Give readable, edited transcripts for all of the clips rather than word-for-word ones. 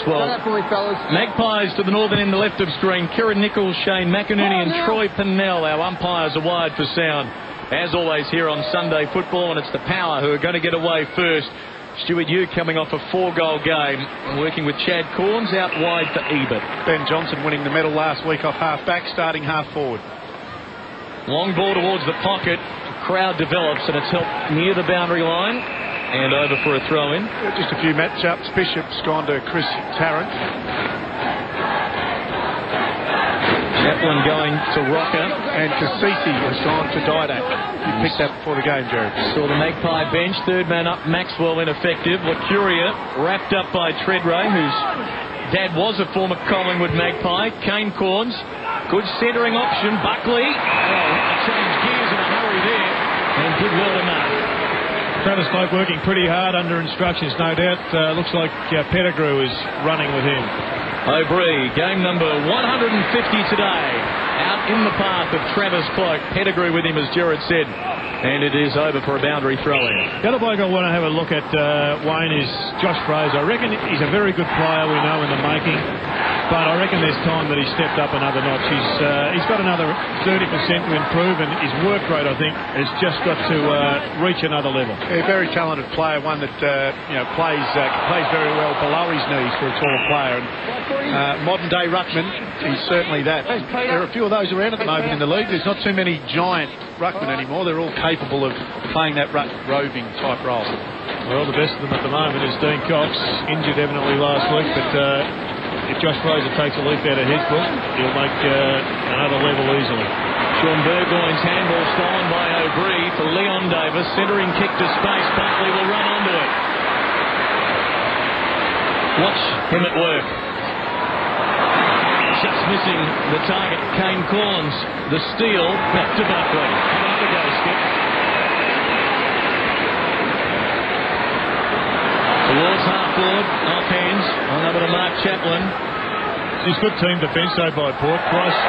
well. Magpies to the northern end, the left of screen. Kieran Nichols, Shane McInerney and Troy Pinnell. Our umpires are wide for sound. As always here on Sunday football, and it's the Power who are going to get away first. Stuart Yu coming off a 4-goal game, working with Chad Corns out wide for Ebert. Ben Johnson winning the medal last week off half-back, starting half-forward. Long ball towards the pocket. Crowd develops, and it's helped near the boundary line. And over for a throw-in. Just a few match-ups. Bishop's gone to Chris Tarrant. Chaplin going to Rocker. And Kasisi has gone to Didak. You picked that before the game, Jared. Saw the Magpie bench. Third man up, Maxwell ineffective. Lacuria wrapped up by Treadray, whose dad was a former Collingwood Magpie. Kane Corns. Good centering option. Buckley. Changed gears in a hurry there. And did well enough. Travis Cloak working pretty hard under instructions, no doubt. Looks like Pettigrew is running with him. O'Brien, game number 150 today. Out in the path of Travis Cloak. Pettigrew with him, as Gerard said. And it is over for a boundary throw-in. The other bloke I want to have a look at, Wayne, is Josh Fraser. I reckon he's a very good player, we know, in the making. But I reckon there's time that he's stepped up another notch. He's got another 30% to improve, and his work rate, I think, has just got to reach another level. A very talented player, one that plays very well below his knees for a taller player. And modern-day ruckman, he's certainly that. There are a few of those around at the moment in the league. There's not too many giant ruckmen anymore. They're all capable of playing that roving type role. Well, the best of them at the moment is Dean Cox, injured evidently last week, but if Josh Fraser takes a leaf out of his book, he'll make another level easily. Sean Burgoyne's handball stolen by O'Brien for Leon Davis. Centering kick to space. Buckley will run onto it. Watch him at work. Just missing the target. Kane Corns. The steal. Back to Buckley. Have a go, Skip. Towards half-forward. Off hands. On over to Mark Chaplin. It's good team defence, though, by Port. Price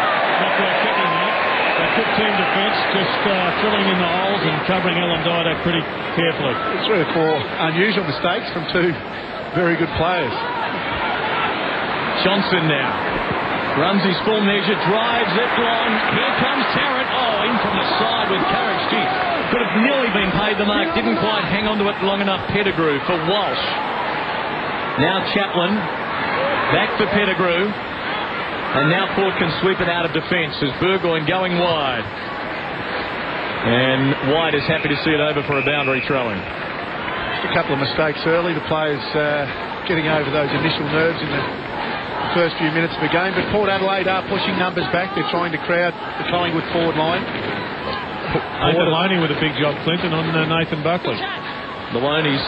not quite kicking that. But good team defence, just filling in the holes and covering Alan Didak pretty carefully. 3 or 4 unusual mistakes from 2 very good players. Johnson now. Runs his full measure, drives it long. Here comes Tarrant. Oh, in from the side with courage. Gee, could have nearly been paid the mark. Didn't quite hang on to it long enough. Pettigrew for Walsh. Now Chaplin. Back for Pettigrew. And now Port can sweep it out of defence as Burgoyne going wide. And White is happy to see it over for a boundary throw-in. Just a couple of mistakes early. The players getting over those initial nerves in the first few minutes of the game. But Port Adelaide are pushing numbers back. They're trying to crowd the Collingwood forward line. Maloney with a big job, Clinton, on Nathan Buckley. Maloney's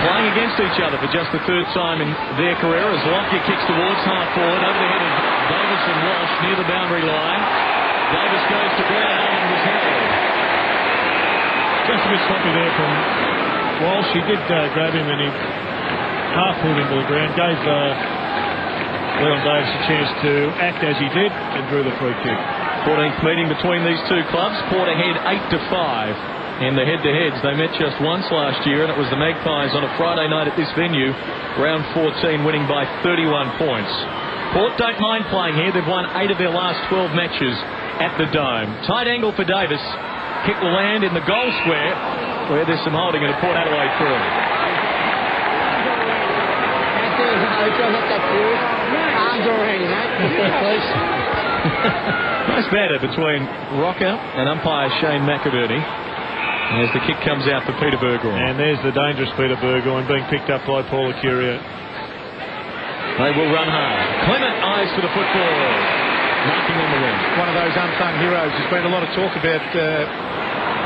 playing against each other for just the 3rd time in their career as Lockyer kicks towards half-forward over the head of Davis and Walsh near the boundary line. Davis goes to ground and was held. Just a bit sloppy there from Walsh. He did grab him and he half-pulled him to the ground. Gave Leon Davis a chance to act as he did and drew the free kick. 14th meeting between these 2 clubs. Port ahead 8-5. In the head-to-heads, they met just once last year, and it was the Magpies on a Friday night at this venue, round 14, winning by 31 points. Port don't mind playing here. They've won 8 of their last 12 matches at the Dome. Tight angle for Davis. Kick will land in the goal square, where there's some holding and a Port Adelaide through. Nice batter between Rocker and umpire Shane McInerney as the kick comes out for Peter Burgoyne. And there's the dangerous Peter Burgoyne being picked up by Paul Lacuria. They will run hard. Clement eyes for the football. Marking on the wing. One of those unsung heroes. There's been a lot of talk about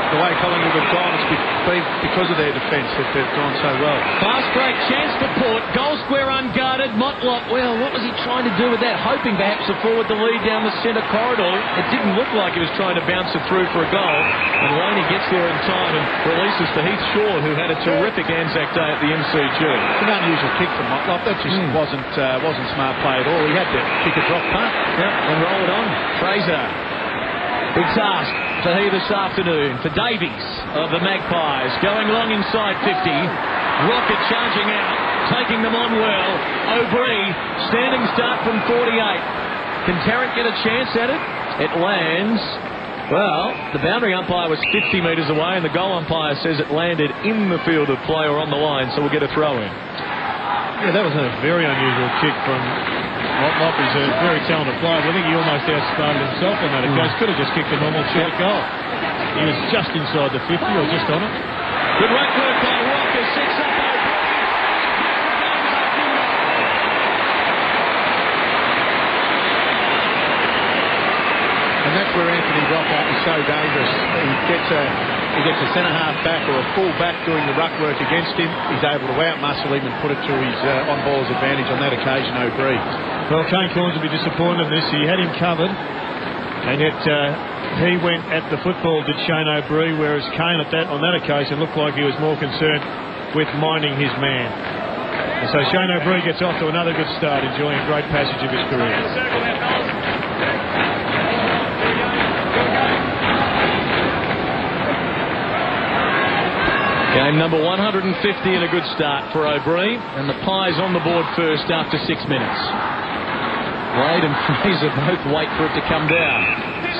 the way Collingwood have gone. It's been because of their defence that they've gone so well. Fast break chance for Port. Goal square unguarded. Motlop, well, what was he trying to do with that? Hoping perhaps to forward the lead down the centre corridor. It didn't look like he was trying to bounce it through for a goal. And Laney gets there in time and releases to Heath Shaw, who had a terrific Anzac Day at the MCG. It's an unusual kick from Motlop. That just wasn't smart play at all. He had to kick a drop punt. Yeah, and roll it on. Fraser. Big task for he this afternoon. For Davies of the Magpies. Going long inside 50. Rocket charging out. Taking them on well. O'Brien Outstanding start from 48. Can Tarrant get a chance at it? It lands. Well, the boundary umpire was 50 metres away, and the goal umpire says it landed in the field of play or on the line, so we'll get a throw in. Yeah, that was a very unusual kick from Mop. He's a very talented player. I think he almost outstarted himself on that occasion. Could have just kicked a normal short goal. He was just inside the 50 or just on it. Good work by Walker. 6 up. And that's where Anthony Rocker is so dangerous. He gets a centre-half back or a full-back doing the ruck work against him. He's able to out-muscle him and put it to his on-baller's advantage on that occasion, O'Brien. Well, Kane Corns will be disappointed in this. He had him covered, and yet he went at the football, did Shane O'Brien, whereas Kane on that occasion looked like he was more concerned with minding his man. And so Shane O'Brien gets off to another good start, enjoying a great passage of his career. Game number 150 and a good start for O'Brien, and the Pies on the board first after 6 minutes. Wade and Fraser both wait for it to come down.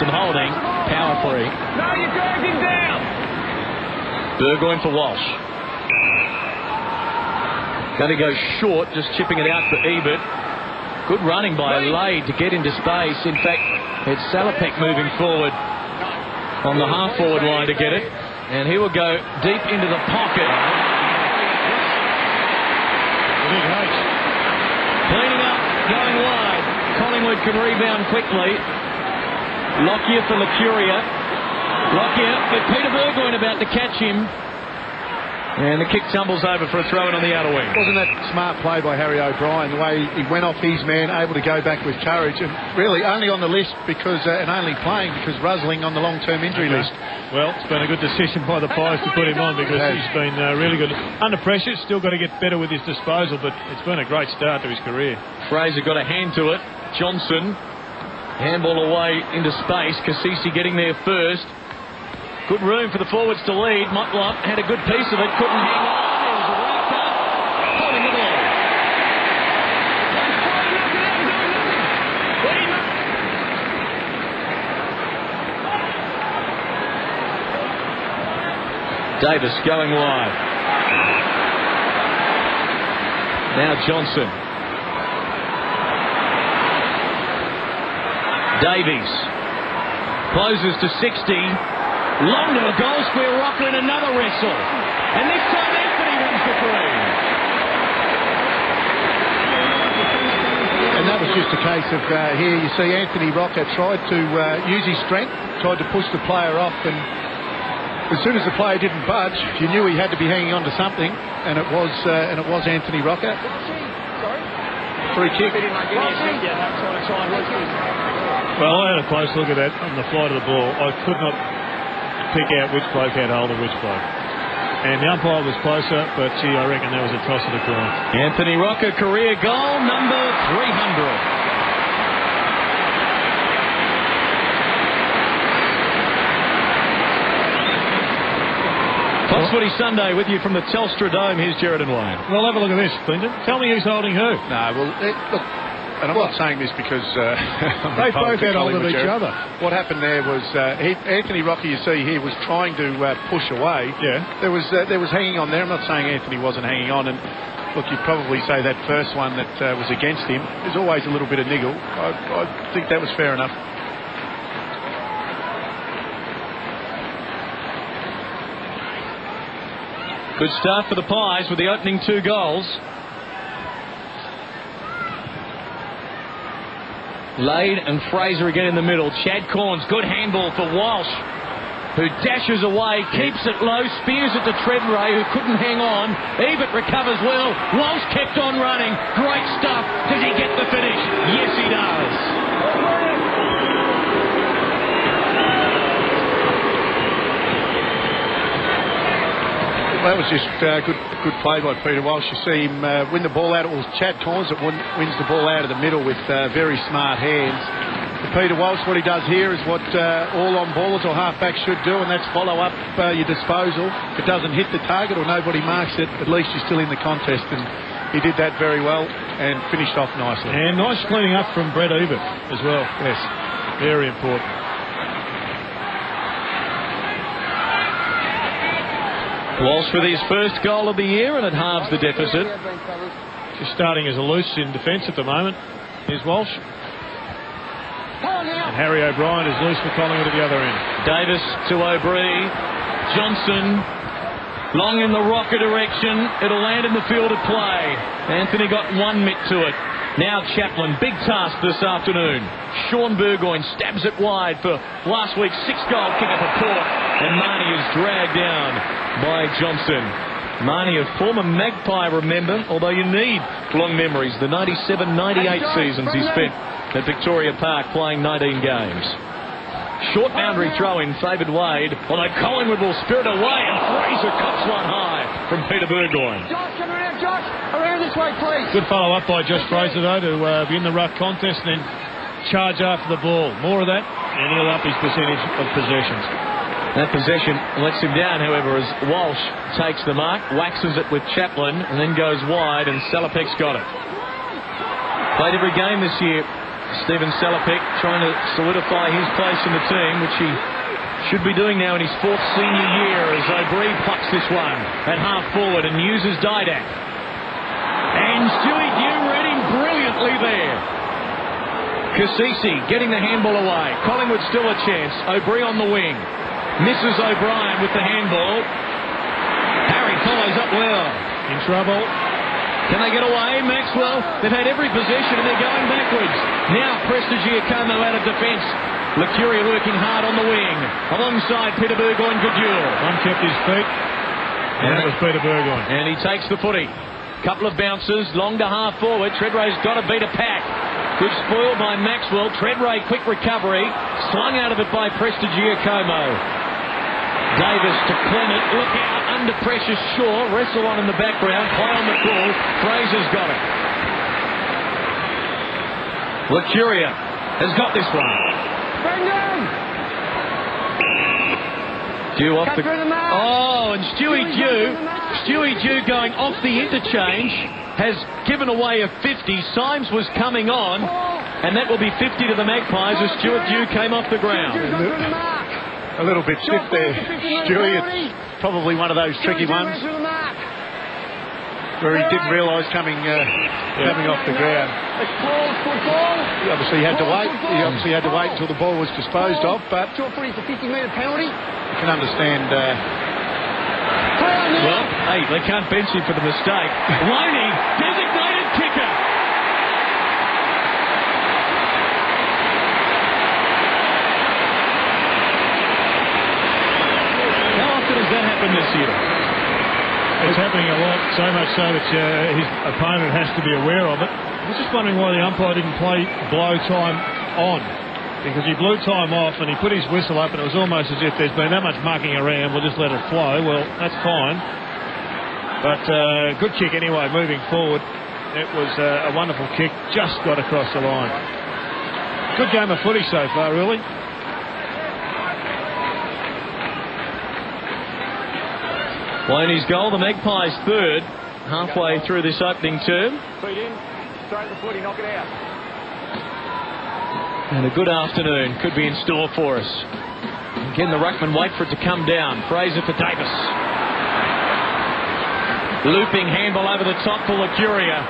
Some holding, power free. No, you dragged him down. Burgoyne for Walsh. Going to go short, just chipping it out for Ebert. Good running by Adelaide to get into space. In fact, it's Salopek moving forward on the half-forward line to get it. And he will go deep into the pocket. Cleaning up, going wide. Collingwood can rebound quickly. Lockyer for Lucuria. Lockyer with Peter Burgoyne about to catch him. And the kick tumbles over for a throw-in on the outer wing. Wasn't that smart play by Harry O'Brien, the way he went off his man, able to go back with courage, and really only on the list because, and only playing because Rusling on the long-term injury list. Well, it's been a good decision by the Pies to put him on because he's been really good. Under pressure, still got to get better with his disposal, but it's been a great start to his career. Fraser got a hand to it. Johnson, handball away into space. Cassisi getting there first. Good room for the forwards to lead. Motlop had a good piece of it. Couldn't hang on. It was raked up. Holding the ball. Davis going wide. Now Johnson. Davies closes to 60. Long to the goal square, Rocker in another wrestle. And this time Anthony wins the free. And that was just a case of here you see Anthony Rocker tried to use his strength, tried to push the player off, and as soon as the player didn't budge, you knew he had to be hanging on to something, and it was Anthony Rocker. Free kick. Well, I had a close look at that on the flight of the ball. I could not pick out which bloke had hold of which bloke. And the umpire was closer, but gee, I reckon that was a toss of the coin. Anthony Rocker, career goal number 300. Fox Footy Sunday with you from the Telstra Dome. Here's Jared and Wayne. Well, have a look at this, Clinton. Tell me who's holding who. No, well, look, and I'm not saying this because they both had hold of each other. What happened there was Anthony Rocker, you see here, was trying to push away. Yeah. There was hanging on there. I'm not saying Anthony wasn't hanging on. And look, you'd probably say that first one that was against him. There's always a little bit of niggle. I think that was fair enough. Good start for the Pies with the opening 2 goals. Lade and Fraser again in the middle. Chad Corns, good handball for Walsh, who dashes away, keeps it low, spears it to Treadray, who couldn't hang on. Ebert recovers well. Walsh kept on running. Great stuff. Does he get the finish? Yes, he does. That was just good play by Peter Walsh. You see him win the ball out. It was Chad Corns that wins the ball out of the middle with very smart hands. For Peter Walsh, what he does here is what all on-ballers or halfbacks should do, and that's follow up your disposal. If it doesn't hit the target or nobody marks it, at least you're still in the contest. And he did that very well and finished off nicely. And nice cleaning up from Brett Ebert as well. Yes. Very important. Walsh with his first goal of the year, and it halves the deficit. Just starting as a loose in defence at the moment. Here's Walsh. And Harry O'Brien is loose for Collingwood at the other end. Davis to O'Brien. Johnson. Long in the rocker direction. It'll land in the field of play. Anthony got one mitt to it. Now Chaplin. Big task this afternoon. Sean Burgoyne stabs it wide for last week's 6-goal kicker for Port. And Marnie is dragged down by Johnson. Marnie, a former Magpie, remember, although you need long memories. The 97-98 seasons he spent at Victoria Park playing 19 games. Short boundary throw in favoured Wade, although Collingwood will spirit away, and Fraser cops one high from Peter Burgoyne. Josh, come around, Josh. Around this way, please. Good follow-up by Josh Fraser, though, to be in the ruck contest and then charge after the ball. More of that, and he'll up his percentage of possessions. That possession lets him down, however, as Walsh takes the mark, waxes it with Chaplin, and then goes wide, and Salopek's got it. Played every game this year, Stephen Salopek, trying to solidify his place in the team, which he should be doing now in his 4th senior year, as O'Brien plucks this one at half forward and uses Didak. And Stewie Dew read him brilliantly there. Cassisi getting the handball away. Collingwood still a chance. O'Brien on the wing. Misses O'Brien with the handball. Harry follows up well. In trouble. Can they get away? Maxwell, they've had every possession and they're going backwards. Now Prestigiacomo out of defence. Lecuria working hard on the wing. Alongside Peter Burgoyne Goodule. One kept his feet. And that was Peter Burgoyne. And he takes the footy. Couple of bounces, long to half forward. Treadray's got to beat a pack. Good spoil by Maxwell. Treadray, quick recovery. Slung out of it by Prestigiacomo. Davis to Clement. Look out, under pressure, Shaw. Wrestle on in the background. Play on the ball. Fraser's got it. Lecuria has got this one. Dew off the... Oh, and Stewie Dew going off the interchange has given away a 50. Symes was coming on, and that will be 50 to the Magpies as Stuart Dew came off the ground. A little bit stiff there, Stewie. It's probably one of those tricky ones where he didn't realise coming off the ground. He obviously had to wait. He obviously had to wait until the ball was disposed of, but Short footy for 50-metre penalty. you can understand. Well, hey, they can't bench him for the mistake. Loney, designated kicker. How often has that happened this year? It's happening a lot, so much so that his opponent has to be aware of it. I was just wondering why the umpire didn't play blow time on, because he blew time off and he put his whistle up and it was almost as if there's been that much mucking around, we'll just let it flow. Well, that's fine. But good kick anyway, moving forward. It was a wonderful kick, just got across the line. Good game of footy so far, really. Loney's goal, the Magpies' third, halfway through this opening term. Feet in, straight the footy, knock it out. And a good afternoon could be in store for us. Again, the ruckman wait for it to come down. Fraser for Davis. Looping handball over the top for Lecuria.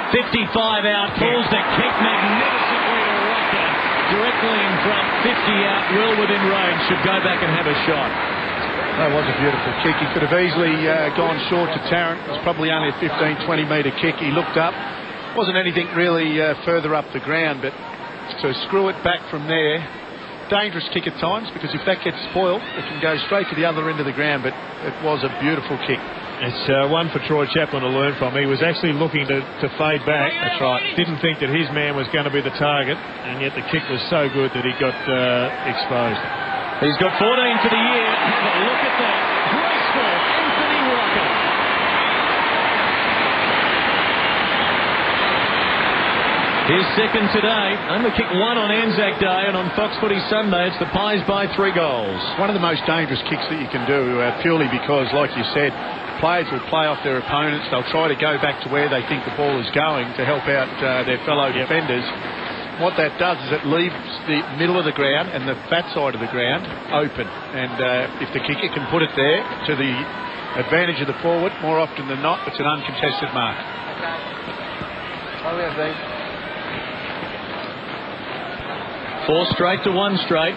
55 out, pulls the kick magnificently to Rocker. Directly in front, 50 out, well within range. Should go back and have a shot. That was a beautiful kick. He could have easily gone short to Tarrant. It was probably only a 15-20 metre kick. He looked up. Wasn't anything really further up the ground, but to screw it back from there, dangerous kick at times, because if that gets spoiled, it can go straight to the other end of the ground, but it was a beautiful kick. It's one for Troy Chaplin to learn from. He was actually looking to fade back. That's right. Didn't think that his man was going to be the target, and yet the kick was so good that he got exposed. He's got 14 for the year. Have a look at that. Graceful Anthony Rocker. His second today. Only kicked one on Anzac Day, and on Fox Footy Sunday, it's the Pies by 3 goals. One of the most dangerous kicks that you can do, purely because, like you said, players will play off their opponents. They'll try to go back to where they think the ball is going to help out their fellow defenders. What that does is it leaves the middle of the ground and the fat side of the ground open. And if the kicker can put it there to the advantage of the forward, more often than not, it's an uncontested mark. Okay. 4 straight to 1 straight.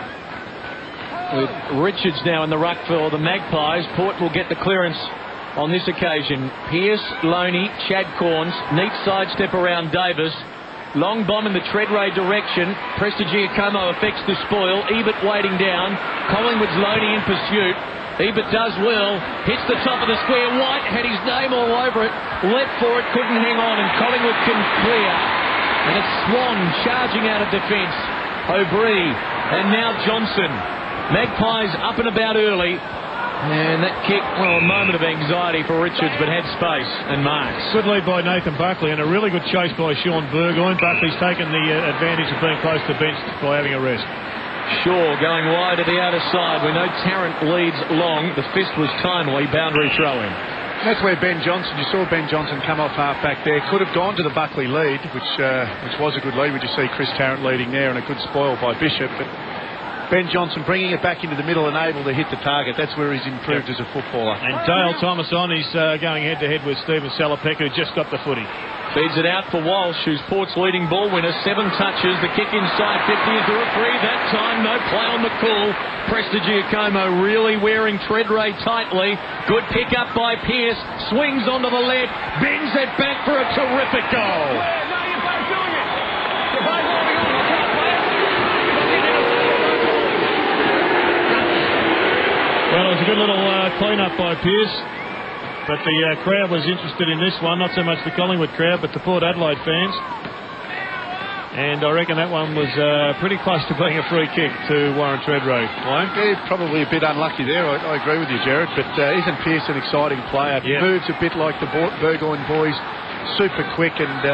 With Richards now in the ruck for the Magpies. Port will get the clearance on this occasion. Pearce, Loney, Chad Corns. Neat sidestep around Davis. Long bomb in the Treadray direction. Prestigiacomo affects the spoil. Ebert waiting down. Collingwood's Loney in pursuit. Ebert does well. Hits the top of the square. White had his name all over it. Leapt for it. Couldn't hang on. And Collingwood can clear. And it's Swan charging out of defence. O'Brien and now Johnson. Magpies up and about early, and that kick, well, a moment of anxiety for Richards, but had space and marks. Good lead by Nathan Buckley and a really good chase by Sean Burgoyne. Buckley's taken the advantage of being close to the bench by having a rest. Shaw going wide to the outer side. We know Tarrant leads long. The fist was timely. Boundary throw-in. That's where Ben Johnson, you saw Ben Johnson come off half back there, could have gone to the Buckley lead, which was a good lead. We just see Chris Tarrant leading there and a good spoil by Bishop. But Ben Johnson bringing it back into the middle and able to hit the target. That's where he's improved as a footballer. And Dale Thomas on, he's going head-to-head with Stephen Salopek, who just got the footy. Feeds it out for Walsh, who's Port's leading ball winner. 7 touches. The kick inside 50 is the referee. That time, no play on the call. Prestigiacomo really wearing Treadray tightly. Good pick up by Pearce. Swings onto the left. Bends it back for a terrific goal. Well, it was a good little clean-up by Pearce. But the crowd was interested in this one, not so much the Collingwood crowd, but the Port Adelaide fans. And I reckon that one was pretty close to being a free kick to Warren Treadray. Yeah, probably a bit unlucky there. I agree with you, Jared. But isn't Pearce an exciting player? Yeah. Moves a bit like the Burgoyne boys. Super quick and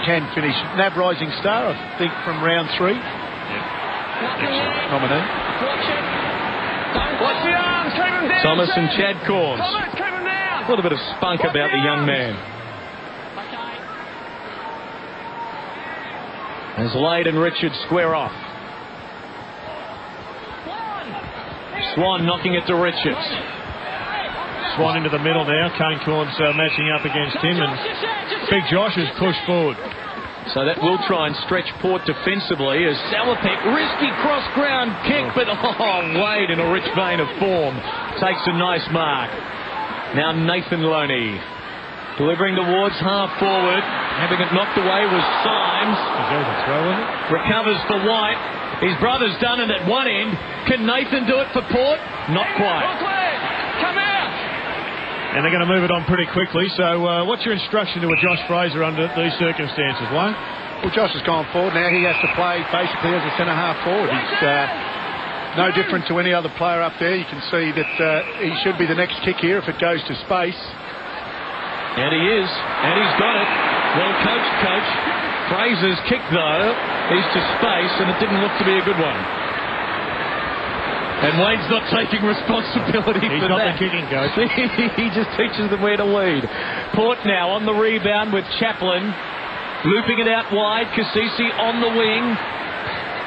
can finish. NAB Rising Star, I think, from round 3. Yeah. Excellent. Nominee. Watch the arms, keep him down. Thomas and Chad Corns. Thomas, keep him down. A little bit of spunk about the young man. As Lade and Richards square off. Swan knocking it to Richards. Swan into the middle now. Kane Corns matching up against him, and Big Josh has pushed forward. So that will try and stretch Port defensively as Salopek, risky cross-ground kick, but Wade in a rich vein of form takes a nice mark. Now Nathan Loney delivering towards half forward. Having it knocked away was Symes. Recovers for White. His brother's done it at one end. Can Nathan do it for Port? Not quite. Come out. And they're going to move it on pretty quickly. So what's your instruction to a Josh Fraser under these circumstances, Wayne? Well, Josh has gone forward. Now he has to play basically as a centre-half forward. He's no different to any other player up there. You can see that he should be the next kick here if it goes to space. And he is. And he's got it. Well coached, coach. Fraser's kick, though, is to space, and it didn't look to be a good one. And Wade's not taking responsibility He's for not that. the kicking coach. He just teaches them where to lead. Port now on the rebound with Chaplin. Looping it out wide. Cassisi on the wing.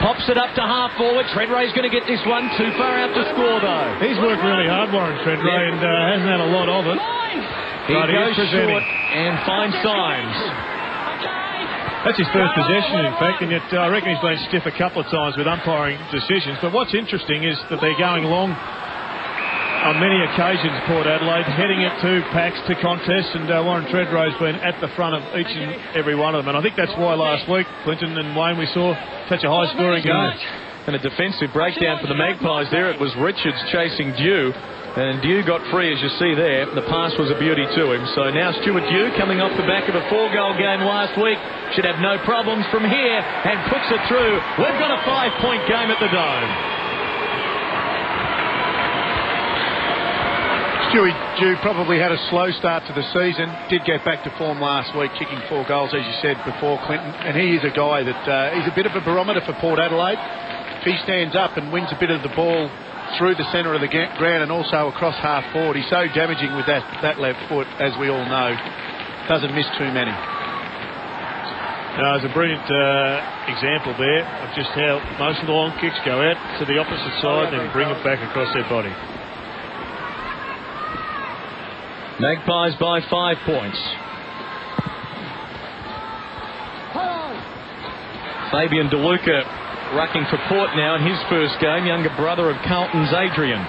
Pops it up to half forward. Treadray's going to get this one. Too far out to score, though. He's worked really hard, Warren Treadray, and hasn't had a lot of it. He goes short and finds Symes. That's his first possession, in fact, and yet I reckon he's been stiff a couple of times with umpiring decisions. But what's interesting is that they're going long on many occasions, Port Adelaide, heading it to packs, to contests, and Warren Treadray's been at the front of each and every one of them. And I think that's why last week, Clinton and Wayne, we saw such a high-scoring game. And a defensive breakdown for the Magpies there. It was Richards chasing Dew. And Dew got free, as you see there. The pass was a beauty to him. So now Stuart Dew, coming off the back of a 4-goal game last week, should have no problems from here and puts it through. We've got a 5-point game at the Dome. Dew probably had a slow start to the season. Did get back to form last week, kicking 4 goals, as you said before, Clinton. And he is a guy that he's a bit of a barometer for Port Adelaide. If he stands up and wins a bit of the ball through the centre of the ground and also across half forward, he's so damaging with that left foot, as we all know. Doesn't miss too many. No, it's a brilliant example there of just how most of the long kicks go out to the opposite side and bring it back across their body. Magpies by 5 points. Fabian DeLuca rucking for Port now in his first game, younger brother of Carlton's Adrian.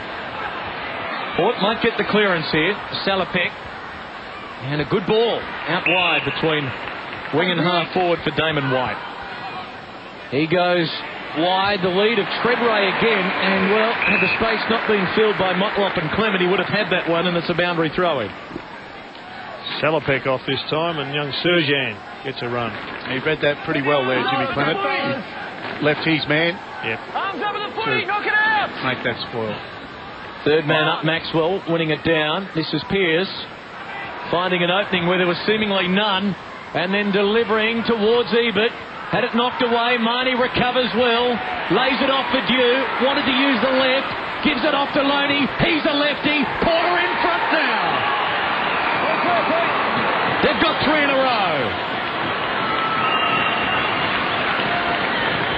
Port might get the clearance here. Salopek. And a good ball out wide between wing and half forward for Damon White. He goes wide, the lead of Treadray again, and well, had the space not been filled by Motlop and Clement, he would have had that one, and it's a boundary throw-in. Salopek off this time, and young Serjan gets a run. He read that pretty well there, Jimmy Clement. He left his man. Yep. Arms over the footy, knock it out! Make that spoil. Third man up, Maxwell, winning it down. This is Pearce, finding an opening where there was seemingly none, and then delivering towards Ebert. Had it knocked away, Marnie recovers well, lays it off for Dew, wanted to use the left, gives it off to Loney, he's a lefty, Porter in front now. They've got 3 in a row.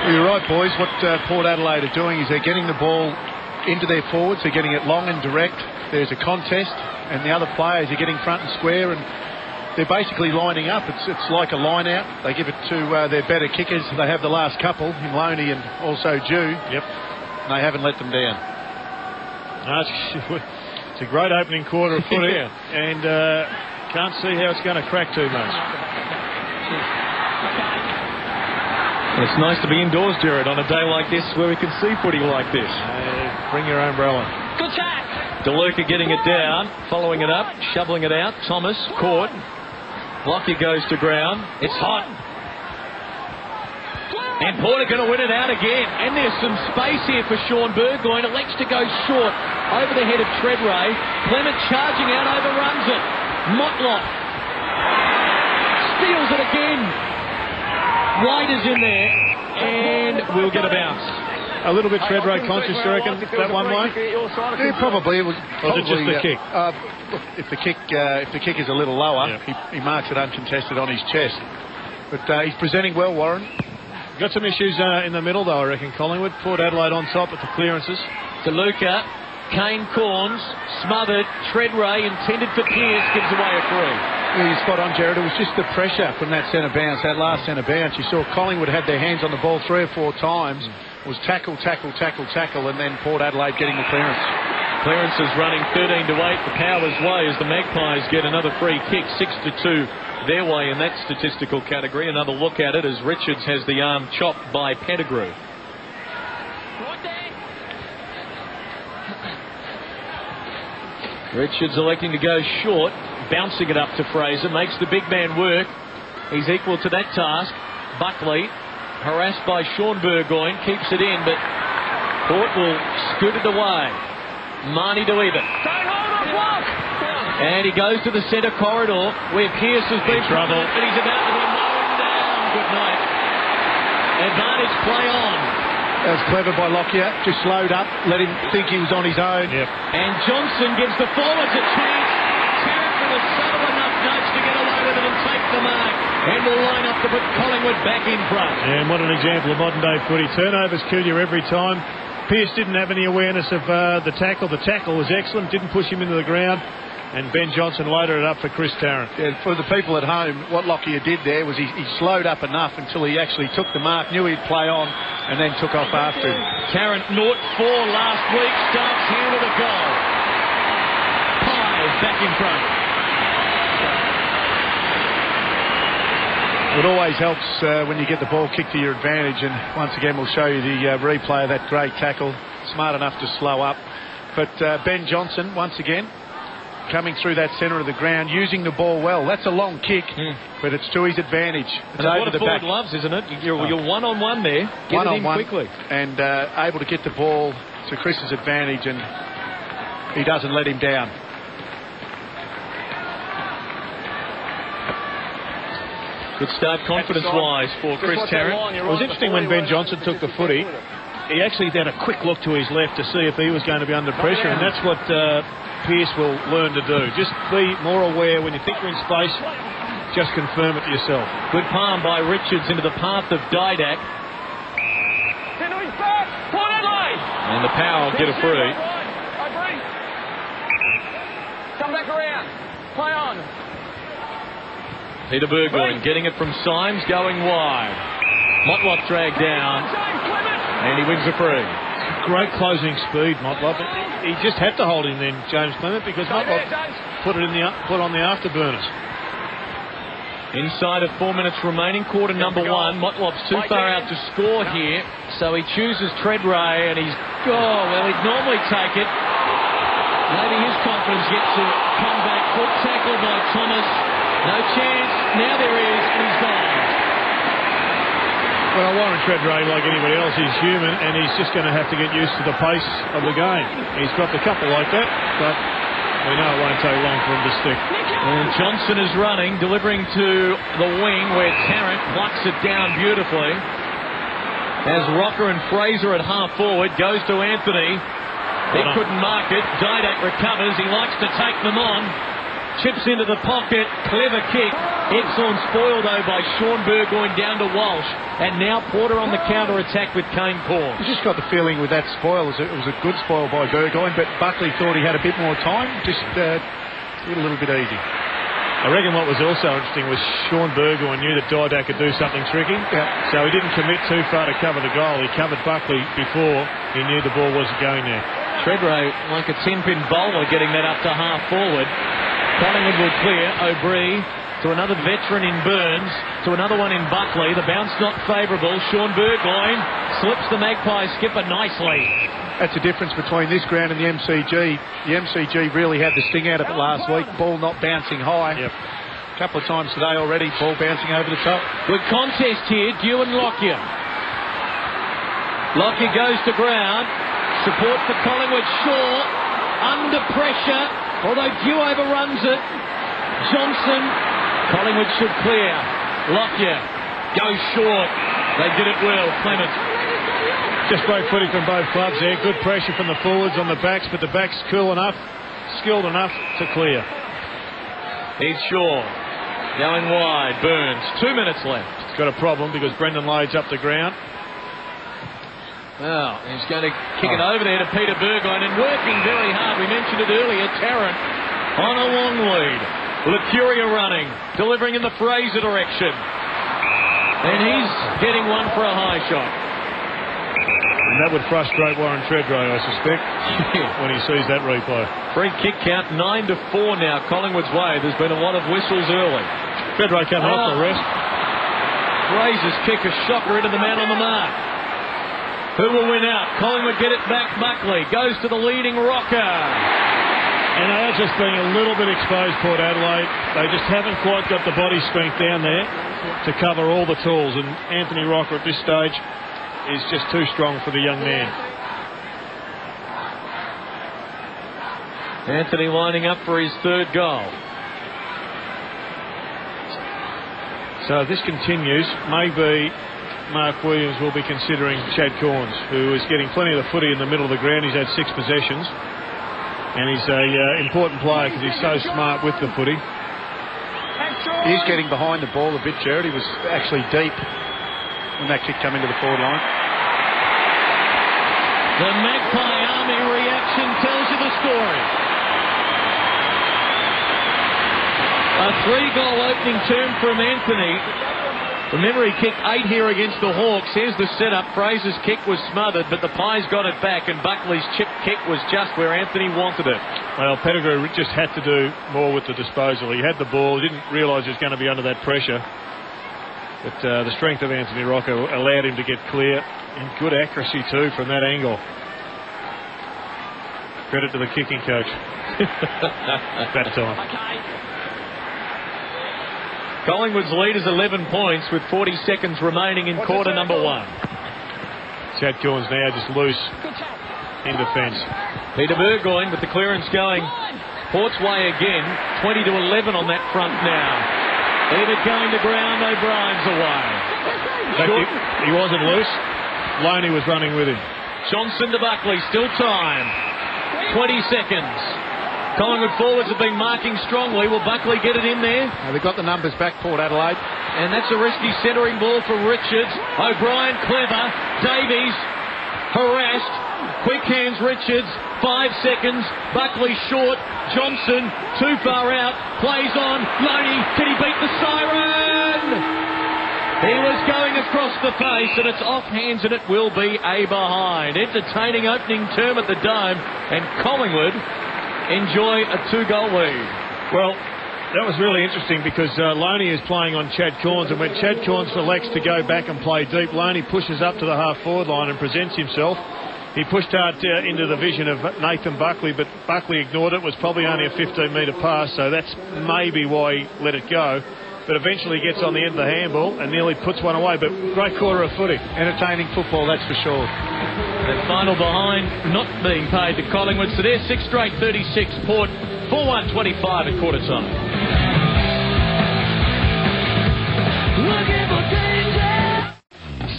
Well, you're right, boys. What Port Adelaide are doing is they're getting the ball into their forwards, they're getting it long and direct, there's a contest, and the other players are getting front and square, and they're basically lining up. It's like a line out. They give it to their better kickers. They have the last couple in Loney and also Dew. Yep. And they haven't let them down. No, it's a great opening quarter of footy, Yeah. and can't see how it's going to crack too much. It's nice to be indoors, Jared, on a day like this where we can see footy like this. Bring your umbrella. Good tack! DeLuca getting it down, following it up, shoveling it out. Thomas caught. Lockyer goes to ground. It's hot. And Porter going to win it out again. And there's some space here for Sean Burgoyne. Elects to go short over the head of Treadray. Clement charging out, overruns it. Motlop steals it again. White is in there. And we'll get a bounce. A little bit Treadray conscious, you reckon, that one way? Yeah, probably. It was it just the kick? If the kick is a little lower, he marks it uncontested on his chest. But he's presenting well, Warren. Got some issues in the middle, though, I reckon, Collingwood. Port Adelaide on top at the clearances. DeLuca, Kane Corns, smothered. Treadray intended for Pearce, gives away a free. Yeah, you're spot on, Jared. It was just the pressure from that centre bounce, that last centre bounce. You saw Collingwood had their hands on the ball 3 or 4 times. It was tackle, and then Port Adelaide getting the clearance. Clearance is running 13-8 the Powers' way as the Magpies get another free kick, 6-2 their way in that statistical category. Another look at it as Richards has the arm chopped by Pettigrew. Richards electing to go short, bouncing it up to Fraser, makes the big man work. He's equal to that task. Buckley, harassed by Sean Burgoyne, keeps it in, but Port will scoot it away. Marnie to Ebert. And he goes to the centre corridor where Pearce has been trouble, but he's about to be mown down. Good night. Advantage play on. That was clever by Lockyer. Just slowed up, let him think he was on his own. Yep. And Johnson gives the forwards a chance. Tarrant with a subtle enough nudge to get away with it and take the mark. And will line up to put Collingwood back in front. And what an example of modern day footy. Turnovers kill you every time. Pearce didn't have any awareness of the tackle. The tackle was excellent, didn't push him into the ground. And Ben Johnson loaded it up for Chris Tarrant. Yeah, for the people at home, what Lockyer did there was he slowed up enough until he actually took the mark, knew he'd play on, and then took off after him. Tarrant 0-4 last week, starts here with a goal. Pies back in front. It always helps when you get the ball kicked to your advantage, and once again we'll show you the replay of that great tackle. Smart enough to slow up. But Ben Johnson, once again, coming through that centre of the ground, using the ball well. That's a long kick, but it's to his advantage. It's and over what a the forward back. loves, isn't it? You're one-on-one there. Get it in quickly. And able to get the ball to Chris's advantage, and he doesn't let him down. Good start confidence-wise for Chris Tarrant. It was interesting when Ben Johnson took the footy. He actually had a quick look to his left to see if he was going to be under pressure, and that's what Pearce will learn to do. Just be more aware when you think you're in space. Just confirm it to yourself. Good palm by Richards into the path of Didak. And the Power will get a free. Come back around. Play on. Peter Burgoyne getting it from Symes, going wide. Motlop dragged down, and he wins the free. Great closing speed, Motlop. He just had to hold him then, James Clement, because Motlop put on the afterburners. Inside of 4 minutes remaining, quarter number one. Motlop's too far out to score here, so he chooses Treadray, and he'd normally take it. Maybe his confidence yet to come back. Good tackle by Thomas. No chance. Now there is, and he's gone. Well, Warren Treadray, like anybody else, is human, and he's just going to have to get used to the pace of the game. He's dropped a couple like that, but we know it won't take long for him to stick. And Johnson is running, delivering to the wing where Tarrant plucks it down beautifully. As Rocker and Fraser at half forward, goes to Anthony. He couldn't mark it. Didak recovers. He likes to take them on. Chips into the pocket. Clever kick. Excellent spoil though by Sean Burgoyne down to Walsh. And now Porter on the counter-attack with Kane Corns. You just got the feeling with that spoil, it was a good spoil by Burgoyne, but Buckley thought he had a bit more time. Just did a little bit easy. I reckon what was also interesting was Sean Burgoyne knew that Didak could do something tricky. Yeah. So he didn't commit too far to cover the goal. He covered Buckley before he knew the ball wasn't going there. Treadray, like a 10-pin bowler, getting that up to half forward. Collingwood will clear. O'Brien to another veteran in Burns, to another one in Buckley. The bounce not favourable. Sean Burgoyne slips the Magpie skipper nicely. That's the difference between this ground and the MCG. The MCG really had the sting out of it last week. Ball not bouncing high. Yep. A couple of times today already, ball bouncing over the top. Good contest here, Dew and Lockyer. Lockyer goes to ground. Support for Collingwood. Shaw under pressure, although Dew overruns it. Johnson. Collingwood should clear. Lockyer goes short. They did it well. Clement. Just great footy from both clubs there. Good pressure from the forwards on the backs, but the backs cool enough, skilled enough to clear. He's Shaw. Going wide. Burns. 2 minutes left. He's got a problem because Brendan Lade's up the ground. Well, he's going to kick it over there to Peter Burgoyne and working very hard. We mentioned it earlier. Tarrant on a long lead. Lucuria running, delivering in the Fraser direction. And he's getting one for a high shot. And that would frustrate Warren Treadray, I suspect, when he sees that replay. Free kick count 9-4 now, Collingwood's way. There's been a lot of whistles early. Treadray coming off the rest. Fraser's kick a shocker into the man on the mark. Who will win out? Collingwood get it back. Buckley goes to the leading Rocker. And they are just being a little bit exposed, Port Adelaide. They just haven't quite got the body strength down there to cover all the tools. And Anthony Rocker at this stage is just too strong for the young man. Anthony lining up for his third goal. So if this continues, maybe Mark Williams will be considering Chad Corns, who is getting plenty of the footy in the middle of the ground. He's had 6 possessions. And he's an important player because he's so smart with the footy. He's getting behind the ball a bit, Jared. He was actually deep when that kick came into the forward line. The Magpie Army reaction tells you the story. A 3-goal opening term from Anthony. Remember, he kicked 8 here against the Hawks. Here's the setup. Fraser's kick was smothered, but the Pies got it back, and Buckley's chip kick was just where Anthony wanted it. Well, Pettigrew just had to do more with the disposal. He had the ball, didn't realise he was going to be under that pressure. But the strength of Anthony Rocker allowed him to get clear, and good accuracy too from that angle. Credit to the kicking coach. That time. Collingwood's lead is 11 points with 40 seconds remaining in quarter number one. Chad Corns now just loose in defence. Peter Burgoyne with the clearance going Port's way again. 20-11 on that front now. Either going to ground, O'Brien's away. He wasn't loose. Loney was running with him. Johnson to Buckley, still time. 20 seconds. Collingwood forwards have been marking strongly. Will Buckley get it in there? They've got the numbers back, Port Adelaide. And that's a risky centering ball for Richards. O'Brien clever. Davies harassed. Quick hands Richards. 5 seconds. Buckley short. Johnson too far out. Plays on. Loney. Can he beat the siren? He was going across the face, and it's off hands, and it will be a behind. Entertaining opening term at the Dome, and Collingwood enjoy a 2-goal lead. Well, that was really interesting because Loney is playing on Chad Corns, and when Chad Corns selects to go back and play deep, Loney pushes up to the half-forward line and presents himself. He pushed out into the vision of Nathan Buckley, but Buckley ignored it. It was probably only a 15-metre pass, so that's maybe why he let it go. But eventually gets on the end of the handball and nearly puts one away. But great quarter of footy. Entertaining football, that's for sure. The final behind not being paid to Collingwood. So there's 6 straight 36. Port 4-1-25 at quarter time.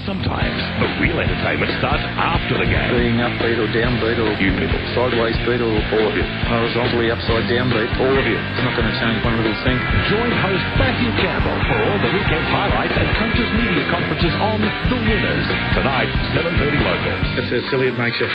Sometimes the real entertainment starts after the game. Being upbeat or downbeat or You people. sideways beat or All of you. horizontally upside down beat. All of you. It's not going to change one little thing. Join host Matthew Campbell for all the weekend highlights and coaches' media conferences on The Winners. Tonight, 7:30 locals. That's how silly it makes you.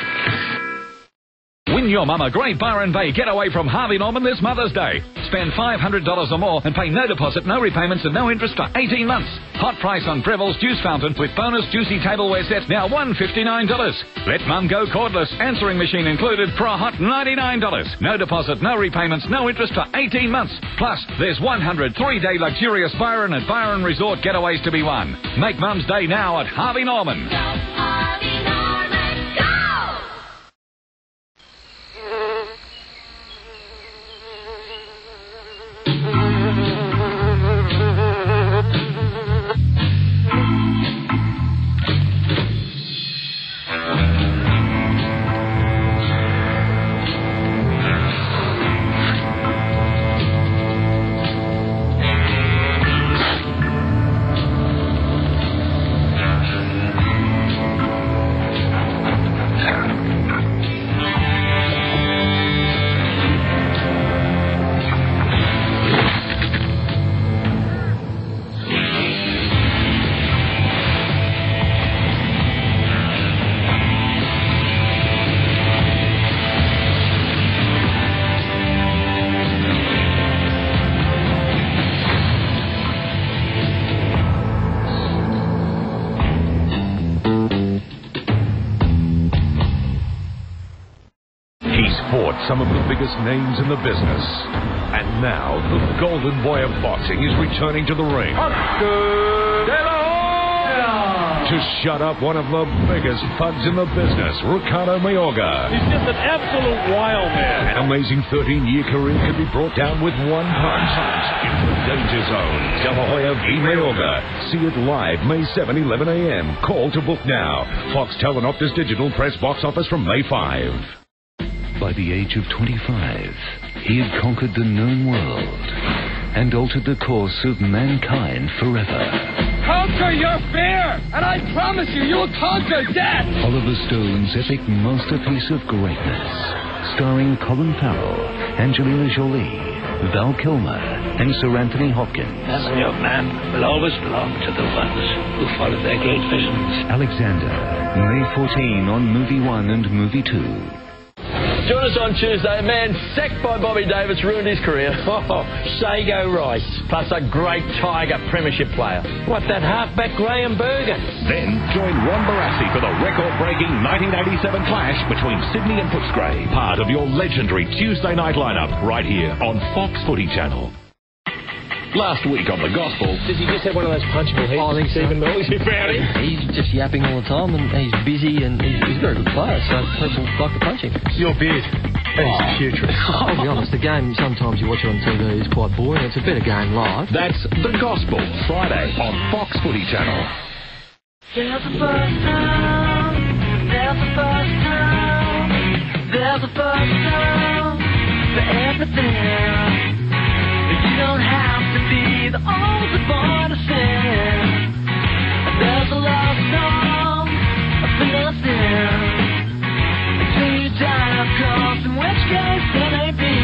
Win your mum a great Byron Bay getaway from Harvey Norman this Mother's Day. Spend $500 or more and pay no deposit, no repayments and no interest for 18 months. Hot price on Breville's Juice Fountain with bonus juicy tableware set, now $159. Let mum go cordless, answering machine included for a hot $99. No deposit, no repayments, no interest for 18 months. Plus, there's 100 3-day luxurious Byron and Byron Resort getaways to be won. Make Mum's Day now at Harvey Norman. Some of the biggest names in the business. And now, the golden boy of boxing is returning to the ring. To shut up one of the biggest thugs in the business, Ricardo Mayorga. He's just an absolute wild man. An amazing 13-year career can be brought down with one punch. In the Danger Zone, De La Hoya v. Mayorga. See it live May 7, 11 a.m. Call to book now. Foxtel and Optus Digital press box office from May 5. By the age of 25, he had conquered the known world and altered the course of mankind forever. Conquer your fear, and I promise you, you'll conquer death. Oliver Stone's epic masterpiece of greatness, starring Colin Farrell, Angelina Jolie, Val Kilmer, and Sir Anthony Hopkins. That young man will always belong to the ones who follow their great visions. Alexander, May 14 on Movie 1 and Movie 2. Join us on Tuesday. A man sacked by Bobby Davis ruined his career. Sago Rice. Plus a great Tiger premiership player. What, that halfback Graham Berger? Then join Ron Barassi for the record-breaking 1987 clash between Sydney and Footscray. Part of your legendary Tuesday night lineup right here on Fox Footy Channel. Last week on The Gospel... Does he just have one of those punchable heads? I think so. Stephen Mills, you found him? He's just yapping all the time, and he's busy, and he's a very good player, so people like to punch him. Your beard. He's putrid. I'll be honest, the game, sometimes you watch it on TV, is quite boring. It's a better game live. That's The Gospel, Friday on Fox Footy Channel. There's a first time, there's a first time, there's a first time for everything. You don't have to be with all the boy to sing. There's a love song for nothing until you die, of course, in which case that ain't me.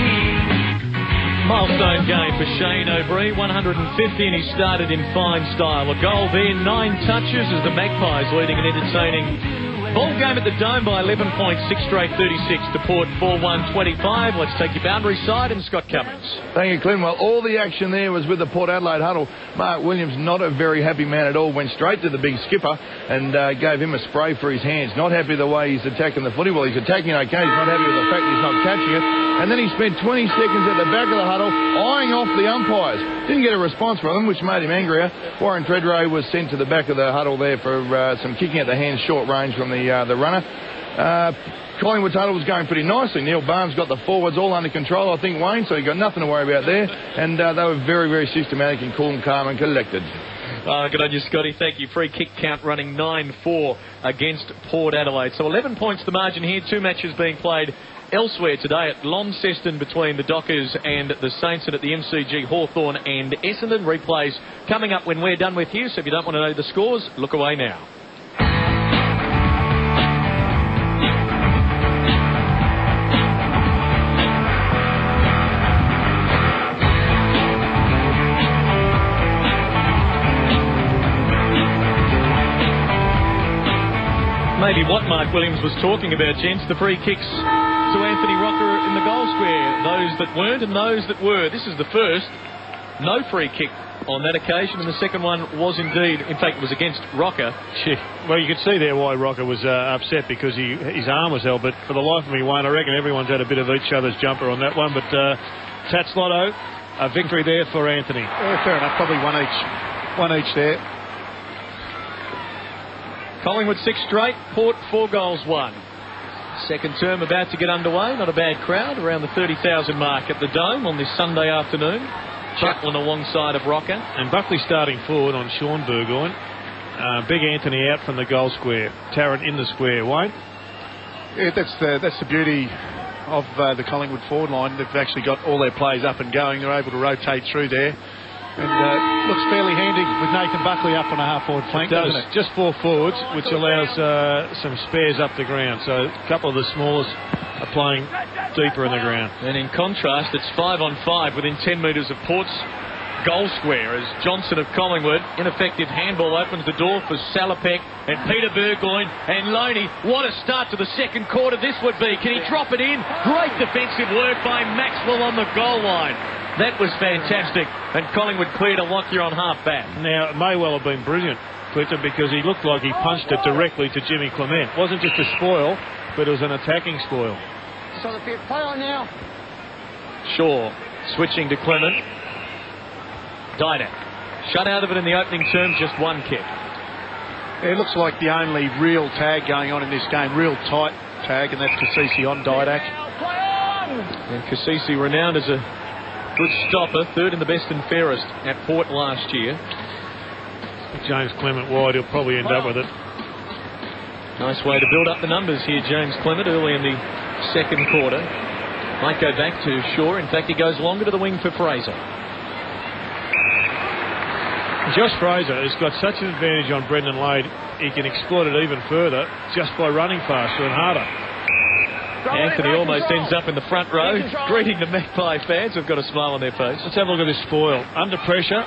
Milestone game for Shane O'Brien, 150, and he started in fine style. A goal there, 9 touches as the Magpies leading an entertaining ball game at the Dome by 11 points, 6 straight 36 to Port 4-1-25. Let's take your boundary side and Scott Cummins. Thank you, Clint. Well, all the action there was with the Port Adelaide huddle. Mark Williams, not a very happy man at all, went straight to the big skipper and gave him a spray for his hands. Not happy the way he's attacking the footy. Well, he's attacking okay. He's not happy with the fact he's not catching it. And then he spent 20 seconds at the back of the huddle eyeing off the umpires. Didn't get a response from them, which made him angrier. Warren Treadray was sent to the back of the huddle there for some kicking at the hands, short range from the runner. Collingwood's huddle was going pretty nicely. Neil Barnes got the forwards all under control, I think, Wayne, so he got nothing to worry about there. And they were very, very systematic and cool and calm and collected. Good on you, Scotty. Thank you. Free kick count running 9-4 against Port Adelaide. So 11 points the margin here. 2 matches being played elsewhere today at Launceston between the Dockers and the Saints, and at the MCG Hawthorn and Essendon. Replays coming up when we're done with you, so if you don't want to know the scores, look away now. Maybe what Mark Williams was talking about, gents, the free kicks to Anthony Rocker in the goal square. Those that weren't and those that were. This is the first. No free kick on that occasion, and the second one was indeed, in fact, it was against Rocker. Well, you could see there why Rocker was upset, because his arm was held, but for the life of me, Wayne, I reckon everyone's had a bit of each other's jumper on that one, but Tats Lotto, a victory there for Anthony. Yeah, fair enough, probably one each there. Collingwood 6 straight, Port 4 goals 1. Second term about to get underway. Not a bad crowd, around the 30,000 mark at the Dome on this Sunday afternoon. Chaplin alongside of Rocker. And Buckley starting forward on Sean Burgoyne. Big Anthony out from the goal square. Tarrant in the square. Wayne? Yeah, that's the beauty of the Collingwood forward line. They've actually got all their players up and going. They're able to rotate through there. And looks fairly handy with Nathan Buckley up on a half-forward flank, doesn't it? Just 4 forwards, which allows some spares up the ground. So a couple of the smallest are playing deeper in the ground. And in contrast, it's 5-on-5 within 10 metres of Port's goal square as Johnson of Collingwood, ineffective handball, opens the door for Salopek and Peter Burgoyne and Loney. What a start to the second quarter this would be. Can he drop it in? Great defensive work by Maxwell on the goal line. That was fantastic, and Collingwood cleared a lock here on half-back. Now, it may well have been brilliant, Clifton, because he looked like he punched it directly to Jimmy Clement. It wasn't just a spoil, but it was an attacking spoil. So the play on now. Shaw switching to Clement. Didak shut out of it in the opening term, just 1 kick. It looks like the only real tag going on in this game, real tight tag, and that's Cassisi on Didak. And Cassisi, renowned as a good stopper, third in the best and fairest at Port last year. James Clement wide, he'll probably end up with it. Nice way to build up the numbers here, James Clement, early in the second quarter. Might go back to Shaw. In fact, he goes longer to the wing for Fraser. Josh Fraser has got such an advantage on Brendan Lade, he can exploit it even further just by running faster and harder. Anthony almost ends up in the front row, greeting the Magpie fans who've got a smile on their face. Let's have a look at this spoil. Under pressure,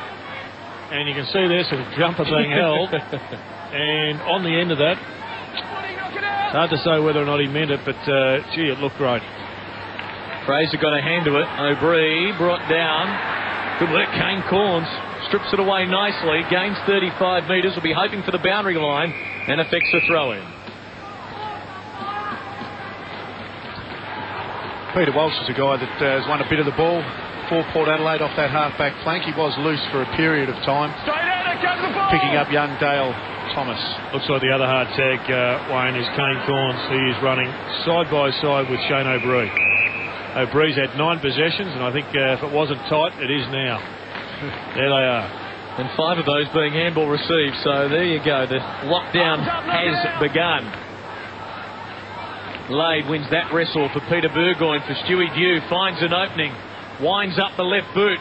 and you can see there's a jumper being held. And on the end of that, it's hard to say whether or not he meant it, but gee, it looked great. Fraser got a hand to it. O'Brien brought down. Good work, Kane Corns. Strips it away nicely, gains 35 metres, will be hoping for the boundary line, and affects the throw-in. Peter Walsh is a guy that has won a bit of the ball for Port Adelaide off that half-back flank. He was loose for a period of time, picking up young Dale Thomas. Looks like the other hard tag, Wayne, is Kane Corns. He is running side by side with Shane O'Brien. O'Brien's had 9 possessions, and I think if it wasn't tight, it is now. There they are. And 5 of those being handball received, so there you go. The lockdown has begun. Lade wins that wrestle for Peter Burgoyne, for Stewie Dew, finds an opening, winds up the left boot,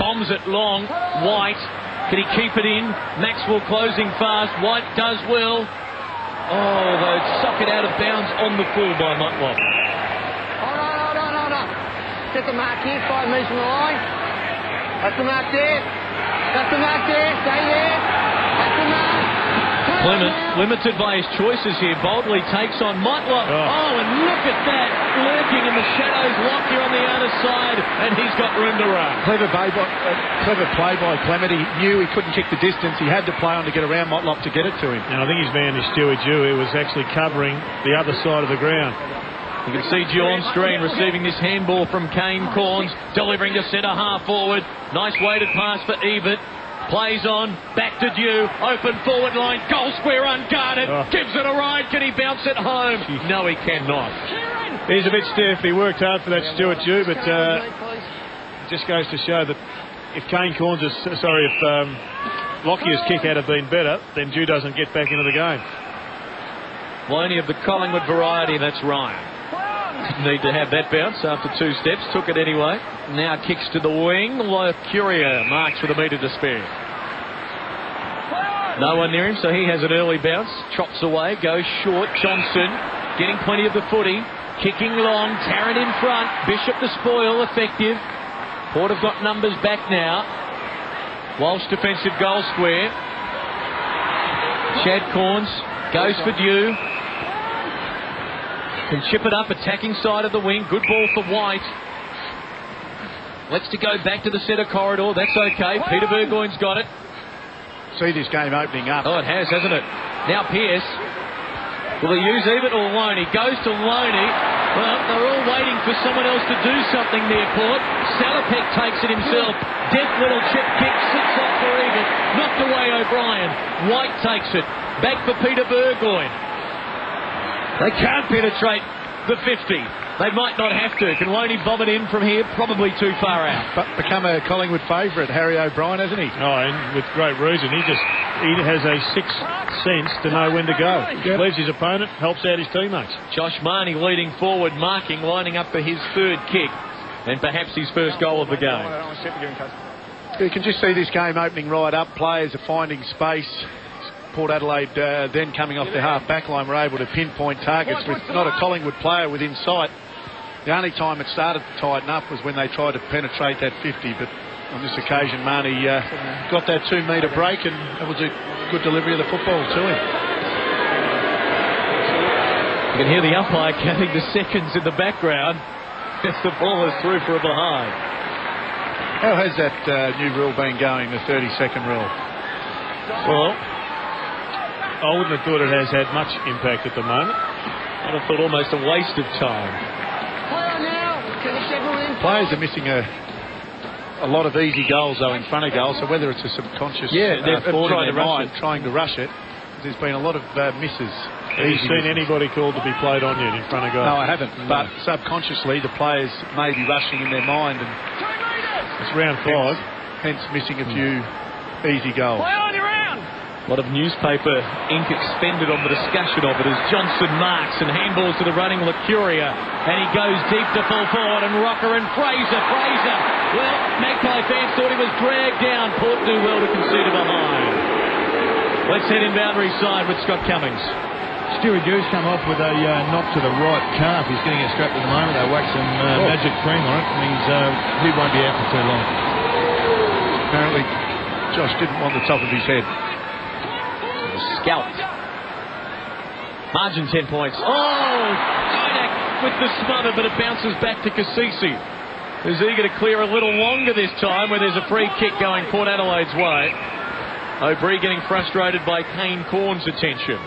bombs it long. White, can he keep it in? Maxwell closing fast. White does well. Oh, they'd suck it out of bounds on the full by Motlop. Hold on. Get the mark here, 5 metres from the line. That's the mark there. Stay there. That's the mark. Clement, limited by his choices here, boldly takes on Motlop. Oh, and look at that, lurking in the shadows. Lockyer on the outer side, and he's got room to run. Clever play by Clement. He knew he couldn't kick the distance. He had to play on to get around Motlop to get it to him. And I think his man is Stewie Jew, who was actually covering the other side of the ground. You can see Jew on screen receiving this handball from Kane Corns, delivering to centre half forward. Nice weighted pass for Ebert. Plays on, back to Dew, open forward line, goal square unguarded, gives it a ride, can he bounce it home? No, he cannot. He's a bit stiff, he worked hard for that Stuart Dew, but just goes to show that if Lockyer's kick had been better, then Dew doesn't get back into the game. Loney of the Collingwood variety, that's Ryan. Didn't need to have that bounce after 2 steps, took it anyway. Now kicks to the wing, Curia marks with a metre to spare. No one near him, so he has an early bounce, trots away, goes short. Johnson getting plenty of the footy, kicking long, Tarrant in front, Bishop the spoil, effective. Port have got numbers back now. Walsh defensive goal square. Chad Corns goes for Dew. Can chip it up, attacking side of the wing. Good ball for White. Let's to go back to the centre corridor. That's okay. Peter Burgoyne's got it. See this game opening up. Oh, it has, hasn't it? Now Pearce. Will he use Ebert or Loney? Goes to Loney. Well, they're all waiting for someone else to do something there, Port. Salopek takes it himself. Deft little chip kick, sits off for Ebert. Knocked away O'Brien. White takes it. Back for Peter Burgoyne. They can't penetrate the 50. They might not have to. Can Loney bomb it in from here? Probably too far out. But become a Collingwood favourite, Harry O'Brien, hasn't he? Oh, and with great reason. He has a sixth sense to know when to go. Yep. Leaves his opponent, helps out his teammates. Josh Marnie leading forward, marking, lining up for his 3rd kick, and perhaps his first goal of the game. You can just see this game opening right up. Players are finding space. Port Adelaide then coming off their half back line were able to pinpoint targets with not a Collingwood player within sight. The only time it started to tighten up was when they tried to penetrate that 50, but on this occasion Marnie got that 2 metre break, and it was a good delivery of the football to him. You can hear the umpire counting the seconds in the background as the ball is through for a behind. How has that new rule been going, the 30-second rule? Well, I wouldn't have thought it has had much impact at the moment. I'd have thought almost a waste of time. Players are missing a lot of easy goals, though, in front of goals, so whether it's a subconscious thought in their mind trying to rush it, there's been a lot of misses. Have you seen anybody called to be played on yet in front of goal? No, I haven't, but subconsciously the players may be rushing in their mind, and it's round 5. Hence missing a few easy goals. A lot of newspaper ink expended on the discussion of it as Johnson marks and handballs to the running Lacuria, and he goes deep to full forward, and Rocker and Fraser. Well, Magpie fans thought he was dragged down. Port do well to concede a behind. Let's head in boundary side with Scott Cummings. Stewie Dew's come off with a knock to the right calf. He's getting it strapped at the moment. They whack some magic cream on it, and he won't be out for too long. Apparently Josh didn't want the top of his head. Scalped. Margin 10 points. Oh, Idak with the smother, but it bounces back to Cassisi, who's eager to clear a little longer this time, where there's a free kick going Port Adelaide's way. O'Brien getting frustrated by Kane Corns' attention.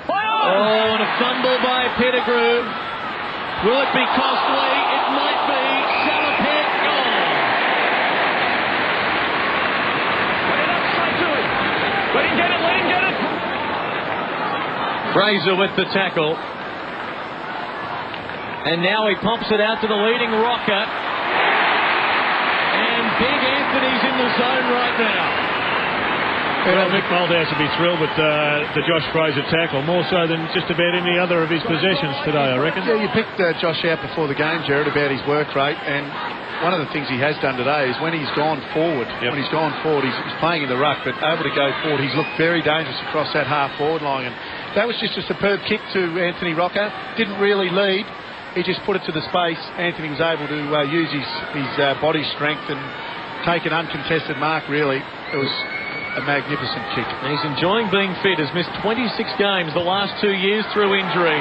Oh, and a fumble by Pettigrew. Will it be costly? It might be. Salopek gone. Let him get it. Fraser with the tackle. And now he pumps it out to the leading rocker. And Big Anthony's in the zone right now. Well, Mick Malthouse would be thrilled with the Josh Fraser tackle, more so than just about any other of his possessions today, I reckon. Yeah, you picked Josh out before the game, Jared, about his work rate, and one of the things he has done today is when he's gone forward, he's playing in the ruck, but able to go forward, he's looked very dangerous across that half-forward line. And that was just a superb kick to Anthony Rocca. Didn't really lead. He just put it to the space. Anthony was able to use his body strength and take an uncontested mark, really. It was a magnificent kick. He's enjoying being fit. Has missed 26 games the last 2 years through injury.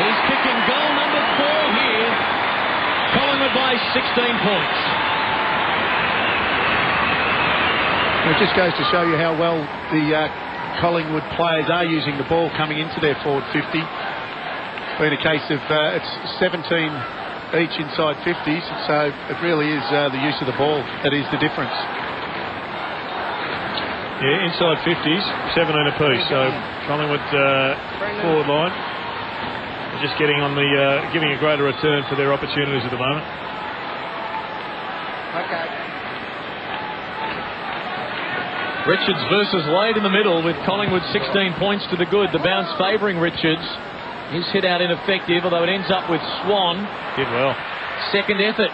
He's kicking goal number 4 here. Collingwood by 16 points. It just goes to show you how well the Collingwood players are using the ball coming into their forward 50. Been a case of it's 17 each inside 50s, so it really is the use of the ball that is the difference. Yeah, inside 50s, 17 apiece. So Collingwood forward line just getting on the giving a greater return for their opportunities at the moment. Okay. Richards versus Wade in the middle with Collingwood 16 points to the good. The bounce favouring Richards. His hit out ineffective, although it ends up with Swan. Did well. Second effort.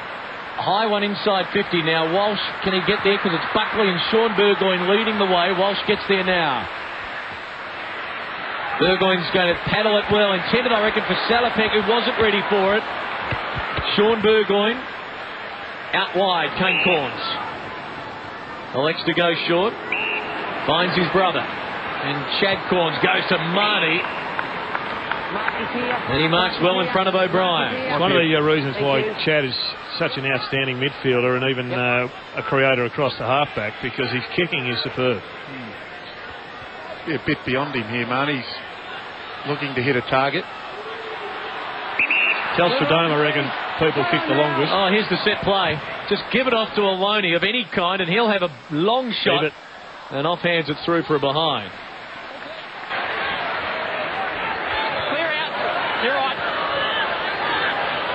High one inside 50 now. Walsh, can he get there? Because it's Buckley and Sean Burgoyne leading the way. Walsh gets there now. Burgoyne's going to paddle it well. Intended, I reckon, for Salopek, who wasn't ready for it. Sean Burgoyne out wide. Kane Corns elects to go short. Finds his brother. And Chad Corns goes to Marnie. And he marks well in front of O'Brien. One of the reasons why Chad is such an outstanding midfielder and even a creator across the halfback, because his kicking is superb. Be a bit beyond him here, Marnie's looking to hit a target. Telstra Dome, I reckon, people kick the longest. Oh, here's the set play. Just give it off to a loney of any kind and he'll have a long shot. And offhands it through for a behind.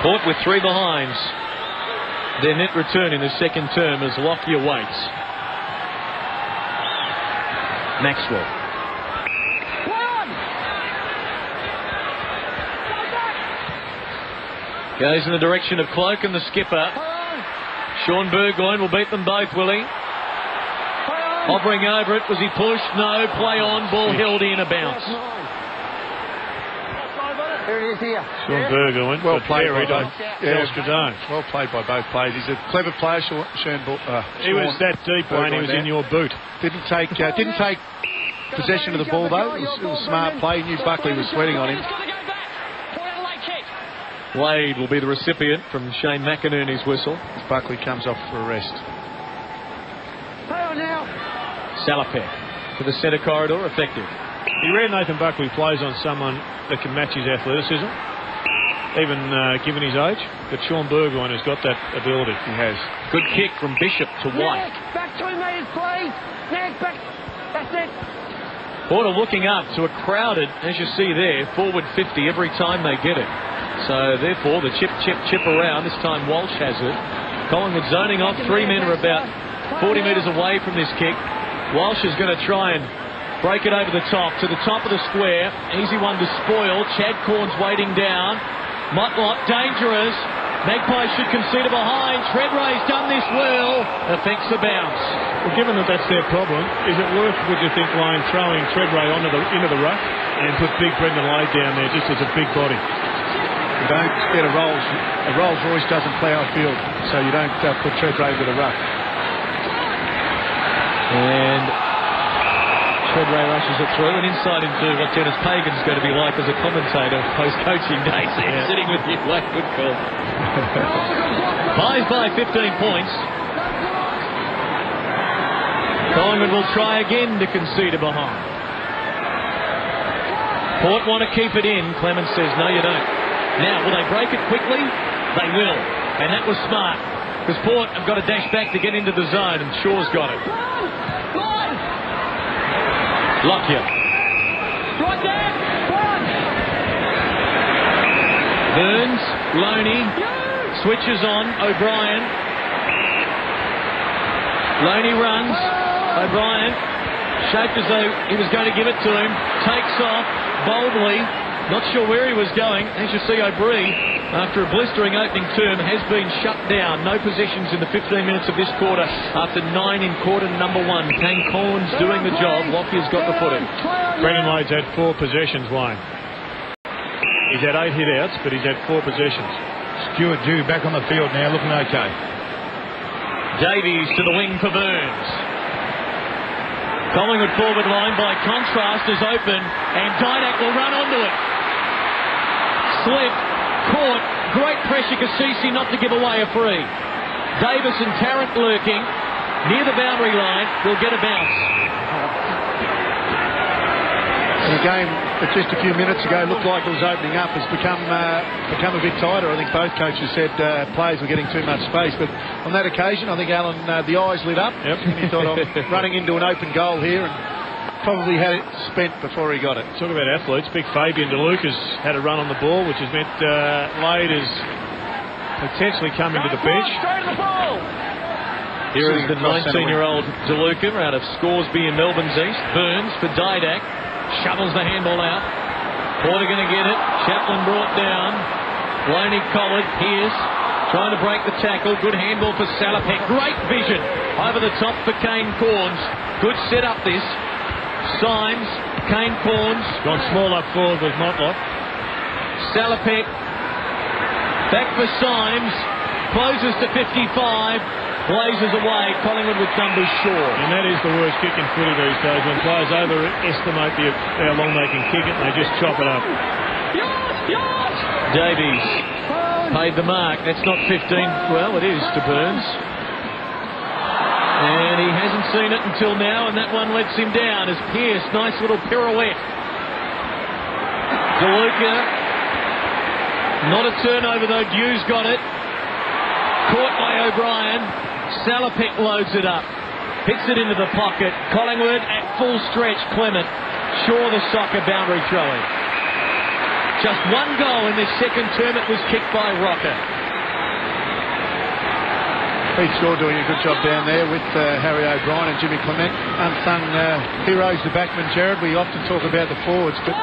Port with 3 behinds. Their net return in the second term as Lockyer waits. Maxwell. Goes in the direction of Cloak and the skipper. Sean Burgoyne will beat them both, will he? Hovering over it. Was he pushed? No. Play on. Ball held in, a bounce. Here it is here. Sean Burgoyne. Well played by both. Well played by both players. He's a clever player, Sean. He was that deep, Wayne. He was in your boot. Didn't take possession of the ball, though. It was a smart play. He knew Buckley was sweating on him. Wade will be the recipient from Shane McInerney's whistle. Buckley comes off for a rest. Salopek to the centre corridor, effective. He ran Nathan Buckley plays on someone that can match his athleticism, even given his age. But Sean Burgoyne has got that ability. He has. Good kick from Bishop to White. Back 2 metres, please. Next, back. That's it. Porter looking up to a crowded, as you see there, forward 50 every time they get it. So therefore the chip around. This time Walsh has it. Collingwood zoning off. 3 men are about 40 metres away from this kick. Walsh is going to try and break it over the top to the top of the square. Easy one to spoil. Chad Corns waiting down. Motlop dangerous. Magpies should concede a behind. Treadray's done this well. Affects the bounce. Well, given that that's their problem, is it worth, would you think, Lane, throwing Treadray into the ruck and put big Brendan Lade down there just as a big body? You don't get a Rolls Royce doesn't plough a field, so you don't put Treadray with a ruck. And Treadray rushes it through and inside into what Dennis Pagan's going to be like as a commentator post-coaching day. Sitting with you, like good call. Pies by 15 points. Collingwood will try again to concede a behind. Port want to keep it in. Clemens says, no, you don't. Now, will they break it quickly? They will. And that was smart. Because Port have got to dash back to get into the zone, and Shaw's got it. Lockyer. Right there. Burns, Loney, switches on, O'Brien. Loney runs. O'Brien, shaped as though he was going to give it to him, takes off boldly, not sure where he was going. As you see, O'Brien, after a blistering opening term, has been shut down. No possessions in the 15 minutes of this quarter after 9 in quarter number 1. Kane Collins doing the job. Lockyer's got the footing. Brendan Lade's had 4 possessions, Wayne. He's had 8 hit-outs, but he's had 4 possessions. Stuart Dew back on the field now, looking okay. Davies to the wing for Burns. Collingwood forward line, by contrast, is open, and Didac will run onto it. Slipped, caught, great pressure, Cassisi not to give away a free. Davis and Tarrant lurking near the boundary line, will get a bounce. The game that just a few minutes ago looked like it was opening up has become a bit tighter. I think both coaches said players were getting too much space, but on that occasion I think Alan, the eyes lit up. Yep. And he thought, I'm running into an open goal here, and probably had it spent before he got it. Talk about athletes. Big Fabian DeLuca's had a run on the ball, which has meant Lade has potentially come into the bench. Here is the 19-year-old DeLuca out of Scoresby in Melbourne's East. Burns for Didac. Shovels the handball out. Porter going to get it. Chaplin brought down. Loney collared. Pearce trying to break the tackle. Good handball for Salopek. Great vision over the top for Kane Corns. Good set up this. Symes, Kane Corns. Gone small up forward with Motlop. Salopek. Back for Symes. Closes to 55. Blazes away. Collingwood with numbers short. And that is the worst kick in footy these days, when players overestimate how long they can kick it and they just chop it up. Davies paid the mark. That's not 15. Well, it is to Burns. And he hasn't seen it until now, and that one lets him down as Pearce, nice little pirouette. DeLuca, not a turnover though. Dew's got it. Caught by O'Brien. Salopek loads it up. Hits it into the pocket. Collingwood at full stretch. Clement. Shaw the soccer boundary throwing. Just one goal in this second term. It was kicked by Rocker. Pete Shaw doing a good job down there with Harry O'Brien and Jimmy Clement. Unsung heroes, the backman, Jared. We often talk about the forwards, but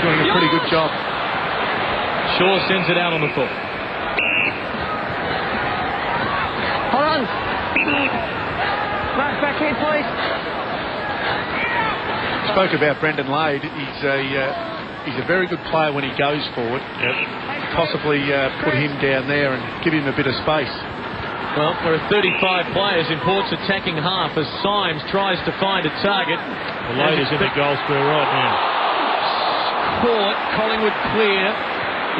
doing a pretty good job. Shaw sends it out on the foot. Hold on. Mark, back here, please. Spoke about Brendan Lade. He's a very good player when he goes forward. Yep. Possibly put him down there and give him a bit of space. Well, there are 35 players in Port's attacking half as Symes tries to find a target. The Lade is in the goal square right now. Caught. Collingwood clear.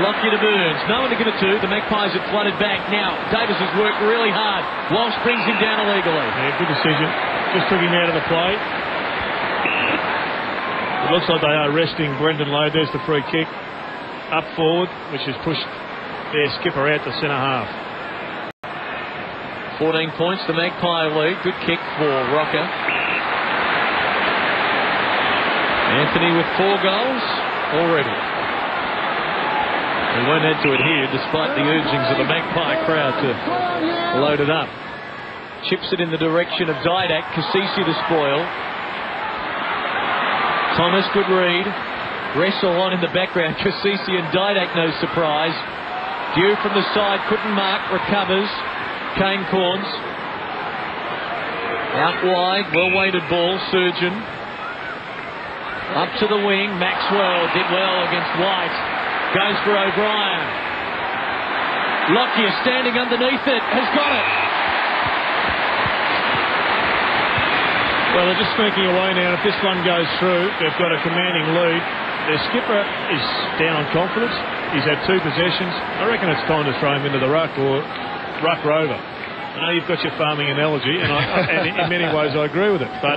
Lockyer to Burns. No one to give it to. The Magpies have flooded back. Now, Davis has worked really hard. Walsh brings him down illegally. Yeah, good decision. Just took him out of the play. It looks like they are resting Brendan Lade. There's the free kick. Up forward, which has pushed their skipper out to centre half. 14 points, the Magpie lead. Good kick for Rocker. Anthony with 4 goals already. He won't add to it here, despite the urgings of the Magpie crowd to load it up. Chips it in the direction of Didac. Cassisi the spoil. Thomas, good read. Wrestle on in the background. Cassisi and Didac, no surprise. Dew from the side, couldn't mark, recovers. Kane Corns. Out wide, well-weighted ball, Surgeon. Up to the wing, Maxwell did well against White. Goes for O'Brien. Lockyer standing underneath it, has got it. Well, they're just sneaking away now. If this one goes through, they've got a commanding lead. Their skipper is down on confidence. He's had 2 possessions. I reckon it's time to throw him into the ruck or ruck rover. I know you've got your farming analogy, and in many ways I agree with it, but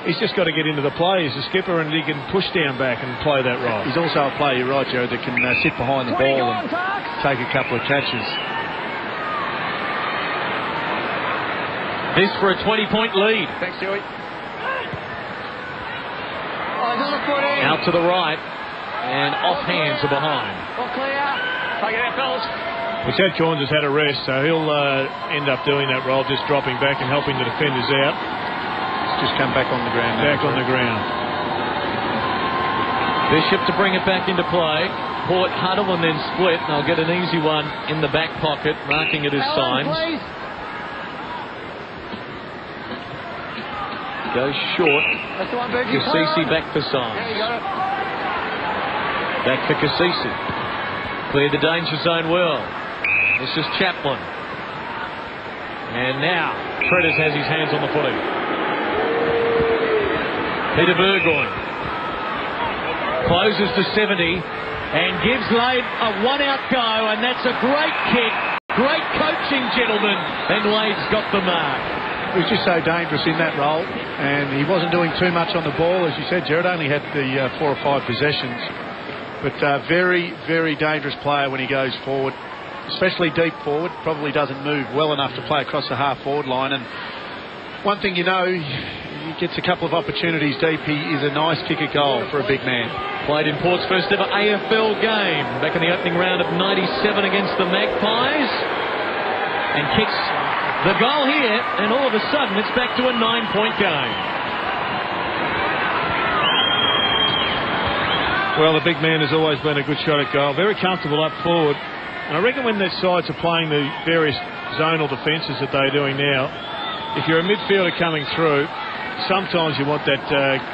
he's just got to get into the play as a skipper, and he can push down back and play that role. He's also a player, you're right, Joe, that can sit behind the ball and take a couple of catches. This for a 20-point lead. Thanks, Joey. Out to the right, and off hands are behind. All clear. Take it out, fellas. Well, Chad Corns has had a rest, so he'll end up doing that role, just dropping back and helping the defenders out. Just come back on the ground. Back on the ground. Bishop to bring it back into play. Port huddle and then split. And they'll get an easy one in the back pocket, marking it as signs. Goes short. That's the one, Bergie. Cassisi back for signs. Yeah, you got it. Back for Cassisi. Cleared the danger zone well. This is Chaplin. And now Treaders has his hands on the footy. Peter Burgoyne closes to 70 and gives Lade a one-out go, and that's a great kick. Great coaching, gentlemen. And Lade's got the mark. He was just so dangerous in that role, and he wasn't doing too much on the ball. As you said, Jared only had the 4 or 5 possessions. But very, very dangerous player when he goes forward, especially deep forward. Probably doesn't move well enough to play across the half-forward line. And one thing you know, he gets a couple of opportunities deep. He is a nice kicker goal for a big man. Played in Port's first ever AFL game back in the opening round of 97 against the Magpies. And kicks the goal here, and all of a sudden it's back to a 9-point game. Well, the big man has always been a good shot at goal. Very comfortable up forward. And I reckon when their sides are playing the various zonal defences that they're doing now, if you're a midfielder coming through, sometimes you want that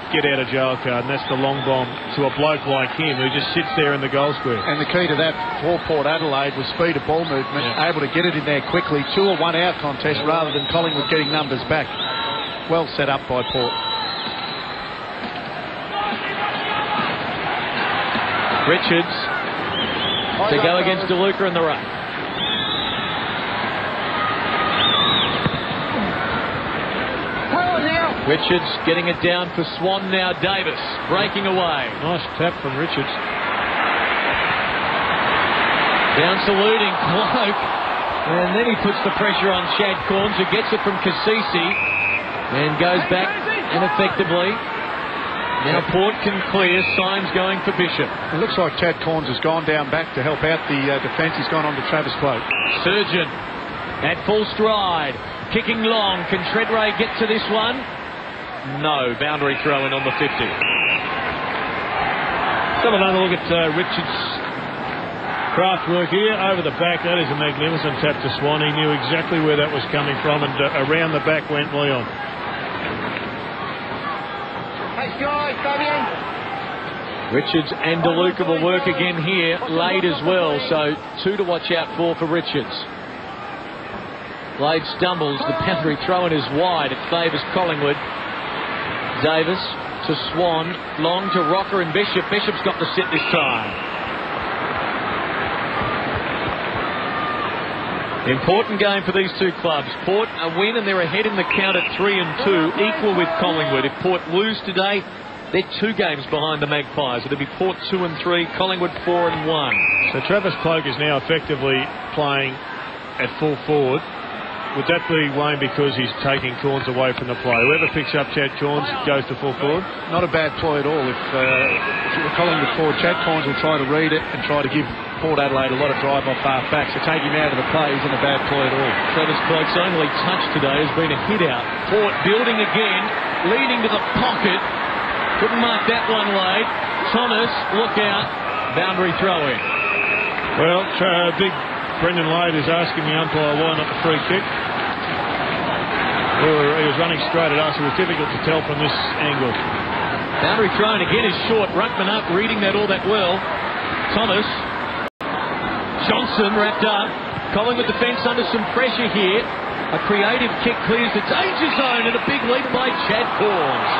get-out-of-jail card, and that's the long bomb to a bloke like him who just sits there in the goal square. And the key to that for Port Adelaide was speed of ball movement, able to get it in there quickly, 2 or 1 out contest rather than Collingwood getting numbers back. Well set up by Port. Richards to go against DeLuca in the ruck. Richards getting it down for Swan now. Davis breaking away. Nice tap from Richards. Down saluting Cloak. And then he puts the pressure on Chad Corns, who gets it from Cassisi and goes back ineffectively. Now Port can clear. Signs going for Bishop. It looks like Chad Corns has gone down back to help out the defence. He's gone on to Travis Cloak. Surgeon at full stride. Kicking long. Can Treadray get to this one? No. Boundary throw in on the 50. Let's have another look at Richards' craft work here. Over the back. That is a magnificent tap to Swan. He knew exactly where that was coming from, and around the back went Leon. Richards and DeLuca will work again here. Lade as well, so 2 to watch out for Richards. Lade stumbles. The boundary throw-in is wide. It favours Collingwood. Davis to Swan. Long to Rocker and Bishop. Bishop's got to sit this time. Important game for these two clubs. Port a win and they're ahead in the count at 3-2, equal with Collingwood. If Port lose today, they're 2 games behind the Magpies. It'll be Port 2-3, Collingwood 4-1. So Travis Cloak is now effectively playing at full forward. Would that be, Wayne, because he's taking Corns away from the play? Whoever picks up Chad Corns goes to full forward? Not a bad ploy at all. If you're Collingwood forward, Chad Corns will try to read it and try to give Port Adelaide a lot of drive off half back. So take him out of the play isn't a bad ploy at all. Travis Cloak's only touch today has been a hit out. Port building again, leading to the pocket. Couldn't mark that one late. Thomas, look out. Boundary throw in. Well, big Brendan Lade is asking the umpire why not the free kick. He was running straight at us. It was difficult to tell from this angle. Boundary thrown again is short. Ruckman up, reading that all that well. Thomas. Johnson wrapped up. Collingwood defence under some pressure here. A creative kick clears the danger zone and a big leap by Chad Corns.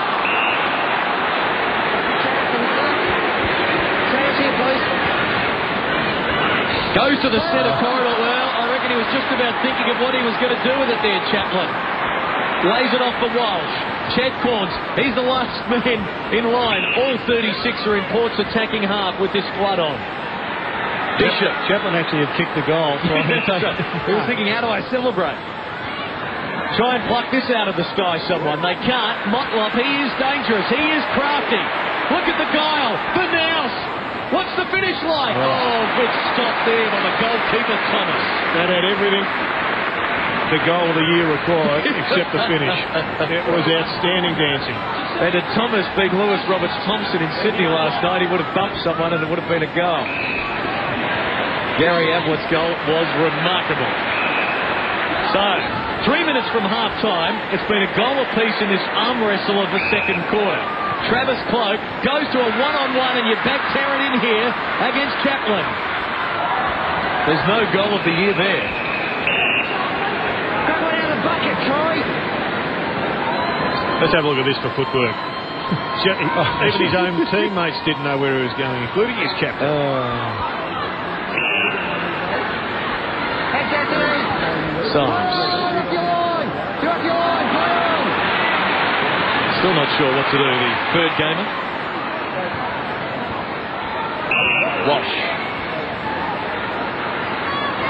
Goes to the centre corridor. Well, I reckon he was just about thinking of what he was going to do with it there, Chaplin. Lays it off for Walsh. Chad Corns, he's the last man in line. All 36 are in Port's attacking half with this flood on. Bishop. Chaplin actually had kicked the goal. So he was thinking, how do I celebrate? Try and pluck this out of the sky, someone. They can't. Motlop, he is dangerous. He is crafty. Look at the guile. The Nouse. What's the finish like? Oh, good stop there by the goalkeeper, Thomas. That had everything the goal of the year required except the finish. It was outstanding dancing. And had Thomas beat Lewis Roberts-Thompson in Sydney last night, he would have bumped someone and it would have been a goal. Gary Ablett's goal was remarkable. So, 3 minutes from half-time, it's been a goal apiece in this arm wrestle of the second quarter. Travis Cloak goes to a one-on-one and you're back tearing in here against Kaplan. There's no goal of the year there. Grab one out of the bucket, Troy. Let's have a look at this for footwork. Even his own teammates didn't know where he was going, including his captain. Still not sure what to do, the third gamer. Walsh.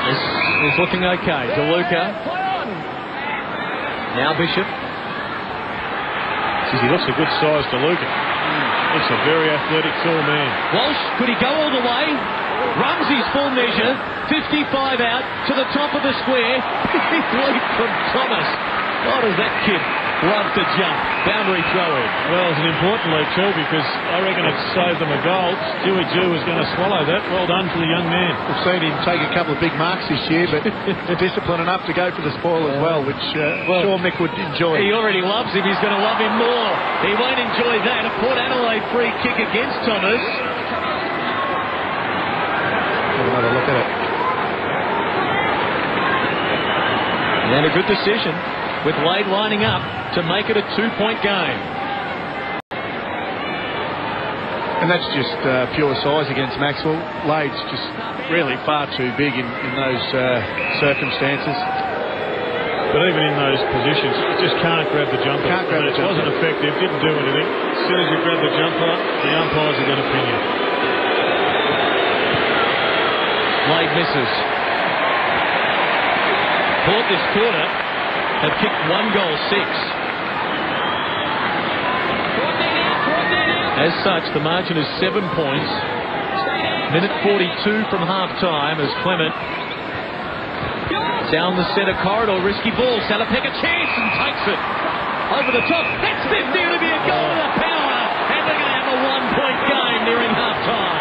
This is looking okay. DeLuca. Now Bishop. He looks a good size, DeLuca. Looks a very athletic, tall man. Walsh, could he go all the way? Rumsey's full measure. 55 out to the top of the square. Big leap from Thomas. What does that kid love to jump? Boundary throw in. Well, it's an important leap too because I reckon it saved them a goal. Stewie Jew was going to swallow that. Well done for the young man. We've seen him take a couple of big marks this year, but discipline enough to go for the spoil as well, which sure Mick would enjoy. He already loves him. He's going to love him more. He won't enjoy that. A Port Adelaide free kick against Thomas. Have another look at it. And a good decision with Lade lining up to make it a 2-point game. And that's just pure size against Maxwell. Lade's just really far too big in those circumstances. But even in those positions, you just can't grab the jumper. It wasn't effective, didn't do anything. As soon as you grab the jumper, the umpires are going to pin you. Lade misses. Port this quarter have kicked 1 goal 6. As such, the margin is 7 points. Minute 42 from half-time as Clement down the centre corridor, risky ball. Salopek a chance and takes it over the top. That's 50 to be a goal with a power, and they're going to have a 1-point game nearing half-time.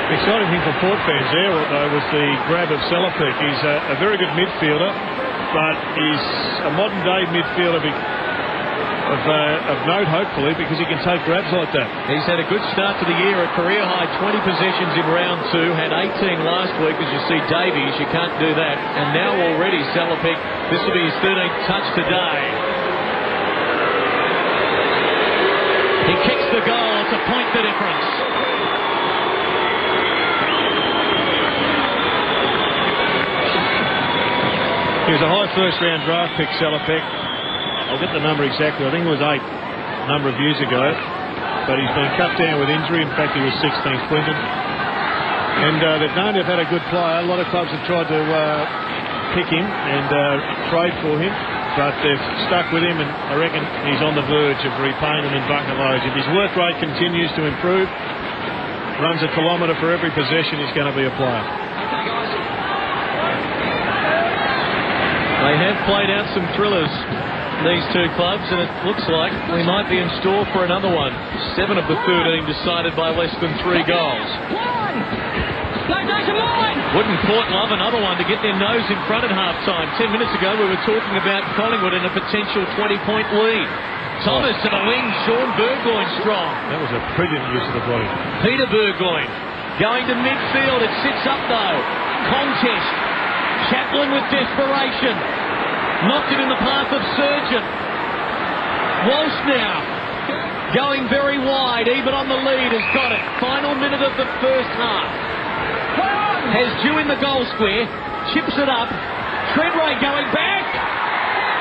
The exciting thing for Port fans there, though, was the grab of Salopek. He's a very good midfielder, but he's a modern-day midfielder of note, hopefully, because he can take grabs like that. He's had a good start to the year, a career-high 20 possessions in round 2, had 18 last week, as you see Davies. You can't do that. And now already Salopek, this will be his 13th touch today. He kicks the goal. It's a point the difference. He was a high first-round draft pick, Salopek. I'll get the number exactly. I think it was 8 a number of years ago. But he's been cut down with injury. In fact, he was 16th Clinton. And they've known they've had a good player. A lot of clubs have tried to pick him and trade for him. But they've stuck with him, and I reckon he's on the verge of repaying them in bucket loads. If his work rate continues to improve, runs a kilometre for every possession, he's going to be a player. They have played out some thrillers, these two clubs, and it looks like we might be in store for another one. 7 of the 13 decided by less than 3 goals. Wouldn't Port love another one to get their nose in front at half-time? 10 minutes ago we were talking about Collingwood in a potential 20-point lead. Thomas to the wing, Sean Burgoyne strong. That was a brilliant use of the body. Peter Burgoyne going to midfield. It sits up though. Contest. Chaplin with desperation. Knocked it in the path of Surgeon. Walsh now going very wide, even on the lead, has got it. Final minute of the first half. Has Dew in the goal square. Chips it up. Treadway going back.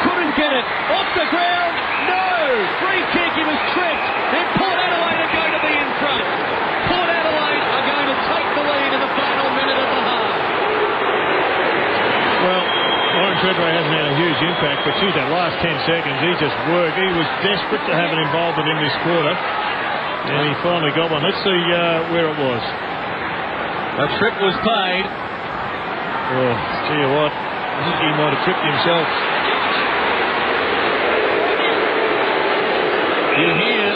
Couldn't get it. Off the ground. No. Free kick. He was tricked. And Port Adelaide are going to be in front. Port Adelaide are going to take the lead in the final minute of the half. Well, Warren Treadway hasn't had a huge impact, but geez, that last 10 seconds, he just worked. He was desperate to have an involvement in this quarter. And he finally got one. Let's see where it was. A trip was paid. Oh, tell you what, I think he might have tripped himself. You hear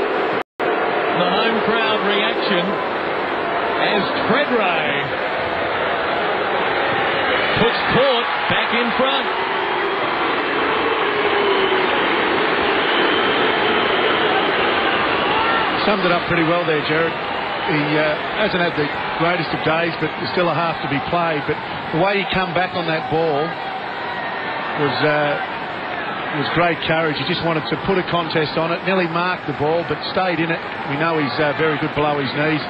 the home crowd reaction as Treadray puts Port back in front. Summed it up pretty well there, Jared. He hasn't had the greatest of days, but there's still a half to be played. But the way he come back on that ball was great courage. He just wanted to put a contest on it, nearly marked the ball, but stayed in it. We know he's very good below his knees.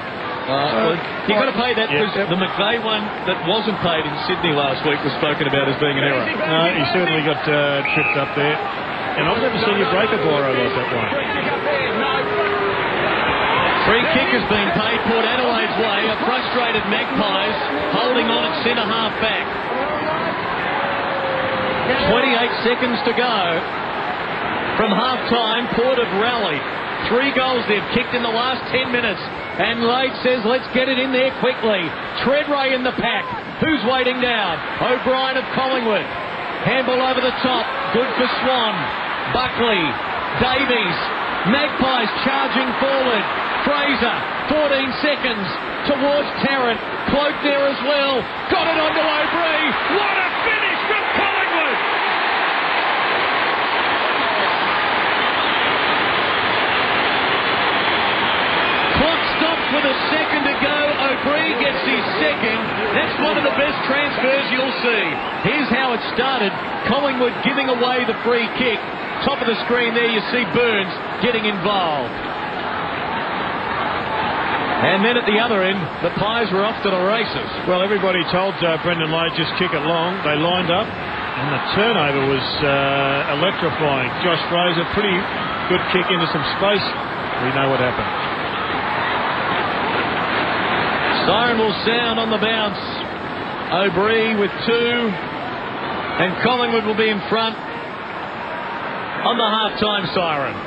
You've got to pay that because the McVeigh one that wasn't paid in Sydney last week was spoken about as being an error. No, he certainly got tripped up there. And I've never seen you break a ball like that one. Free kick has been paid Port Adelaide's way. A frustrated Magpies holding on at centre-half back. 28 seconds to go from half-time. Port have rallied. 3 goals they've kicked in the last 10 minutes. And Lade says, let's get it in there quickly. Treadray in the pack. Who's waiting down? O'Brien of Collingwood. Handball over the top. Good for Swan. Buckley. Davies. Magpies charging forward. Fraser, 14 seconds towards Tarrant. Cloak there as well. Got it onto O'Brien. What a finish from Collingwood! Clock stopped with a second to go. O'Brien gets his second. That's one of the best transfers you'll see. Here's how it started. Collingwood giving away the free kick. Top of the screen there you see Burns getting involved. And then at the other end, the Pies were off to the races. Well, everybody told Brendan Lade just kick it long. They lined up, and the turnover was electrifying. Josh Fraser, pretty good kick into some space. We know what happened. Siren will sound on the bounce. O'Brien with 2, and Collingwood will be in front on the half-time siren.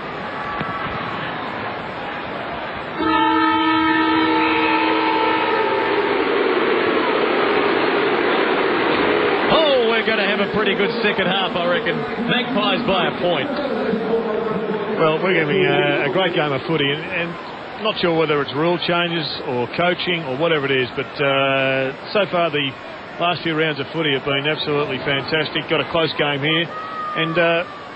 Going to have a pretty good second half, I reckon. Magpies by a point. Well, we're having a great game of footy, and not sure whether it's rule changes or coaching or whatever it is, but so far the last few rounds of footy have been absolutely fantastic. Got a close game here, and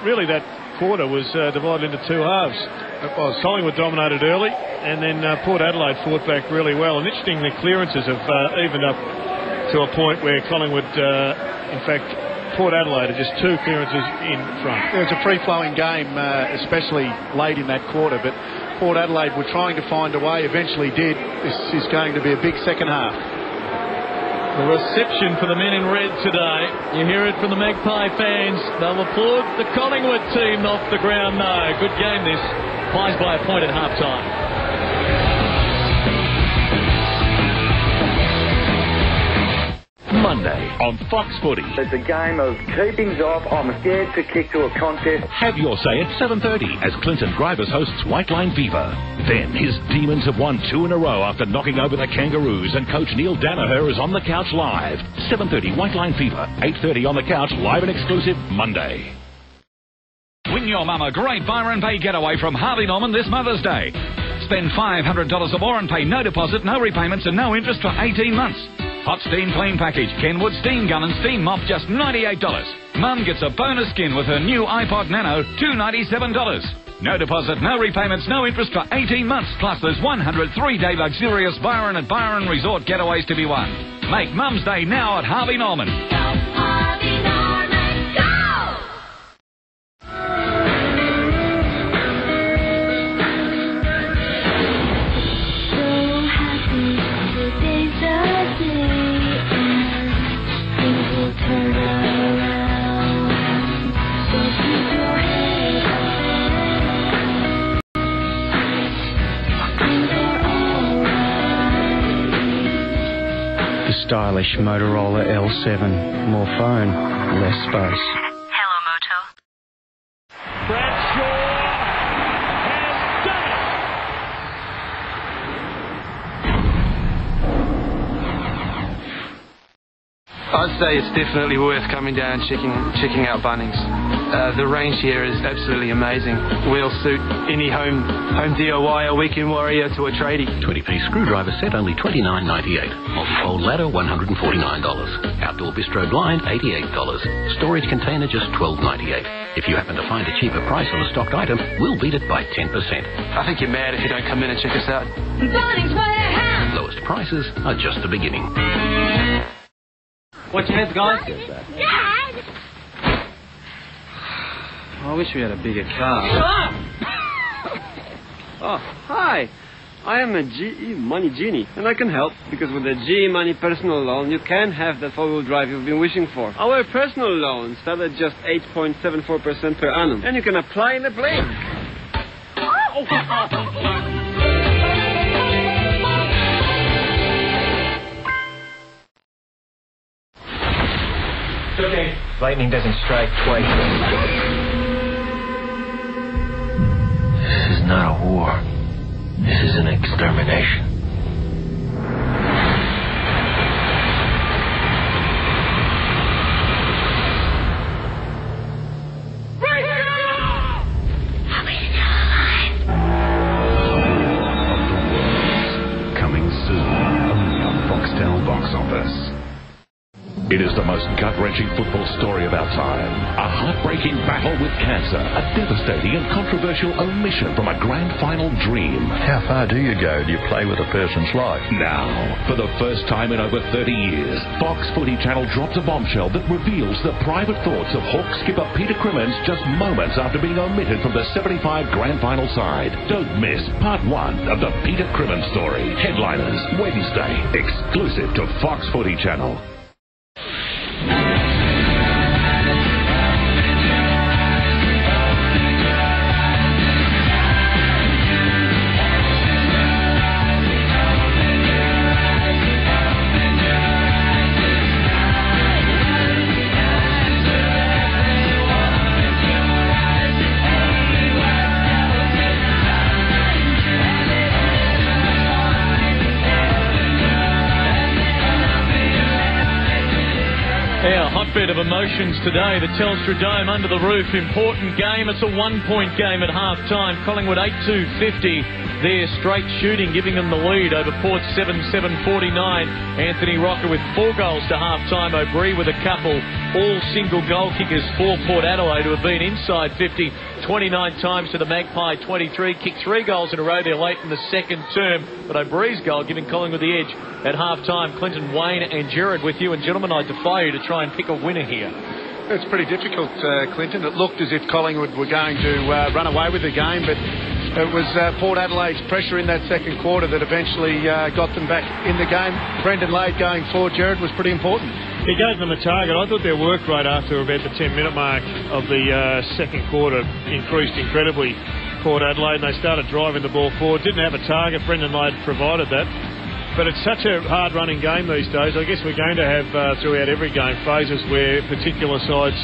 really that quarter was divided into 2 halves. It was. Collingwood dominated early, and then Port Adelaide fought back really well. And interesting, the clearances have evened up to a point where Collingwood, in fact, Port Adelaide are just 2 clearances in front. It was a free-flowing game, especially late in that quarter, but Port Adelaide were trying to find a way, eventually did. This is going to be a big second half. The reception for the men in red today. You hear it from the Magpie fans. They'll applaud the Collingwood team off the ground though. Good game this. Pies by a point at half-time. Monday on Fox Footy. It's a game of keepings off. I'm scared to kick to a contest. Have your say at 7:30 as Clinton Grivers hosts White Line Fever. Then his Demons have won 2 in a row after knocking over the Kangaroos, and Coach Neil Danaher is on the couch live. 7:30 White Line Fever, 8:30 on the couch, live and exclusive Monday. Win your mum a great Byron Bay getaway from Harvey Norman this Mother's Day. Spend $500 or more and pay no deposit, no repayments and no interest for 18 months. Hot steam clean package, Kenwood steam gun and steam mop, just $98. Mum gets a bonus skin with her new iPod Nano, $297. No deposit, no repayments, no interest for 18 months. Plus there's 100 3-day luxurious Byron at Byron Resort getaways to be won. Make Mum's Day now at Harvey Norman. Harvey Norman, go! Stylish Motorola L7. More phone, less space. Hello, Moto. Bradshaw has done it. say it's definitely worth coming down and checking out Bunnings. The range here is absolutely amazing. We'll suit any home DIY, a weekend warrior to a tradie. 20-piece screwdriver set only $29.98. Multi-fold ladder $149. Outdoor bistro blind $88. Storage container just $12.98. If you happen to find a cheaper price on a stocked item, we'll beat it by 10%. I think you're mad if you don't come in and check us out. Bunnings Warehouse! Lowest prices are just the beginning. Watch your heads, guys. Dad! I wish we had a bigger car. Oh, hi. I am a GE Money Genie, and I can help, because with the GE Money personal loan, you can have that four-wheel drive you've been wishing for. Our personal loan starts at just 8.74% per annum, and you can apply in a blink. Okay. Lightning doesn't strike twice. This is not a war. This is an extermination. Coming soon, only on Foxtel Box Office. It is the most gut-wrenching football story of our time. A heartbreaking battle with cancer. A devastating and controversial omission from a grand final dream. How far do you go? Do you play with a person's life? Now, for the first time in over 30 years, Fox Footy Channel drops a bombshell that reveals the private thoughts of Hawk skipper Peter Crimmins just moments after being omitted from the 75 grand final side. Don't miss part 1 of the Peter Crimmins story. Headliners, Wednesday, exclusive to Fox Footy Channel. Bit of emotions today. The Telstra Dome under the roof. Important game. It's a 1-point game at half-time. Collingwood 8-2-50. There, straight shooting, giving them the lead over Port 7-7-49. Anthony Rocker with 4 goals to half-time. O'Brien with a couple. All single goal kickers for Port Adelaide, who have been inside 50 29 times to the Magpie 23. Kicked 3 goals in a row there late in the second term. But O'Brien's goal giving Collingwood the edge at half-time. Clinton, Wayne and Gerard with you. And gentlemen, I defy you to try and pick a winner here. It's pretty difficult, Clinton. It looked as if Collingwood were going to run away with the game, but it was Port Adelaide's pressure in that second quarter that eventually got them back in the game. Brendan Lade going forward, Gerard, was pretty important. He gave them a target. I thought their work rate after about the 10-minute mark of the second quarter increased incredibly. Port Adelaide, and they started driving the ball forward. Didn't have a target. Brendan Lade provided that. But it's such a hard-running game these days. I guess we're going to have, throughout every game, phases where particular sides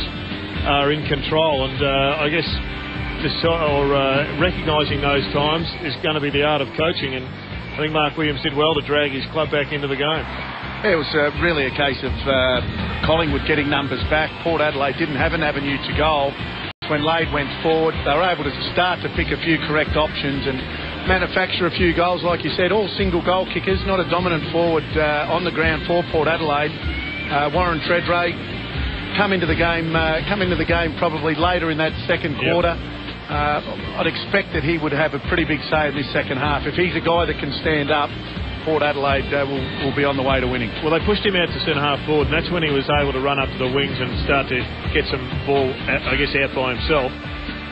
are in control. And I guess recognising those times is going to be the art of coaching. And I think Mark Williams did well to drag his club back into the game. It was really a case of Collingwood getting numbers back. Port Adelaide didn't have an avenue to goal. When Lade went forward, they were able to start to pick a few correct options and manufacture a few goals, like you said. All single goal kickers, not a dominant forward on the ground for Port Adelaide. Warren Treadray come into the game probably later in that second quarter. I'd expect that he would have a pretty big say in this second half. If he's a guy that can stand up, Port Adelaide will be on the way to winning. Well, they pushed him out to centre-half forward, and that's when he was able to run up to the wings and start to get some ball, I guess, out by himself.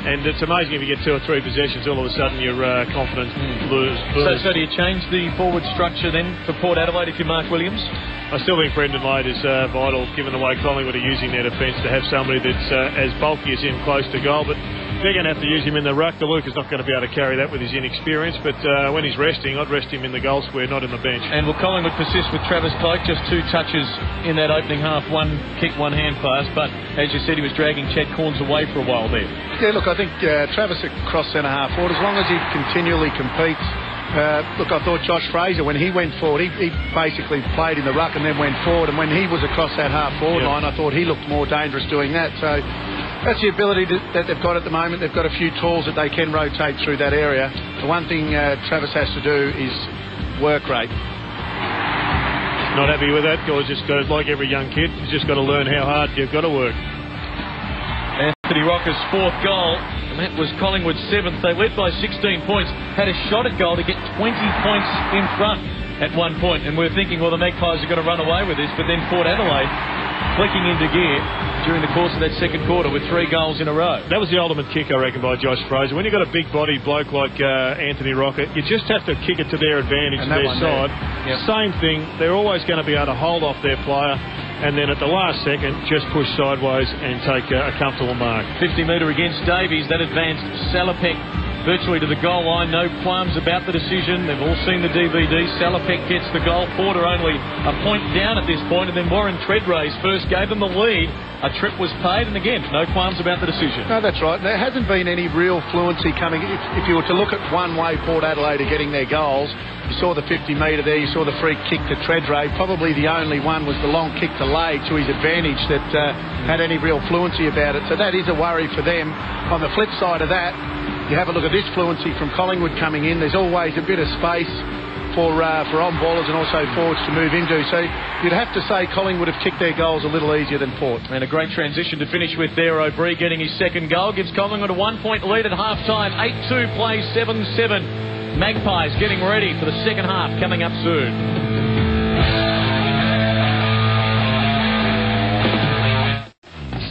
And it's amazing if you get 2 or 3 possessions, all of a sudden your confidence lose. So do you change the forward structure then for Port Adelaide if you're Mark Williams? I still think Brendan Lade is vital, given the way Collingwood are using their defence, to have somebody that's as bulky as him close to goal. But they're going to have to use him in the ruck. The Luke is not going to be able to carry that with his inexperience. But when he's resting, I'd rest him in the goal square, not in the bench. And will Collingwood persist with Travis Cloak? Just 2 touches in that opening half. 1 kick, 1 hand pass. But as you said, he was dragging Chet Corns away for a while there. Yeah, look, I think Travis across centre-half forward, as long as he continually competes Look, I thought Josh Fraser, when he went forward, he basically played in the ruck and then went forward. And when he was across that half-forward line, I thought he looked more dangerous doing that. So that's the ability that they've got at the moment. They've got a few tools that they can rotate through that area. The one thing Travis has to do is work rate. Not happy with that. Guys just got, like every young kid, you've just got to learn how hard you've got to work. Anthony Rocker's 4th goal, and that was Collingwood's 7th. They led by 16 points, had a shot at goal to get 20 points in front at one point, and we're thinking, well, the Magpies are going to run away with this, but then Port Adelaide clicking into gear during the course of that second quarter with 3 goals in a row. That was the ultimate kick, I reckon, by Josh Fraser. When you've got a big-bodied bloke like Anthony Rocker, you just have to kick it to their advantage, to their side. Yep. Same thing, they're always going to be able to hold off their player, and then at the last second, just push sideways and take a comfortable mark. 50-metre against Davies, that advanced Salopek virtually to the goal line. No qualms about the decision. They've all seen the DVD. Salopek gets the goal. Porter only a point down at this point, and then Warren Treadrace first gave them the lead. A trip was paid, and again, no qualms about the decision. No, that's right. There hasn't been any real fluency coming. If you were to look at one way Port Adelaide are getting their goals, you saw the 50-metre there, you saw the free kick to Treadrace. Probably the only one was the long kick to Lade to his advantage that had any real fluency about it. So that is a worry for them. On the flip side of that, you have a look at this fluency from Collingwood coming in. There's always a bit of space for on-ballers and also forwards to move into. So you'd have to say Collingwood have kicked their goals a little easier than Port. And a great transition to finish with there. O'Brien getting his 2nd goal. Gives Collingwood a 1-point lead at half-time. 8-2 plays 7-7. Magpies getting ready for the second half coming up soon.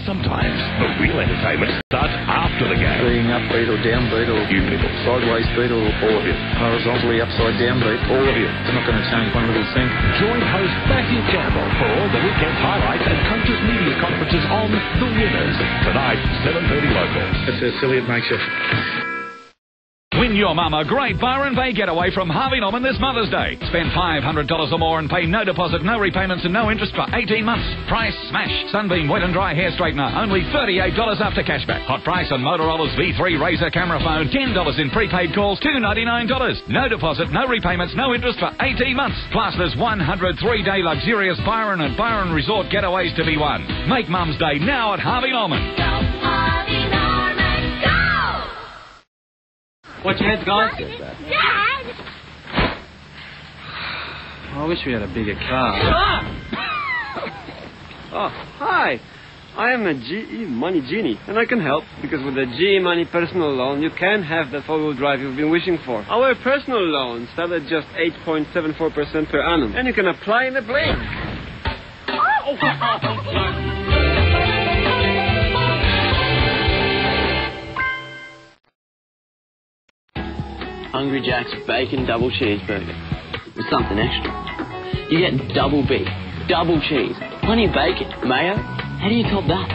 Sometimes the real entertainment starts after the game. Being upbeat or downbeat or you people, sideways beat or all of you. Horizontally upside down beat, all of you. It's not going to change one little thing. Join host Matthew Campbell for all the weekend highlights and coaches' media conferences on The Winners. Tonight, 7:30 local. That's how silly it makes you. Win your mum a great Byron Bay getaway from Harvey Norman this Mother's Day. Spend $500 or more and pay no deposit, no repayments and no interest for 18 months. Price smash. Sunbeam wet and dry hair straightener, only $38 after cashback. Hot price on Motorola's V3 Razor camera phone, $10 in prepaid calls, $299. No deposit, no repayments, no interest for 18 months. Plus there's 100 3-day luxurious Byron and Byron Resort getaways to be won. Make Mum's Day now at Harvey Norman. Go, Harvey Norman, go! Watch your heads, guys. Dad! I wish we had a bigger car. Oh, hi. I am a GE Money Genie, and I can help, because with the GE Money personal loan, you can have the four-wheel drive you've been wishing for. Our personal loans start at just 8.74% per annum, and you can apply in a blink. Hungry Jack's Bacon Double Cheeseburger with something extra. You get double beef, double cheese, plenty of bacon, mayo. How do you top that?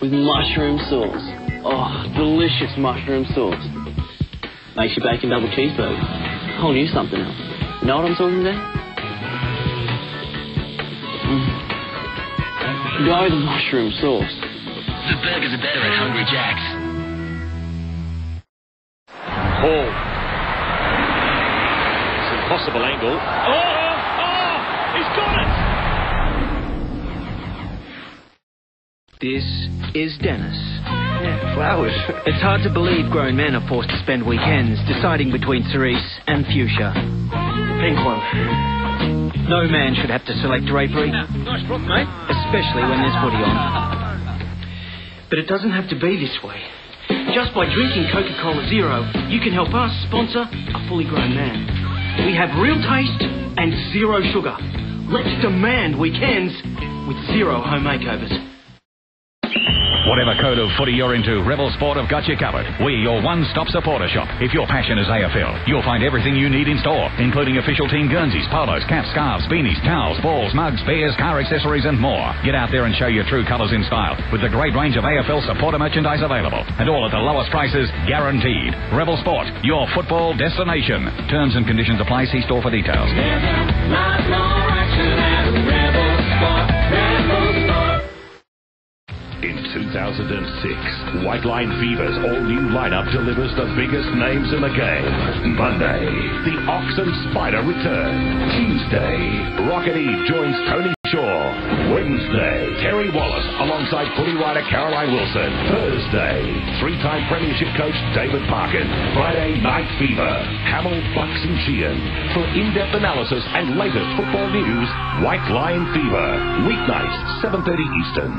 With mushroom sauce. Oh, delicious mushroom sauce. Makes your bacon double cheeseburger. Whole new something else. You know what I'm talking about? Go with the mushroom sauce. The burgers are better at Hungry Jack's. Ball. Possible angle. He's got it! This is Dennis. Yeah, flowers. It's hard to believe grown men are forced to spend weekends deciding between cerise and fuchsia. Pink one. No man should have to select drapery. Nice book, mate. Especially when there's footy on. But it doesn't have to be this way. Just by drinking Coca-Cola Zero, you can help us sponsor a fully grown man. We have real taste and zero sugar. Let's demand weekends with zero home makeovers. Whatever code of footy you're into, Rebel Sport have got you covered. We're your one-stop supporter shop. If your passion is AFL, you'll find everything you need in store, including official team guernseys, polos, caps, scarves, beanies, towels, balls, mugs, beers, car accessories and more. Get out there and show your true colours in style with the great range of AFL supporter merchandise available. And all at the lowest prices, guaranteed. Rebel Sport, your football destination. Terms and conditions apply. See store for details. In 2000, 2006. White Line Fever's all-new lineup delivers the biggest names in the game. Monday, the Ox and Spider return. Tuesday, Rocket Eve joins Tony Shaw. Wednesday, Terry Wallace alongside footy rider Caroline Wilson. Thursday, three-time premiership coach David Parkin. Friday, Night Fever, Hamill, Bucks and Sheehan. For in-depth analysis and latest football news, White Line Fever. Weeknights, 7:30 Eastern.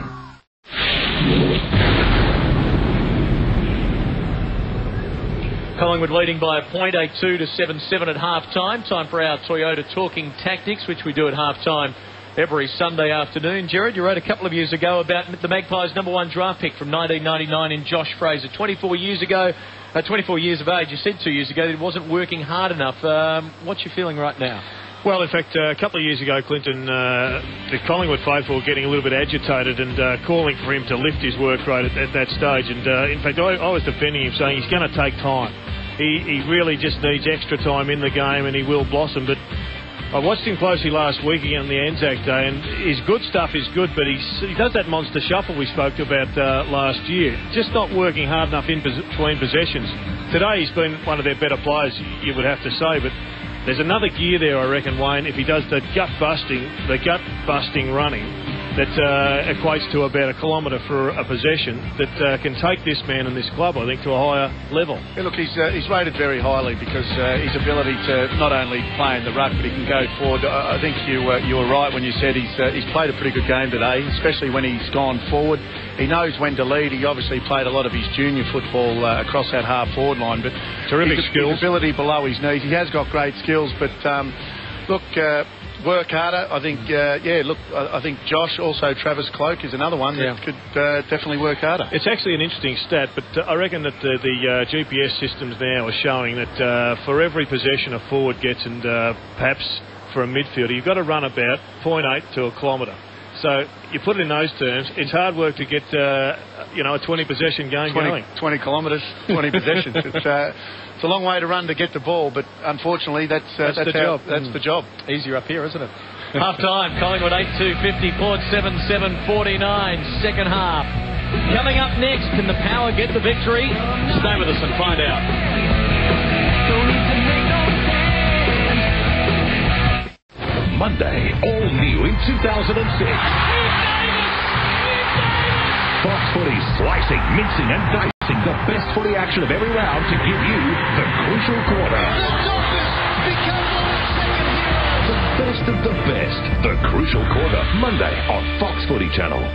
Collingwood leading by a point, 8-2 to 7-7 at half-time. Time for our Toyota Talking Tactics, which we do at half-time every Sunday afternoon. Jared, you wrote a couple of years ago about the Magpies' #1 draft pick from 1999 in Josh Fraser. 24 years ago, 24 years of age. You said 2 years ago that it wasn't working hard enough. What's your feeling right now? Well, in fact, a couple of years ago, Clinton, the Collingwood faithful were getting a little bit agitated and calling for him to lift his work rate at that stage. And, in fact, I was defending him, saying he's going to take time. He really just needs extra time in the game and he will blossom. But I watched him closely last week again on the Anzac Day, and his good stuff is good, but he does that monster shuffle we spoke about last year. Just not working hard enough in between possessions. Today he's been one of their better players, you would have to say, but there's another gear there, I reckon, Wayne, if he does the gut-busting running that equates to about a kilometre for a possession that can take this man and this club, I think, to a higher level. Yeah, look, he's rated very highly because his ability to not only play in the ruck, but he can go forward. I think you were right when you said he's played a pretty good game today, especially when he's gone forward. He knows when to lead. He obviously played a lot of his junior football across that half-forward line, but terrific skills. His ability below his knees. He has got great skills, but look, work harder. I think, I think Josh, also Travis Cloak is another one that could definitely work harder. It's actually an interesting stat, but I reckon that the GPS systems now are showing that for every possession a forward gets, and perhaps for a midfielder, you've got to run about 0.8 to a kilometre. So you put it in those terms, it's hard work to get a 20 possession game going. 20 kilometres, 20 possessions. It's a long way to run to get the ball, but unfortunately that's the job. That's the job. Easier up here, isn't it? Half time, Collingwood 8-2, 50, Port 7-7, 49, second half. Coming up next, can the Power get the victory? Stay with us and find out. Monday, all new in 2006. Fox Footy slicing, mincing and dicing the best footy action of every round to give you the crucial quarter. The best of the best. The crucial quarter, Monday on Fox Footy Channel.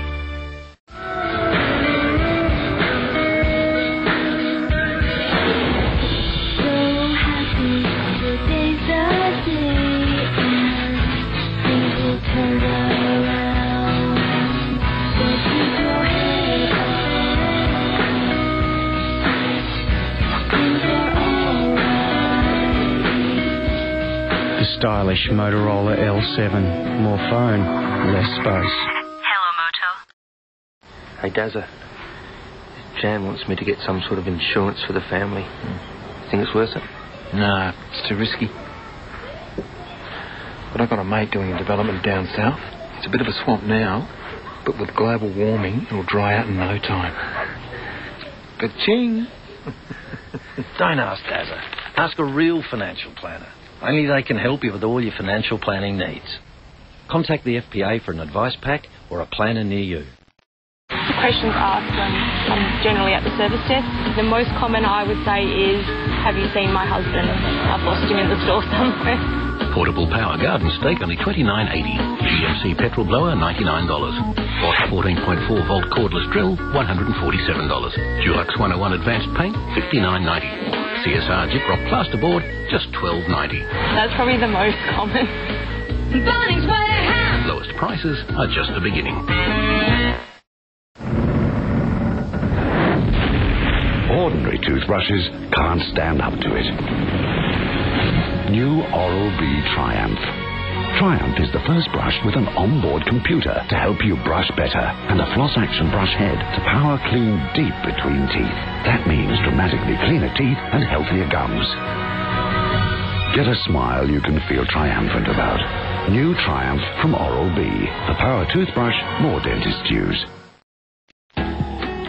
Stylish Motorola L7. More phone, less space. Hello, Moto. Hey, Dazza. Jan wants me to get some sort of insurance for the family. Think it's worth it? Nah, it's too risky. But I've got a mate doing a development down south. It's a bit of a swamp now, but with global warming, it'll dry out in no time. Ka-ching! Don't ask Dazza. Ask a real financial planner. Only they can help you with all your financial planning needs. Contact the FPA for an advice pack or a planner near you. The questions asked when I'm generally at the service desk. The most common I would say is, have you seen my husband? I've lost him in the store somewhere. Portable power garden stake only $29.80. GMC petrol blower $99. Bosch 14.4 volt cordless drill $147. Dulux 101 advanced paint $59.90. CSR Gyprock plasterboard just $12.90. That's probably the most common. Bunnings Warehouse. Lowest prices are just the beginning. Ordinary toothbrushes can't stand up to it. New Oral-B Triumph. Triumph is the first brush with an onboard computer to help you brush better, and a floss action brush head to power clean deep between teeth. That means dramatically cleaner teeth and healthier gums. Get a smile you can feel triumphant about. New Triumph from Oral-B. The power toothbrush more dentists use.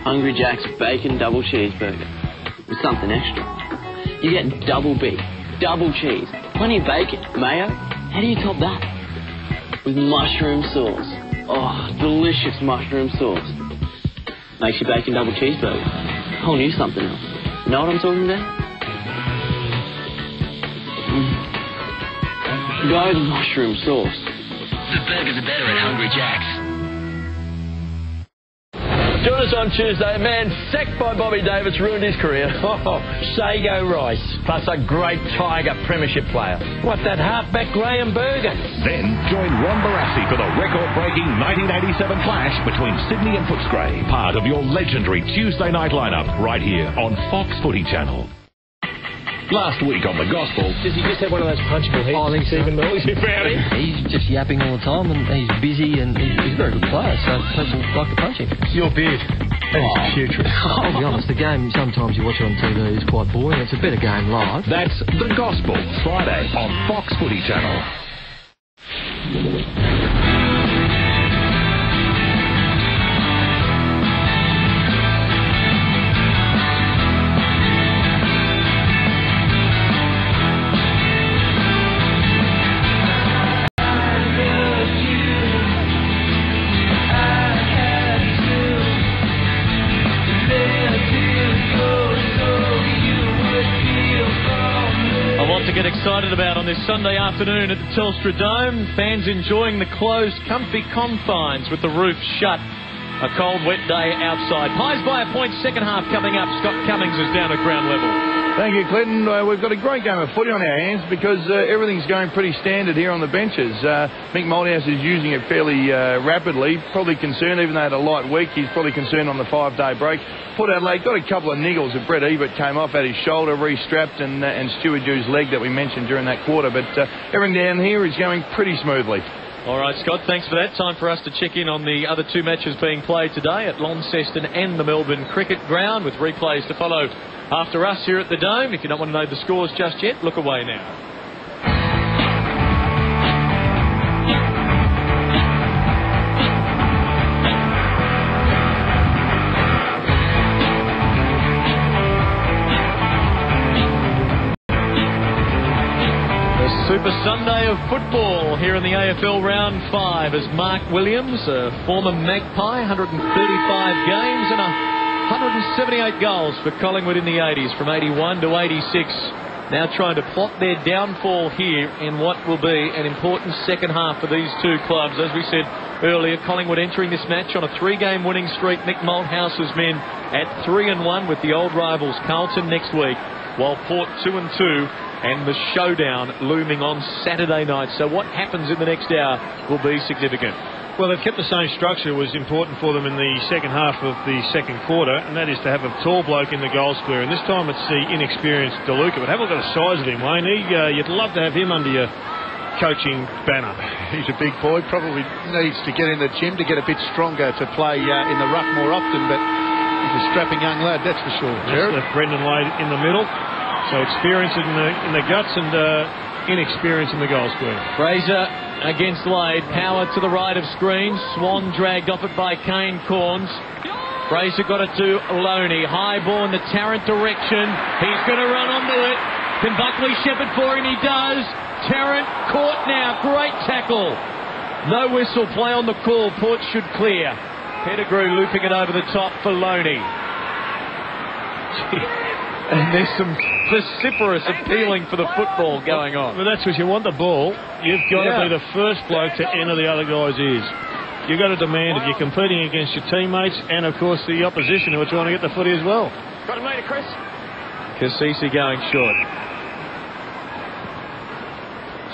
Hungry Jack's bacon double cheeseburger with something extra. You get double beef, double cheese, plenty of bacon, mayo. How do you top that? With mushroom sauce. Oh, delicious mushroom sauce. Makes your bacon double cheeseburger a whole new something else. Know what I'm talking about? Go the mushroom sauce. The burgers are better at Hungry Jack's. Join us on Tuesday. A man sacked by Bobby Davis ruined his career. Sago Rice, plus a great Tiger premiership player. What, that halfback Graham Berger? Then join Ron Barassi for the record-breaking 1987 clash between Sydney and Footscray. Part of your legendary Tuesday night lineup right here on Fox Footy Channel. Last week on The Gospel... Does he just have one of those punchable heads? I think Stephen Mills found him. He's just yapping all the time, and he's busy, and he's a very good player, so people like to punch him. Your beard. That is putrid. I'll be honest, the game, sometimes you watch it on TV, is quite boring. It's a better game live. That's The Gospel, Friday on Fox Footy Channel. Excited about on this Sunday afternoon at the Telstra Dome. Fans enjoying the closed, comfy confines with the roof shut. A cold, wet day outside. Pies by a point, second half coming up. Scott Cummings is down at ground level. Thank you, Clinton. We've got a great game of footy on our hands because everything's going pretty standard here on the benches. Mick Malthouse is using it fairly rapidly. Probably concerned, even though he had a light week, he's probably concerned on the 5-day break. Port Adelaide got a couple of niggles that Brett Ebert came off at his shoulder, re-strapped, and Stuart Dew's leg that we mentioned during that quarter. But everything down here is going pretty smoothly. All right, Scott, thanks for that. Time for us to check in on the other two matches being played today at Launceston and the Melbourne Cricket Ground, with replays to follow after us here at the Dome. If you don't want to know the scores just yet, look away now. Super Sunday of football here in the AFL Round 5 as Mark Williams, a former Magpie, 135 games and 178 goals for Collingwood in the 80s from 81 to 86. Now trying to plot their downfall here in what will be an important second half for these two clubs. As we said earlier, Collingwood entering this match on a 3-game winning streak. Mick Malthouse's men at 3-1 with the old rivals Carlton next week, while Port 2-2. And the showdown looming on Saturday night. So what happens in the next hour will be significant. Well, they've kept the same structure. It was important for them in the second half of the second quarter, and that is to have a tall bloke in the goal square. And this time it's the inexperienced DeLuca. But have a look at the size of him, Wayne. You'd love to have him under your coaching banner. He's a big boy. Probably needs to get in the gym to get a bit stronger to play in the ruck more often. But he's a strapping young lad, that's for sure. Brendan Wade in the middle. So experience in the guts and inexperience in the goal square. Fraser against Lade. Power to the right of screen. Swan dragged off it by Kane Corns. Fraser got it to Loney. High ball in the Tarrant direction. He's going to run onto it. Can Buckley shepherd for him? He does. Tarrant caught now. Great tackle. No whistle. Play on the call. Port should clear. Pettigrew looping it over the top for Loney. And there's some vociferous appealing for the football going on. Well, that's because you want the ball. You've got to be the first bloke to enter the other guy's ears. You've got to demand it. You're competing against your teammates and, of course, the opposition who are trying to get the footy as well. Got him later, Chris. Cassisi going short.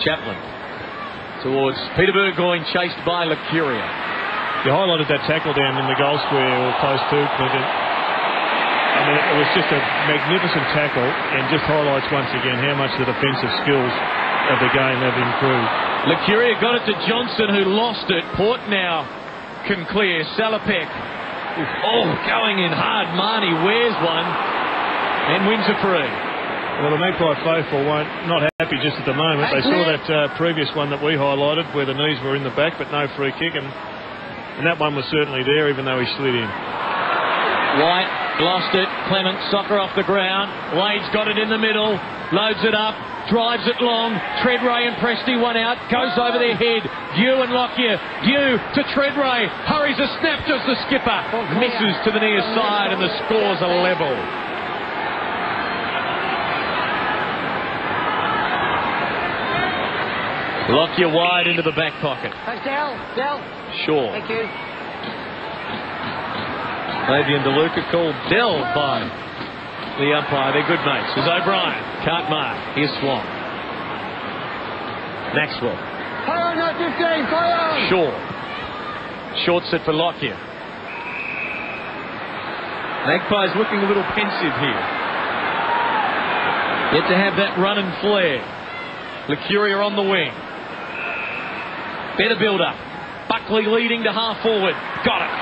Chaplin towards Peter Burgoyne, chased by Lucuria. You highlighted that tackle down in the goal square or close to Clinton. I mean, it was just a magnificent tackle and just highlights once again how much the defensive skills of the game have improved. Lucuria got it to Johnson, who lost it. Port now can clear. Salopek. Oh, going in hard. Marnie wears one and wins a free. Well, the Magpie faithful not happy just at the moment. They saw that previous one that we highlighted where the knees were in the back but no free kick, and that one was certainly there even though he slid in. White lost it. Clement, soccer off the ground. Lade's got it in the middle. Loads it up. Drives it long. Treadray and Presty one out. Goes over their head. View and Lockyer. View to Treadray. Hurries a snap. Just the skipper. Misses to the near side and the score's a level. Lockyer wide into the back pocket. Thanks, Del. Sure. Thank you. Fabian DeLuca called Dell by the umpire. They're good mates. There's O'Brien. Can't mark. Here's Swan. Maxwell. Fire on that 15. Fire on. Short. Short set for Lockyer. Magpies looking a little pensive here. Yet to have that run and flare. Licuria on the wing. Better build up. Buckley leading to half forward. Got it.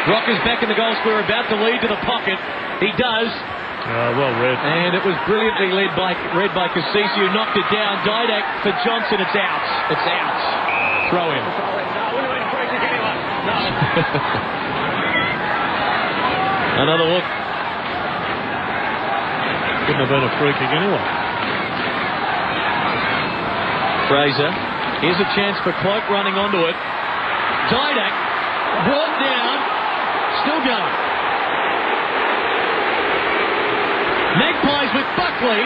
Rocker's back in the goal square, about to lead to the pocket. He does. Well read. And it was brilliantly read by Cassisi, who knocked it down. Didak for Johnson. It's out. It's out. Throw in. Another look. Couldn't have been a free kick anyway. Fraser. Here's a chance for Cloak running onto it. Didak brought down. Still going. Magpies with Buckley.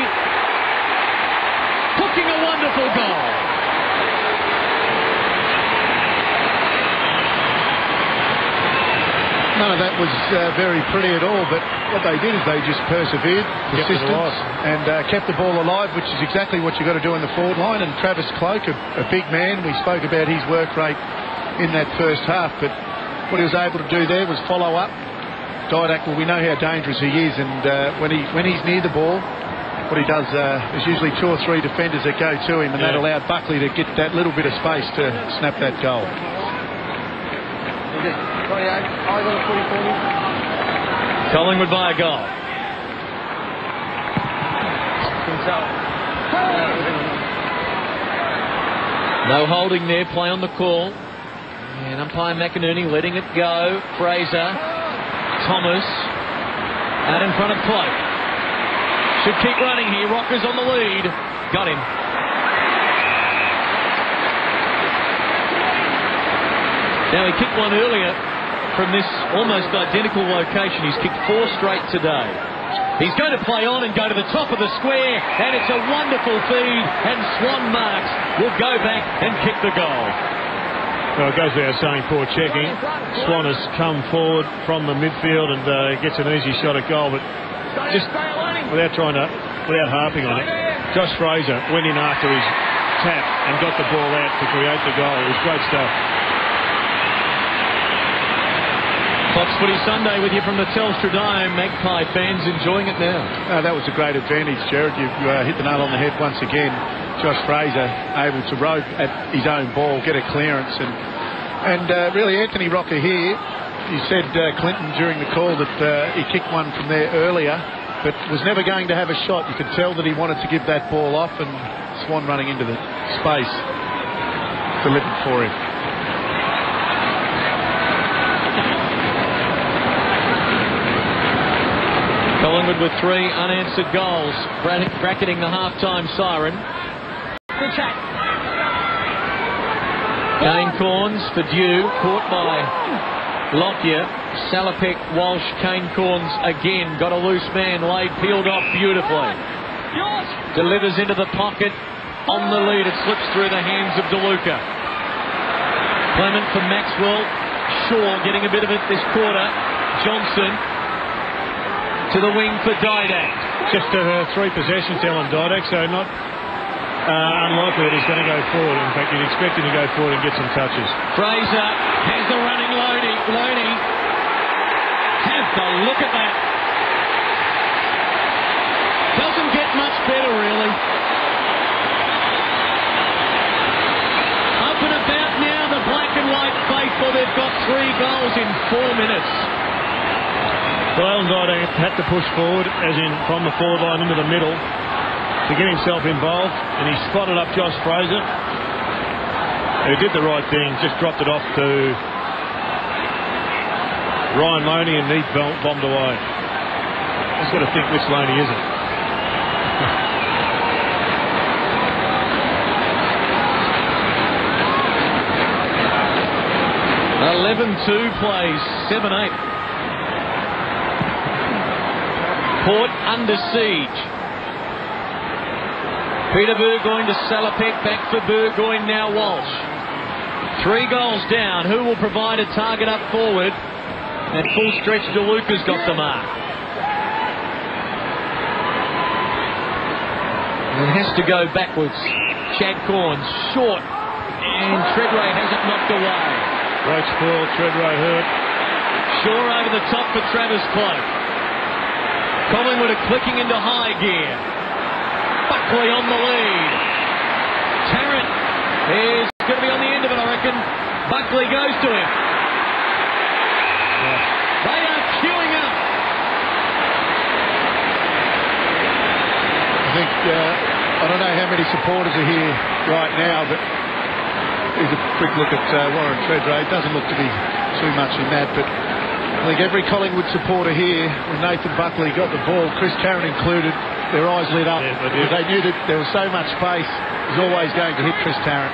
Hooking a wonderful goal. None of that was very pretty at all, but what they did is they just persevered, persistence, and kept the ball alive, which is exactly what you've got to do in the forward line. And Travis Cloak, a big man, we spoke about his work rate in that first half, but what he was able to do there was follow up. Didak, well, we know how dangerous he is, and when he's near the ball, what he does, there's usually 2 or 3 defenders that go to him, and that allowed Buckley to get that little bit of space to snap that goal. Collingwood by a goal. No holding there, play on the call. And umpire McInerney letting it go. Fraser, Thomas, out in front of Cloak. Should keep running here. Rockers on the lead. Got him. Now he kicked one earlier from this almost identical location. He's kicked 4 straight today. He's going to play on and go to the top of the square, and it's a wonderful feed, and Swan Marks will go back and kick the goal. Well, it goes without saying, poor checking. Swan has come forward from the midfield and gets an easy shot at goal, but just without harping on it, Josh Fraser went in after his tap and got the ball out to create the goal. It was great stuff. Fox Footy Sunday with you from the Telstra Dome. Magpie fans enjoying it now. That was a great advantage, Jared. You hit the nail on the head once again. Josh Fraser able to rope at his own ball, get a clearance, and really Anthony Rocker here. You said Clinton during the call that he kicked one from there earlier, but was never going to have a shot. You could tell that he wanted to give that ball off, and Swan running into the space delivered for him. Collingwood with 3 unanswered goals, bracketing the half-time siren. Good shot. Kane Corns for Dew, caught by Lockyer. Salopek, Walsh, Kane Corns again, got a loose man, laid, peeled off beautifully. Delivers into the pocket, on the lead, it slips through the hands of DeLuca. Clement for Maxwell, Shaw getting a bit of it this quarter. Johnson to the wing for Didak. Just 3 possessions, Alan Didak, so not unlikely that he's going to go forward. In fact, you'd expect him to go forward and get some touches. Fraser has the running Loney. Have a look at that. Doesn't get much better, really. Up and about now, the black and white faithful. They've got 3 goals in 4 minutes. Well, Alan Didak had to push forward, as in from the forward line into the middle, to get himself involved, and he spotted up Josh Fraser, who did the right thing, just dropped it off to Ryan Loney, and he bombed away. Just got to think which Loney is it. Plays 7-8. Port under siege. Peter Burgoyne to Salopek, back for Burgoyne, now Walsh. 3 goals down. Who will provide a target up forward? At full stretch, DeLuca's got the mark. And has to go backwards. Chad Corn short, and Treadray has it knocked away. Great spoil, Treadray hurt. Shaw over the top for Travis Cloak. Collingwood are clicking into high gear. Buckley on the lead. Tarrant is going to be on the end of it, I reckon. Buckley goes to him. Yeah. They are queuing up. I think, I don't know how many supporters are here right now, but here's a quick look at Warren Treadray. It doesn't look to be too much in that, but I think every Collingwood supporter here, when Nathan Buckley got the ball, Chris Tarrant included, their eyes lit up. Yeah, because they knew that there was so much space. He was always going to hit Chris Tarrant.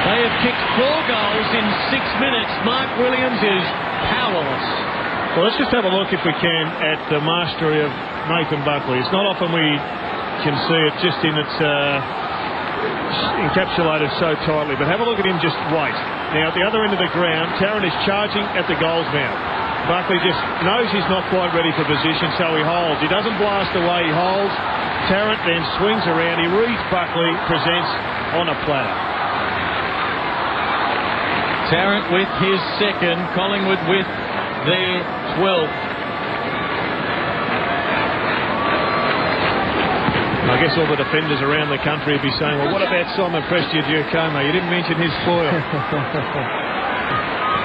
They have kicked 4 goals in 6 minutes. Mark Williams is powerless. Well, let's just have a look, if we can, at the mastery of Nathan Buckley. It's not often we can see it just in its encapsulated so tightly, but have a look at him just wait. Now, at the other end of the ground, Tarrant is charging at the goal's mouth. Buckley just knows he's not quite ready for position, so he holds. He doesn't blast away, he holds. Tarrant then swings around. He reads Buckley, presents on a platter. Tarrant with his second, Collingwood with their 12th. I guess all the defenders around the country would be saying, well, what about Simon Prestigiacomo? You didn't mention his foil.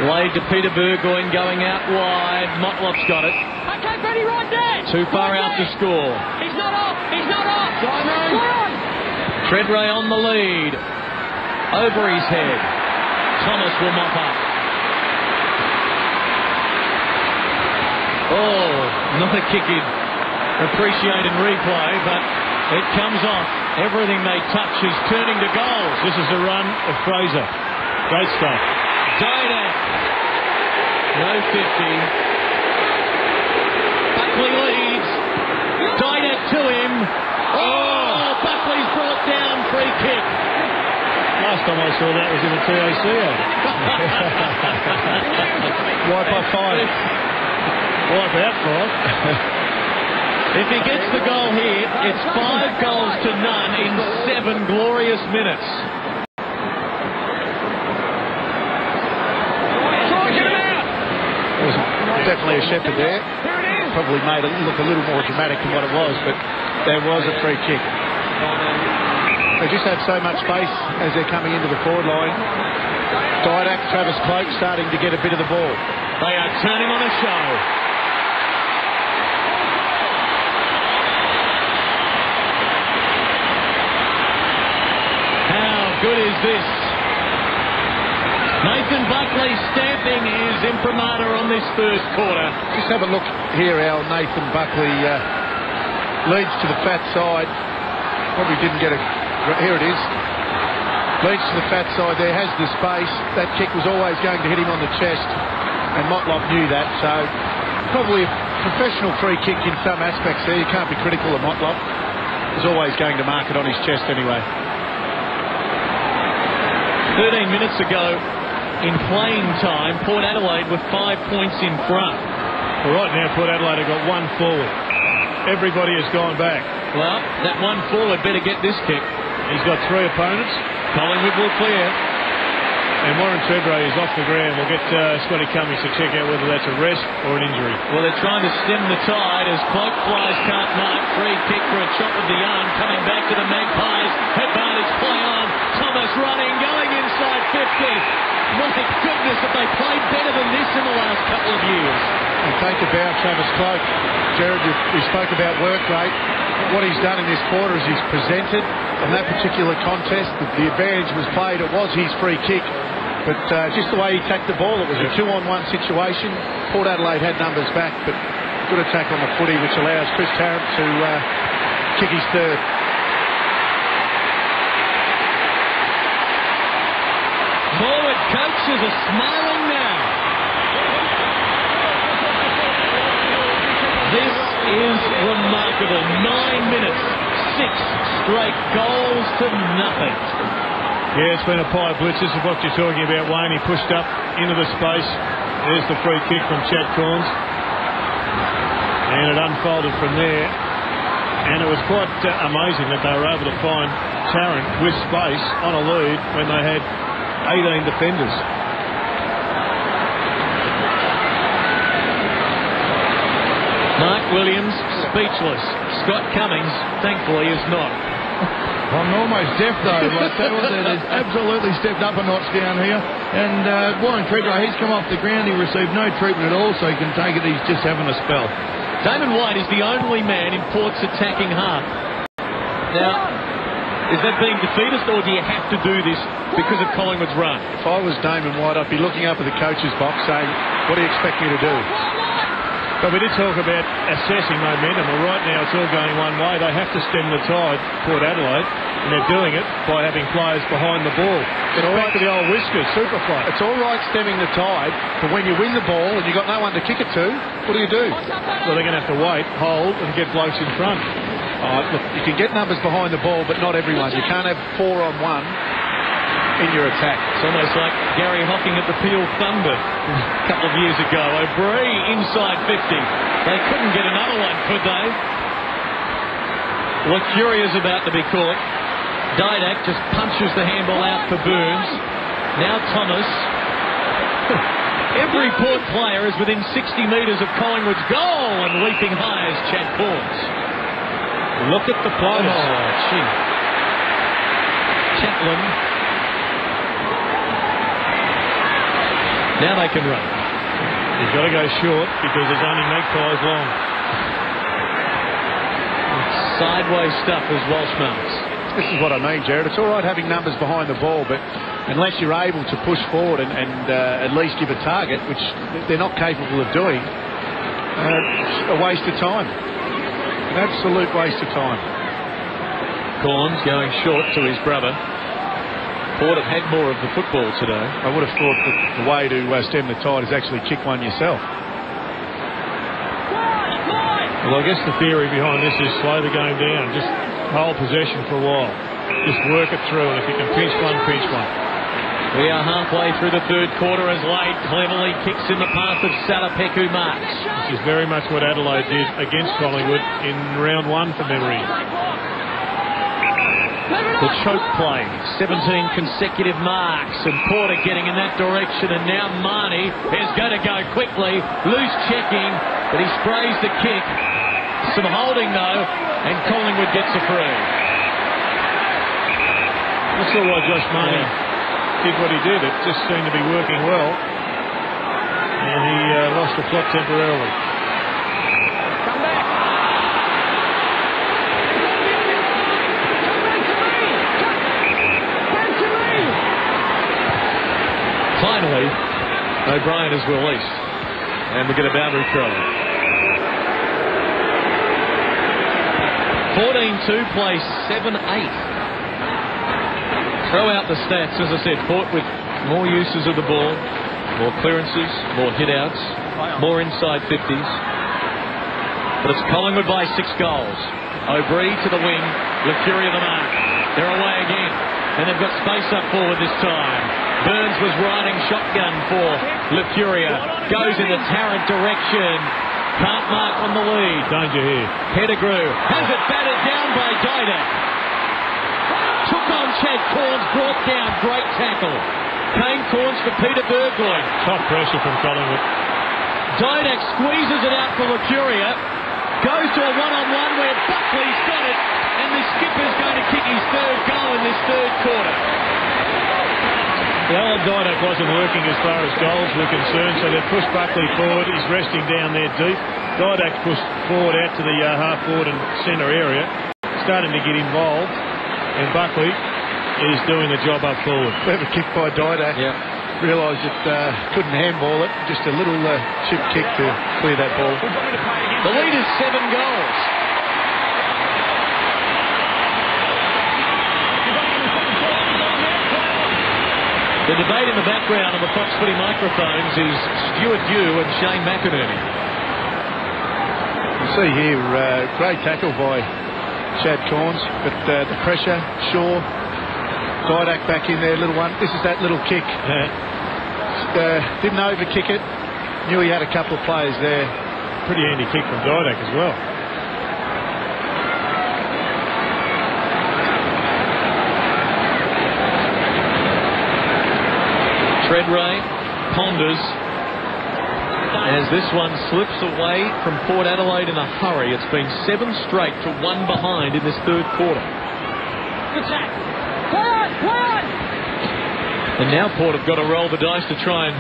Laid to Peter Burgoyne, going out wide. Motlop's got it. Okay, Freddie, right there. Too far out to score. He's not off. He's not off. Simon. Treadray on the lead. Over his head. Thomas will mop up. Oh, not a kick in. Appreciated replay, but it comes off. Everything they touch is turning to goals. This is the run of Fraser. Great stuff. Didak. No 50. Buckley leads. Didak to him. Oh, Buckley's brought down. Free kick. Last time I saw that was in the TACO. Wipe by 5. Wipe out 5. If he gets the goal here, it's 5 goals to none in 7 glorious minutes. It was definitely a shepherd there. Probably made it look a little more dramatic than what it was, but there was a free kick. They just had so much space as they're coming into the forward line. Didak, Travis Cloak starting to get a bit of the ball. They are turning on a show. Good is this? Nathan Buckley stamping his imprimatur on this first quarter. Just have a look here, how Nathan Buckley leads to the fat side. Probably didn't get a... Here it is. Leads to the fat side there, has the space. That kick was always going to hit him on the chest, and Motlop knew that, so probably a professional free kick in some aspects there. You can't be critical of Motlop. He's always going to mark it on his chest anyway. 13 minutes ago, in playing time, Port Adelaide were 5 points in front. Well, right now, Port Adelaide have got 1 forward. Everybody has gone back. Well, that 1 forward better get this kick. He's got 3 opponents. Collingwood will clear. And Warren Treadray is off the ground. We'll get Scotty Cummings to check out whether that's a rest or an injury. Well, they're trying to stem the tide as Cloak flies can't mark. Free kick for a chop of the arm. Coming back to the Magpies. Advantage play on. Thomas running, going inside 50. My goodness, have they played better than this in the last couple of years? And think about Travis Cloak. Jared, you spoke about work rate. what he's done in this quarter is he's presented on that particular contest. The advantage was played. It was his free kick. But just the way he tacked the ball, it was a 2-on-1 situation. Port Adelaide had numbers back, but good attack on the footy, which allows Chris Tarrant to kick his third. Forward coaches are smiling now. This is remarkable. 9 minutes, 6 straight goals to nothing. Yeah, it's been a pie blitz. This is what you're talking about, Wayne. He pushed up into the space. There's the free kick from Chad Corns. And it unfolded from there. And it was quite amazing that they were able to find Tarrant with space on a lead when they had 18 defenders. Mark Williams, speechless. Scott Cummings, thankfully, is not. I'm almost deaf though. Like that was it. He's absolutely stepped up a notch down here. And Warren Tredrow, he's come off the ground. He received no treatment at all, so he can take it. He's just having a spell. Damon White is the only man in Port's attacking half. Now, is that being defeatist, or do you have to do this because of Collingwood's run? If I was Damon White, I'd be looking up at the coach's box saying, what do you expect me to do? But we did talk about assessing momentum. Well, right now it's all going one way. They have to stem the tide, Port Adelaide, and they're doing it by having players behind the ball. It's all right to the old whiskers, super fight. It's all right stemming the tide, but when you win the ball and you've got no one to kick it to, what do you do? Well, they're going to have to wait, hold, and get blokes in front. Look, you can get numbers behind the ball, but not everyone. You can't have 4-on-1 in your attack. It's almost like Gary Hocking at the Peel Thunder a couple of years ago. O'Brien inside 50. They couldn't get another one, could they? Lucuria's about to be caught. Didak just punches the handball out for Burns. Now Thomas. Every Port player is within 60 metres of Collingwood's goal, and leaping high is Chad Corns. Look at the players. Oh, gee. Chaplin. Now they can run. He's got to go short because there's only magpies long. Sideways stuff as Walsh marks. This is what I mean, Jared. It's all right having numbers behind the ball, but unless you're able to push forward and at least give a target, which they're not capable of doing, it's a waste of time. An absolute waste of time. Corns going short to his brother. Port have had more of the football today. I would have thought that the way to stem the tide is actually kick one yourself. Well, I guess the theory behind this is slow the game down. Just hold possession for a while. Just work it through, and if you can pinch one, pinch one. We are halfway through the third quarter as Lade cleverly kicks in the path of Salapek, who marks. This is very much what Adelaide did against Collingwood in round one, from memory. The choke play, 17 consecutive marks, and Porter getting in that direction, and now Marnie is going to go quickly, loose checking, but he sprays the kick. Some holding though, and Collingwood gets a free. I saw why Josh Marnie did what he did. It just seemed to be working well, and he lost the plot temporarily. Finally, O'Brien is released, and we get a boundary throw. 14-2 plays 7-8. Throw out the stats, as I said. Port with more uses of the ball, more clearances, more hit-outs, more inside 50s. But it's Collingwood by 6 goals. O'Brien to the wing, Lucuria the mark. They're away again, and they've got space up forward this time. Burns was riding shotgun for Lucuria. Goes in the Tarrant direction. Can't mark on the lead. Danger here. Pettigrew has it batted down by Didak. Took on Chad Corns, brought down. Great tackle. Kane Corns for Peter Burgoyne. Tough pressure from Collingwood. Didak squeezes it out for Lucuria. Goes to a one-on-one where Buckley's got it. And the skipper's going to kick his third goal in this third quarter. Alan Didak wasn't working as far as goals were concerned, so they pushed Buckley forward. He's resting down there deep. Didak pushed forward out to the half-forward and centre area, starting to get involved, and Buckley is doing the job up forward. Clever kick by Didak. Yeah. Realised it couldn't handball it. Just a little chip kick to clear that ball. The lead is 7 goals. The debate in the background of the Fox Footy microphones is Stuart Dew and Shane McInerney. You see here, great tackle by Chad Corns, but the pressure, Shaw, Didak back in there, little one. This is that little kick. Didn't over-kick it. Knew he had a couple of players there. Pretty handy kick from Didak as well. Treadray ponders as this one slips away from Port Adelaide in a hurry. It's been 7 straight to 1 behind in this third quarter. And now Port have got to roll the dice to try and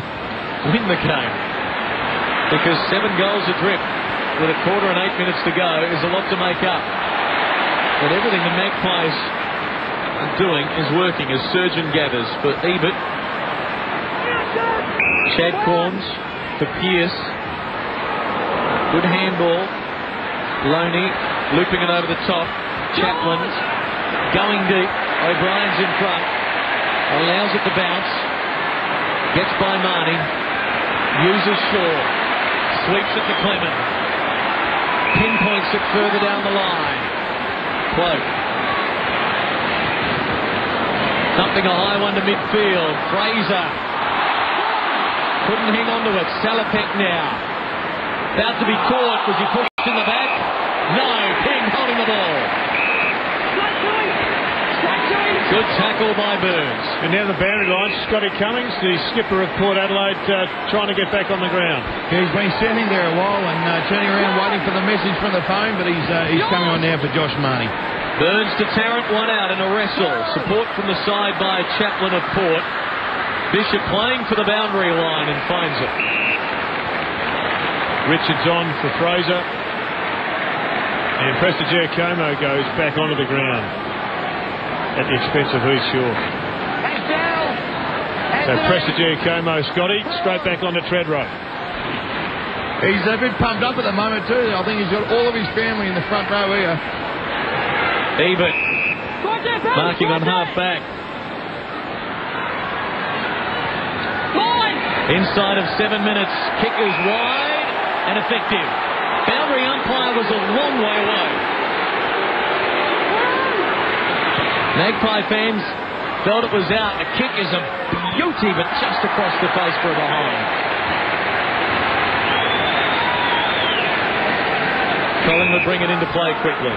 win the game, because 7 goals adrift with a quarter and 8 minutes to go is a lot to make up. But everything the Magpies are doing is working as Surgeon gathers for Ebert. Chad Corns for Pearce. Good handball. Loney looping it over the top. Chaplin going deep. O'Brien's in front. Allows it to bounce. Gets by Marnie. Uses Shaw. Sweeps it to Clement. Pinpoints it further down the line. Cloak. Dumping a high one to midfield. Fraser. Couldn't hang on to it. Salopek now. About to be caught. Was he pushed in the back? No. Ping holding the ball. Good tackle by Burns. And now the boundary line, Scotty Cummings, the skipper of Port Adelaide, trying to get back on the ground. Yeah, he's been standing there a while and turning around waiting for the message from the phone, but he's coming on now for Josh Marnie. Burns to Tarrant, 1 out in a wrestle. Support from the side by Chaplin of Port. Bishop playing for the boundary line and finds it. Richards on for Fraser. And Presta Giacomo goes back onto the ground at the expense of Heath Shaw. So Presta Giacomo, Scotty, straight back onto Treadray. He's a bit pumped up at the moment too. I think he's got all of his family in the front row here. Ebert marking on half back. Inside of 7 minutes, kick is wide and effective. Boundary umpire was a long way away. Magpie fans felt it was out. The kick is a beauty, but just across the face for a behind. Collingwood bring it into play quickly.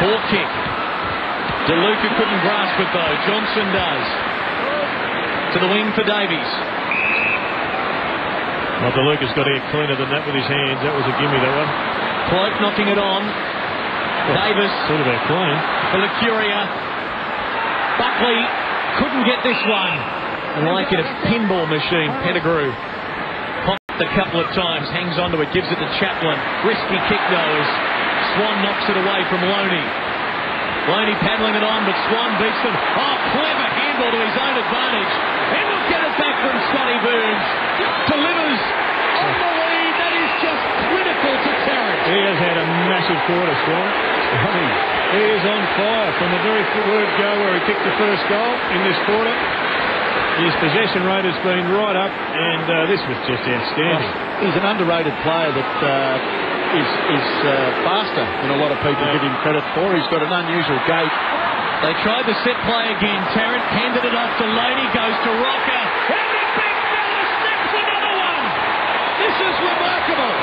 Poor kick. DeLuca couldn't grasp it though. Johnson does. To the wing for Davies. Well, DeLuca's got to get cleaner than that with his hands. That was a gimme, that one. Cloak knocking it on. Davis. Sort of out clean. For the Curia. Buckley couldn't get this one. And like it, a pinball machine. Pettigrew popped a couple of times. Hangs onto it. Gives it to Chaplin. Risky kick though as Swan knocks it away from Loney. Loney paddling it on, but Swan beats them. Oh, clever handball to his own advantage. And we'll get it back from Scotty Burns. Delivers on the lead. That is just critical to Tarrant. He has had a massive quarter, Swan. He is on fire from the very word go where he kicked the first goal in this quarter. His possession rate has been right up, and this was just outstanding. He's an underrated player that is faster than a lot of people give him credit for. He's got an unusual gait. They tried the set play again. Tarrant handed it off to Loney, goes to Rocker. And the big fella snaps another one. This is remarkable.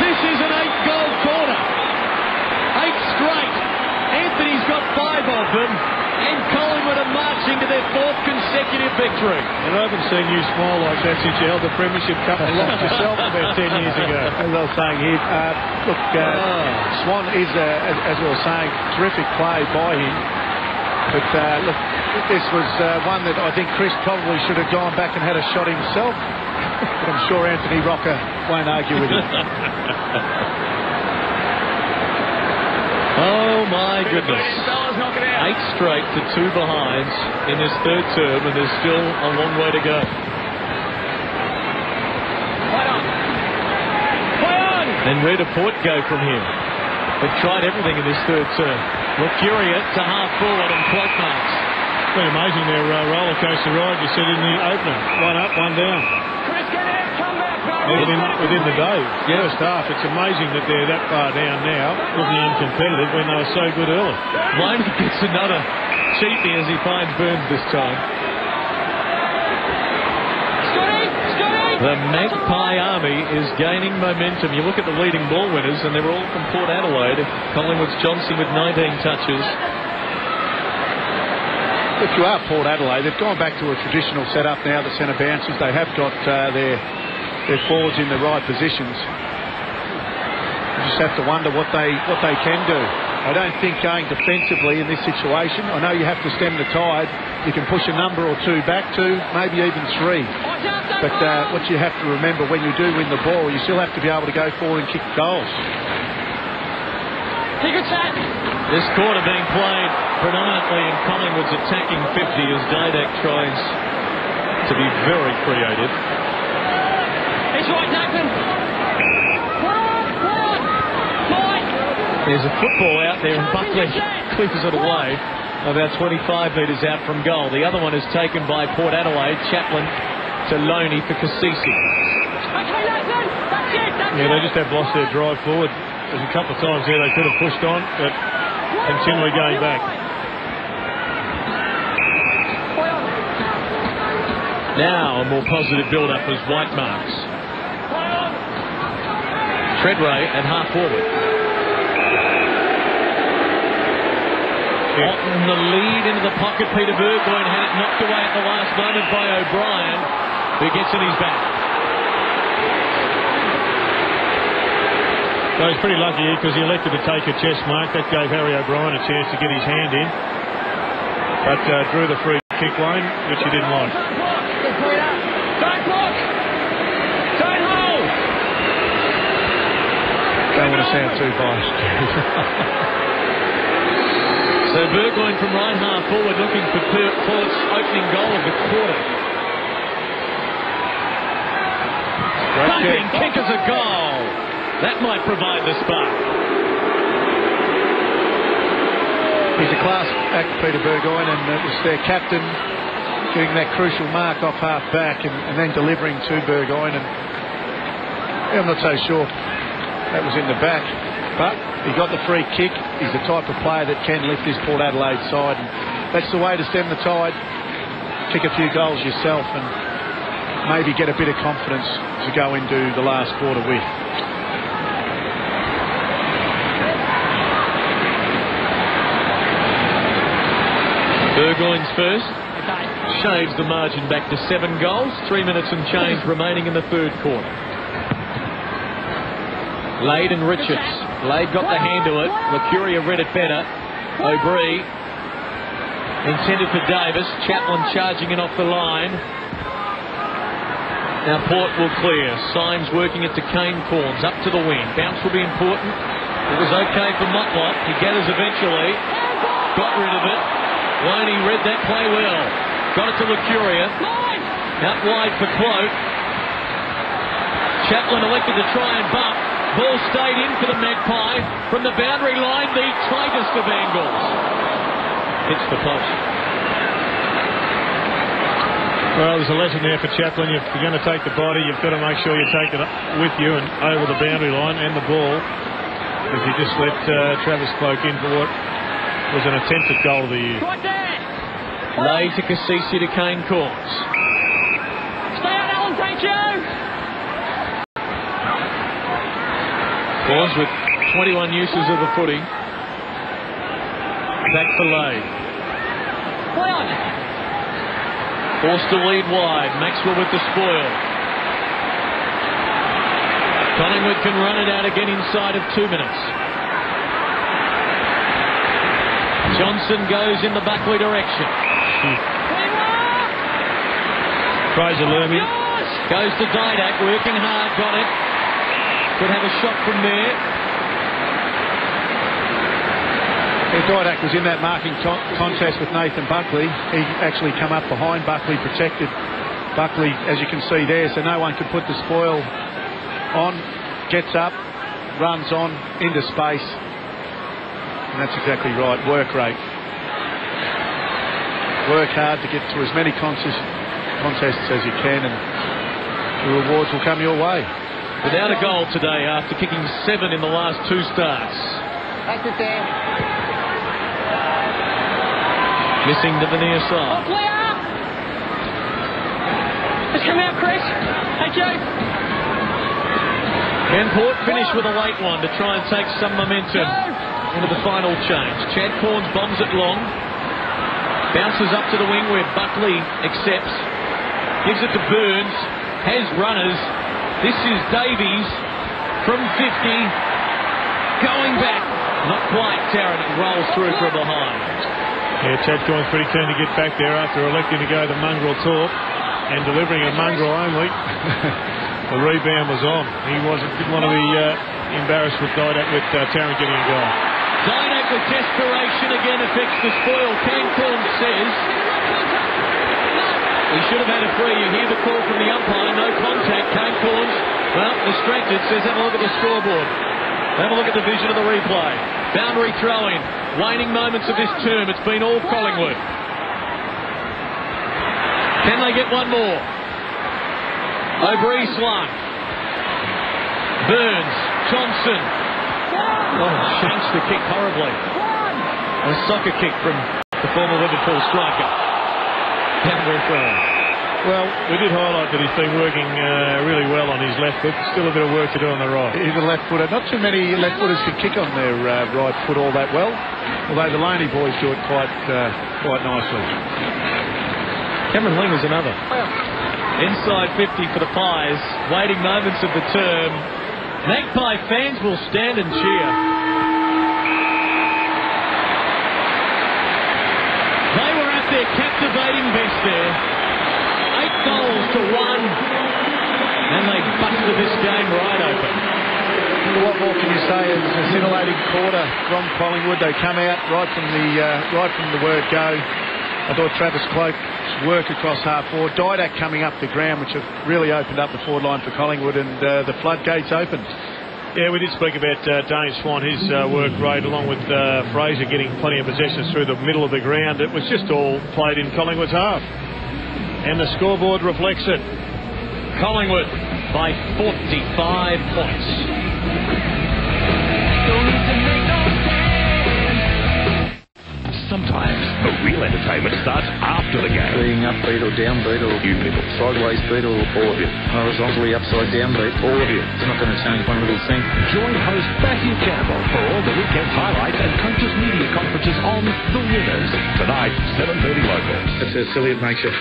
This is an 8-goal quarter. 8 straight. Anthony's got 5 of them. And Collingwood are marching to their 4th consecutive victory. And I haven't seen you smile like that since you held the Premiership Cup aloft yourself about 10 years ago. As I was saying here, Swan is, as we were saying, terrific play by him. But look, this was one that I think Chris probably should have gone back and had a shot himself. But I'm sure Anthony Rocker won't argue with him. Oh my goodness. 8 straight to 2 behinds in this 3rd term, and there's still a long way to go. And where did Port go from here? They've tried everything in this 3rd term. Mercuria to half forward and clock marks. It's been amazing their roller coaster ride. You said in the opener, 1 up, 1 down. Within the day, first half, it's amazing that they're that far down now, looking uncompetitive when they were so good early. Loney gets another cheapie as he finds Burns this time. The Magpie Army is gaining momentum. You look at the leading ball winners, and they're all from Port Adelaide. Collingwood's Johnson with 19 touches. If you are Port Adelaide, they've gone back to a traditional setup now, the centre bounces. They have got their forwards in the right positions. You just have to wonder what they can do. I don't think going defensively in this situation, I know you have to stem the tide. You can push a number or 2 back, 2, maybe even 3. But what you have to remember when you do win the ball, you still have to be able to go forward and kick goals. This quarter being played predominantly in Collingwood's attacking 50 as Didak tries to be very creative. He's right, Nathan. There's a football out there and Buckley clears it away about 25 metres out from goal. The other one is taken by Port Adelaide. Chaplin to Loney for Cassisi. Yeah, they just have lost their drive forward. There's a couple of times there they could have pushed on, but continually going back. Now a more positive build-up as White marks. Treadway at half forward. On the lead into the pocket, Peter Burgoyne had it knocked away at the last moment by O'Brien, who gets in his back. So he's pretty lucky here because he elected to take a chest mark. That gave Harry O'Brien a chance to get his hand in, but drew the free kick line, which he didn't like. Don't block! Don't hold! Don't want to sound too biased. So Burgoyne from right half forward looking for Port's opening goal of the quarter. Bumping kick as a goal. That might provide the spark. He's a class act, Peter Burgoyne, and it was their captain getting that crucial mark off half back and then delivering to Burgoyne. And I'm not so sure that was in the back, but he got the free kick. He's the type of player that can lift this Port Adelaide side, and that's the way to stem the tide. Kick a few goals yourself and maybe get a bit of confidence to go into the last quarter with. Burgoyne's first shaves the margin back to 7 goals. 3 minutes and change remaining in the 3rd quarter. Lade and Richards. Lade got the hand to it. Mercuria read it better. O'Brien intended for Davis. Chaplin charging it off the line. Now Port will clear. Symes working it to Kane Corns. Up to the wing. Bounce will be important. It was okay for Motlop. He gathers eventually. Got rid of it. Loney read that play well. Got it to Mercuria. Out wide for Cloak. Chaplin elected to try and bump. Ball stayed in for the Magpie. From the boundary line, the tightest of angles. Hits the post. Well, there's a lesson there for Chaplin. If you're going to take the body, you've got to make sure you take it with you and over the boundary line and the ball. If you just let Travis Cloak in for what was an attempted goal of the year. Lay to Cassisi to Kane Corns. Stay out, Alan, thank you! Corns with 21 uses of the footy. Back for Lay. Forced to lead wide. Maxwell with the spoil. Collingwood can run it out again inside of 2 minutes. Johnson goes in the Buckley direction. Fraser Lermy. Goes to Didak, working hard, got it. Could have a shot from there. If Didak was in that marking contest with Nathan Buckley, he actually come up behind Buckley, protected Buckley, as you can see there, so no one could put the spoil on. Gets up, runs on into space, and that's exactly right. Work rate. Work hard to get to as many contests as you can, and the rewards will come your way. Without a goal today after kicking 7 in the last 2 starts. That's it there. Missing the near side. Just come out, Chris. Hey, Joe. Can Port finish with a late one to try and take some momentum into the final change? Chad Corns bombs it long. Bounces up to the wing where Buckley accepts. Gives it to Burns. Has runners. This is Davies from 50. Going back. Not quite, Tarrant. It rolls through from behind. Yeah, Chad Corns pretty keen to get back there after electing to go the mongrel talk and delivering a mongrel only. The rebound was on. He didn't want to be embarrassed with Didak, with Tarrant getting a goal. Didak with desperation again affects the spoil. Cam Corns says he should have had a free. You hear the call from the umpire. No contact. Cam Corns, well, distracted, says have a look at the scoreboard. Have a look at the vision of the replay. Boundary throw-in. Waning moments of this term. It's been all Collingwood. Can they get one more? O'Brien slung. Burns. Johnson. Oh, shanks the kick horribly. A soccer kick from the former Liverpool striker. Boundary throw-in. Well, we did highlight that he's been working really well on his left foot. Still a bit of work to do on the right. He's a left footer. Not too many left footers can kick on their right foot all that well, although the Loney boys do it quite nicely. Cameron Ling is another. Inside 50 for the Pies. Waiting moments of the term. Magpie fans will stand and cheer. They were at their captivating best there. 8 goals to 1. And they busted this game right open. What more can you say? It's a scintillating quarter from Collingwood. They come out right from the word go. I thought Travis Cloak's work across half forward. Didak coming up the ground, which have really opened up the forward line for Collingwood, and the floodgates opened. Yeah, we did speak about Dane Swan, his work rate, along with Fraser getting plenty of possessions through the middle of the ground. It was just all played in Collingwood's half. And the scoreboard reflects it. Collingwood by 45 points. Sometimes the real entertainment starts after the game. Being upbeat or downbeat, or you people, sideways beat, or all of you. Horizontally upside down beat, all of you. It's not going to change one little thing. Join host Matthew Campbell for all the weekend's highlights and coaches' media conferences on The Winners. Tonight, 7:30 local. That's how silly it makes you.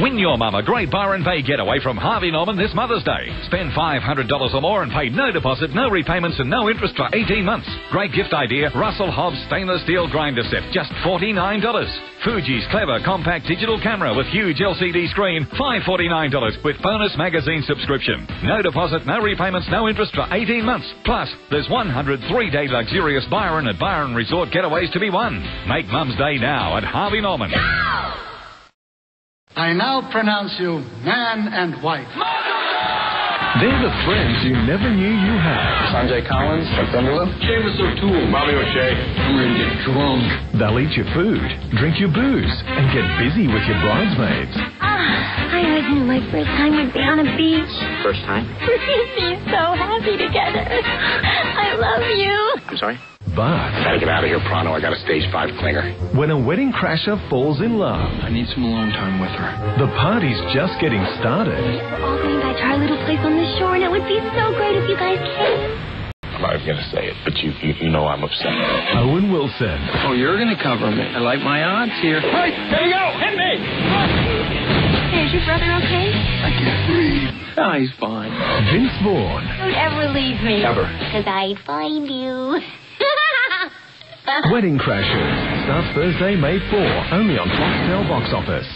Win your mum a great Byron Bay getaway from Harvey Norman this Mother's Day. Spend $500 or more and pay no deposit, no repayments and no interest for 18 months. Great gift idea, Russell Hobbs stainless steel grinder set, just $49. Fuji's clever compact digital camera with huge LCD screen, $549 with bonus magazine subscription. No deposit, no repayments, no interest for 18 months. Plus, there's 100 3-day luxurious Byron at Byron Resort getaways to be won. Make Mum's Day now at Harvey Norman. I now pronounce you man and wife. They're the friends you never knew you had. Sanjay Collins from Thunderlip. Seamus O'Toole. Bobby O'Shea. I'm ready to get drunk. They'll eat your food, drink your booze, and get busy with your bridesmaids. I always knew my first time would be on a beach. First time? We'd be so happy together. I love you. I'm sorry? But Gotta get out of here pronto. I got a stage 5 clinger. when a wedding crasher falls in love, I need some alone time with her. the party's just getting started. We're all going back to our little place on the shore, and it would be so great if you guys came. I'm not even gonna say it, but you know I'm upset. Owen Wilson. Oh, you're gonna cover me. I like my odds here. Hey, there you go. Hit me. Hey, is your brother okay? I can't breathe. Oh, he's fine. Vince Vaughn. Don't ever leave me. Never. Because I'd find you. Wedding Crashers starts Thursday, May 4, only on Foxtel Box Office.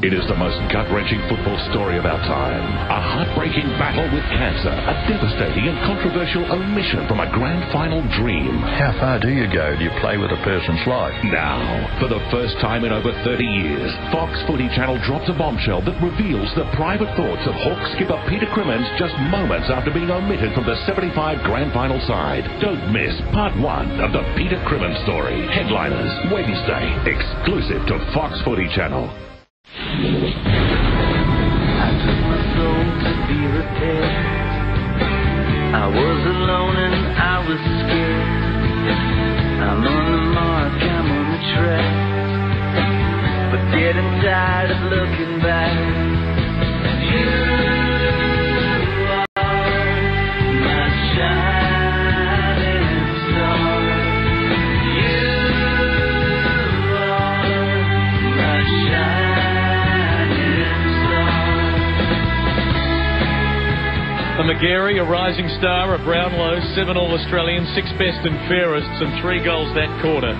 It is the most gut-wrenching football story of our time. A heartbreaking battle with cancer. A devastating and controversial omission from a grand final dream. How far do you go? Do you play with a person's life? Now, for the first time in over 30 years, Fox Footy Channel drops a bombshell that reveals the private thoughts of Hawks skipper Peter Crimmins just moments after being omitted from the 75 grand final side. Don't miss part 1 of the Peter Crimmins story. Headliners, Wednesday, exclusive to Fox Footy Channel. I took my soul to be repaired. I was alone and I was scared. I'm on the mark, I'm on the track, but getting tired of looking back. You are my shining star. You are my shining. The McGarry, a rising star, a Brownlow, 7 All-Australian, 6 best and fairest, and 3 goals that quarter.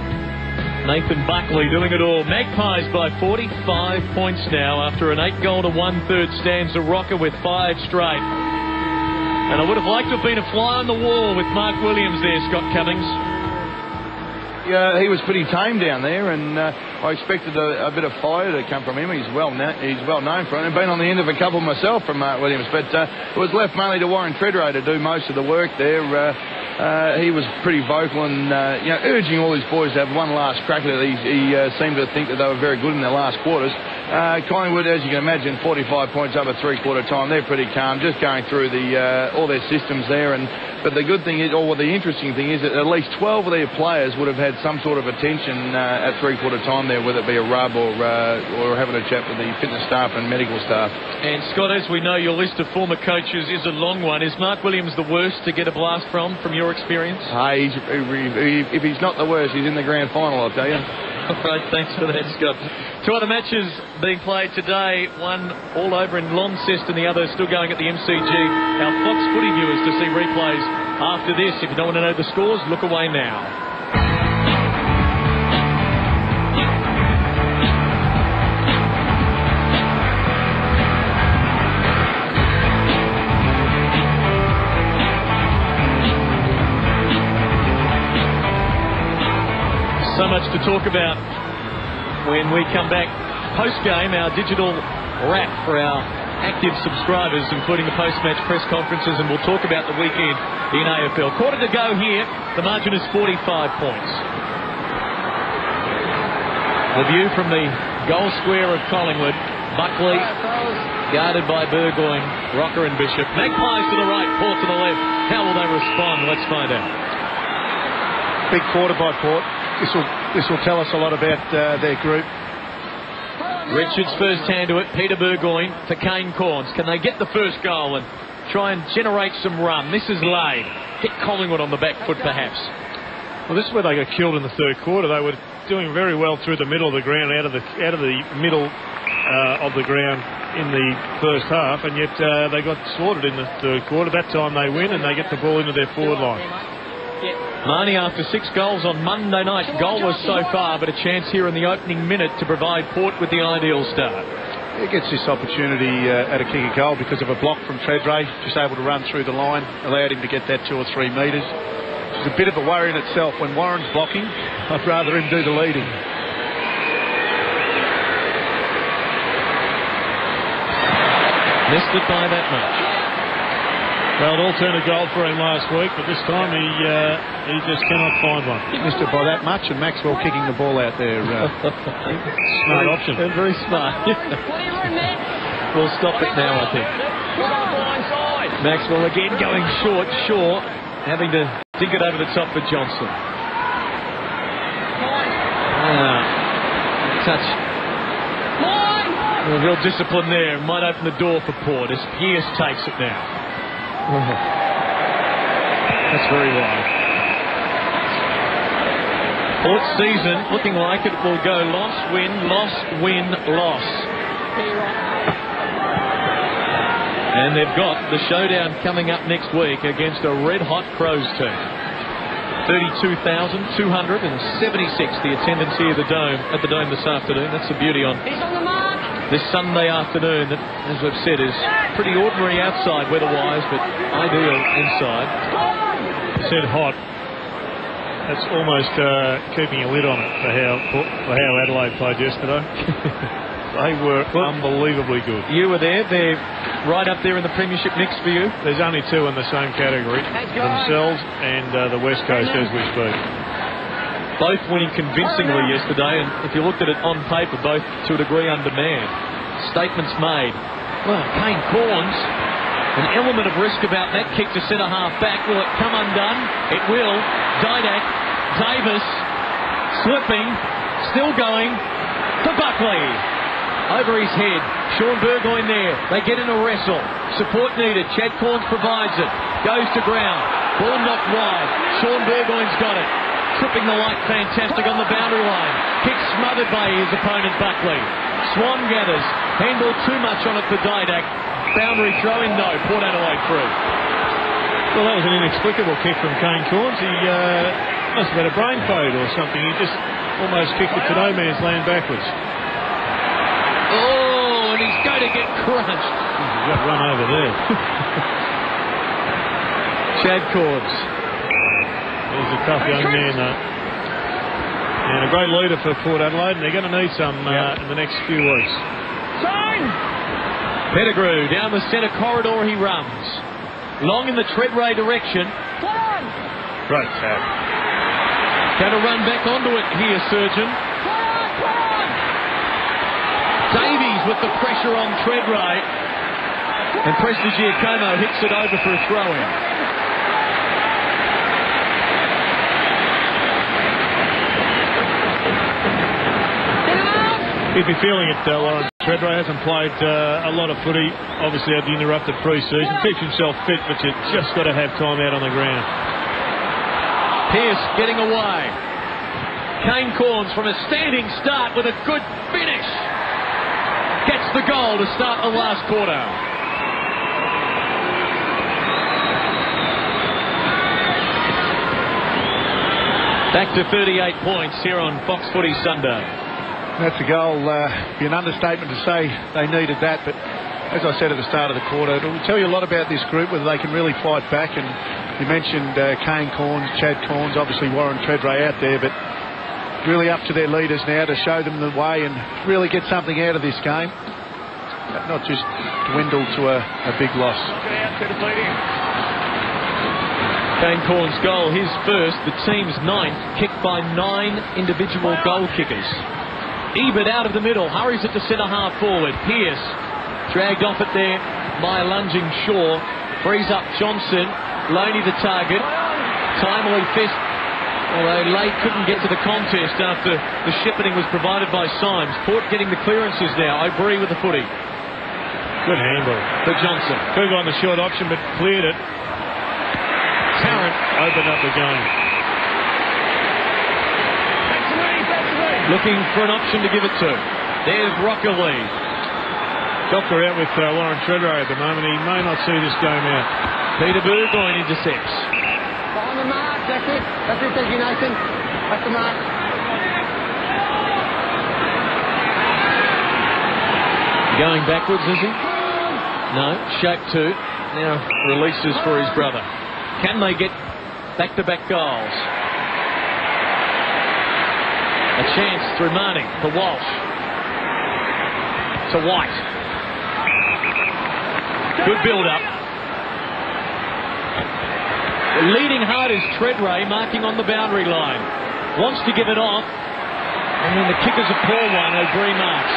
Nathan Buckley doing it all. Magpies by 45 points now after an 8-goal to 1/3 stanza rocker with 5 straight. And I would have liked to have been a fly on the wall with Mark Williams there, Scott Cummings. Yeah, he was pretty tame down there, and I expected a bit of fire to come from him. He's well known for it. I've been on the end of a couple myself from Mark Williams, but it was left mainly to Warren Treadray to do most of the work there. He was pretty vocal and urging all his boys to have one last crack at it. He seemed to think that they were very good in their last quarters. Collingwood, as you can imagine, 45 points over 3/4 time. They're pretty calm, just going through all their systems there. But the good thing is, or the interesting thing is, that at least 12 of their players would have had some sort of attention at 3/4 time there, whether it be a rub or having a chat with the fitness staff and medical staff. And Scott, as we know, your list of former coaches is a long one. Is Mark Williams the worst to get a blast from your experience? Hey, if he's not the worst, he's in the grand final, I'll tell you. All right, thanks for that, Scott. 2 other matches being played today. One all over in Launceston, the other still going at the MCG. Our Fox Footy viewers to see replays after this. If you don't want to know the scores, look away now. So much to talk about when we come back post-game, our digital wrap for our active subscribers, including the post-match press conferences, and we'll talk about the weekend in AFL. Quarter to go here. The margin is 45 points. The view from the goal square of Collingwood. Buckley guarded by Burgoyne, Rocker and Bishop. Magpies to the right, Port to the left. How will they respond? Let's find out. Big quarter by Port. This will tell us a lot about their group. Richards first hand to it. Peter Burgoyne to Kane Corns. Can they get the first goal and try and generate some run? This is Lade. Hit Collingwood on the back foot, perhaps. Well, this is where they got killed in the third quarter. They were doing very well through the middle of the ground, out of the middle of the ground in the first half, and yet they got slaughtered in the third quarter. That time they win, and they get the ball into their forward line. Marnie, after 6 goals on Monday night, goalless so far, but a chance here in the opening minute to provide Port with the ideal start. He gets this opportunity at a kick a goal because of a block from Treadray, just able to run through the line, allowed him to get that 2 or 3 metres. It's a bit of a worry in itself. When Warren's blocking, I'd rather him do the leading. Missed it by that much. Well, it all turned a goal for him last week, but this time he just cannot find one. Missed it by that much, and Maxwell kicking the ball out there. Smart option. Very smart. We'll stop it now, I think. Maxwell again going short, Shaw having to dig it over the top for Johnson. Touch. Real discipline there. Might open the door for Port as Pearce takes it now. That's very wide. Port season looking like it will go loss, win, loss, win, loss. And they've got the showdown coming up next week against a red-hot Crows team. 32,276 the attendance here at the Dome this afternoon. That's the beauty on this Sunday afternoon that, as I've said, is pretty ordinary outside weather-wise, but ideal inside. You said hot. That's almost keeping a lid on it for how Adelaide played yesterday. They were unbelievably good. You were there. They're right up there in the premiership mix for you. There's only 2 in the same category, themselves and the West Coast as we speak. Both winning convincingly yesterday, and if you looked at it on paper, both to a degree undermanned. Statements made. Well, Kane Corns, an element of risk about that kick to centre half back. Will it come undone? It will. Didak, Davis, slipping, still going for Buckley. Over his head. Sean Burgoyne there. They get in a wrestle. Support needed. Chad Corns provides it. Goes to ground. Ball knocked wide. Sean Burgoyne's got it. Tripping the light, fantastic on the boundary line. Kick smothered by his opponent Buckley. Swan gathers. Handled too much on it for Didak. Boundary throw in, no. Port Adelaide through. Well, that was an inexplicable kick from Kane Corns. He must have had a brain fade or something. He just almost kicked it to no man's land backwards. Oh, and he's going to get crunched. He got run over there. Chad Corns. He's a tough young man, and a great leader for Port Adelaide, and they're going to need some in the next few weeks. Pettigrew down the centre corridor he runs. Long in the Treadray direction. Great tap. Going to run back onto it here, Surgeon. Davies with the pressure on Treadray. And Prestigiacomo hits it over for a throw-in. He'd be feeling it, Lawrence. Treadray hasn't played a lot of footy. Obviously had the interrupted pre-season. Keeps himself fit, but you just got to have time out on the ground. Pearce getting away. Kane Corns from a standing start with a good finish. Gets the goal to start the last quarter. Back to 38 points here on Fox Footy Sunday. That's a goal. Be an understatement to say they needed that, but as I said at the start of the quarter, it'll tell you a lot about this group, whether they can really fight back. And you mentioned Kane Corns, Chad Corns, obviously Warren Treadray out there, but really up to their leaders now to show them the way and really get something out of this game, not just dwindle to a big loss. Kane Corns' goal, his first, the team's 9th, kicked by 9 individual goal kickers. Ebert out of the middle, hurries it to centre half forward. Pearce dragged off it there by a lunging Shaw. Frees up Johnson. Loney the target. Timely fist. Although Lake couldn't get to the contest after the shepherding was provided by Symes. Port getting the clearances now. O'Brien with the footy. Good handle for Johnson. Could have gone the short option but cleared it. Tarrant opened up the game. Looking for an option to give it to. There's Rockerlee. Doctor out with Warren Treadway at the moment. He may not see this game out. Peter Burgoyne intercepts. On the mark, that's it. That's it, thank you, Nathan. That's the mark. Going backwards, is he? No, shape 2. Now releases for his brother. Can they get back-to-back goals? A chance through Marnie for Walsh. To White. Good build-up. Leading hard is Treadway, marking on the boundary line. Wants to give it off. And then the kicker's a poor one. O'Brien marks.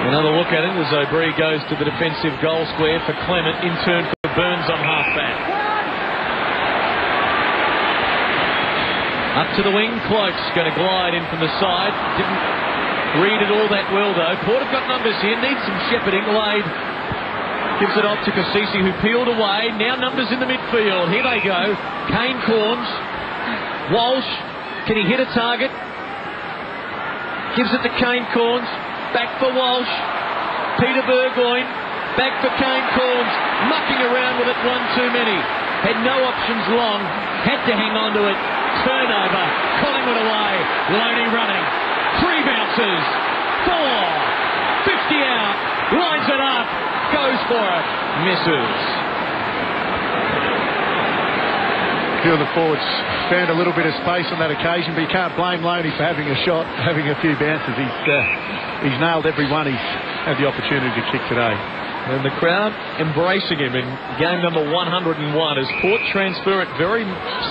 Another look at it as O'Brien goes to the defensive goal square for Clement, in turn for Burns on half-back. Up to the wing, Cloak's going to glide in from the side. Didn't read it all that well, though. Port have got numbers here, needs some shepherding. Lade gives it off to Cassisi, who peeled away. Now numbers in the midfield. Here they go. Kane Corns. Walsh, can he hit a target? Gives it to Kane Corns. Back for Walsh. Peter Burgoyne. Back for Kane Corns. Mucking around with it, one too many. Had no options long. Had to hang on to it. Turnover. Collingwood away. Loney running. 3 bounces. 4. 50 out. Lines it up. Goes for it. Misses. A few of the forwards found a little bit of space on that occasion, but you can't blame Loney for having a shot, having a few bounces. He's nailed every one he's had the opportunity to kick today. And the crowd embracing him in game number 101 as Port transfer it very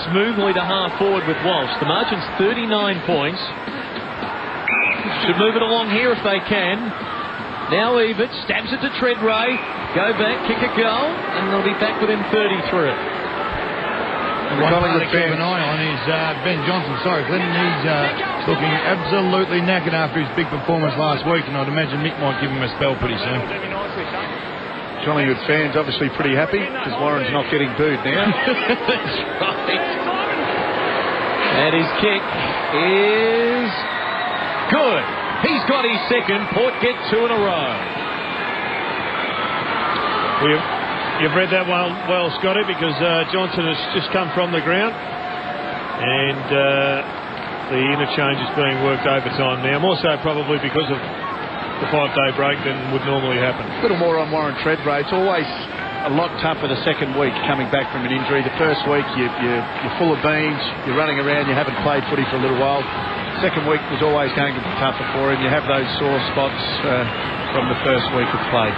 smoothly to half forward with Walsh. The margin's 39 points. Should move it along here if they can. Now Ebert stabs it to Treadway. Go back, kick a goal, and they'll be back within 30 through it. And the Collingwood keep an eye on is Ben Johnson. Sorry, Glenn. He's looking absolutely knackered after his big performance last week, and I'd imagine Mick might give him a spell pretty soon. Collingwood fans obviously pretty happy because Warren's not getting booed now. That's right. And his kick is good. He's got his second. Port get 2 in a row. You've read that one well, Scotty, because Johnson has just come from the ground and the interchange is being worked overtime now, more so probably because of the 5-day break than would normally happen. A little more on Warren Treadway. It's always a lot tougher the second week coming back from an injury. The first week you're full of beans, you're running around, you haven't played footy for a little while. Second week was always going to be tougher for him. You have those sore spots from the first week of play.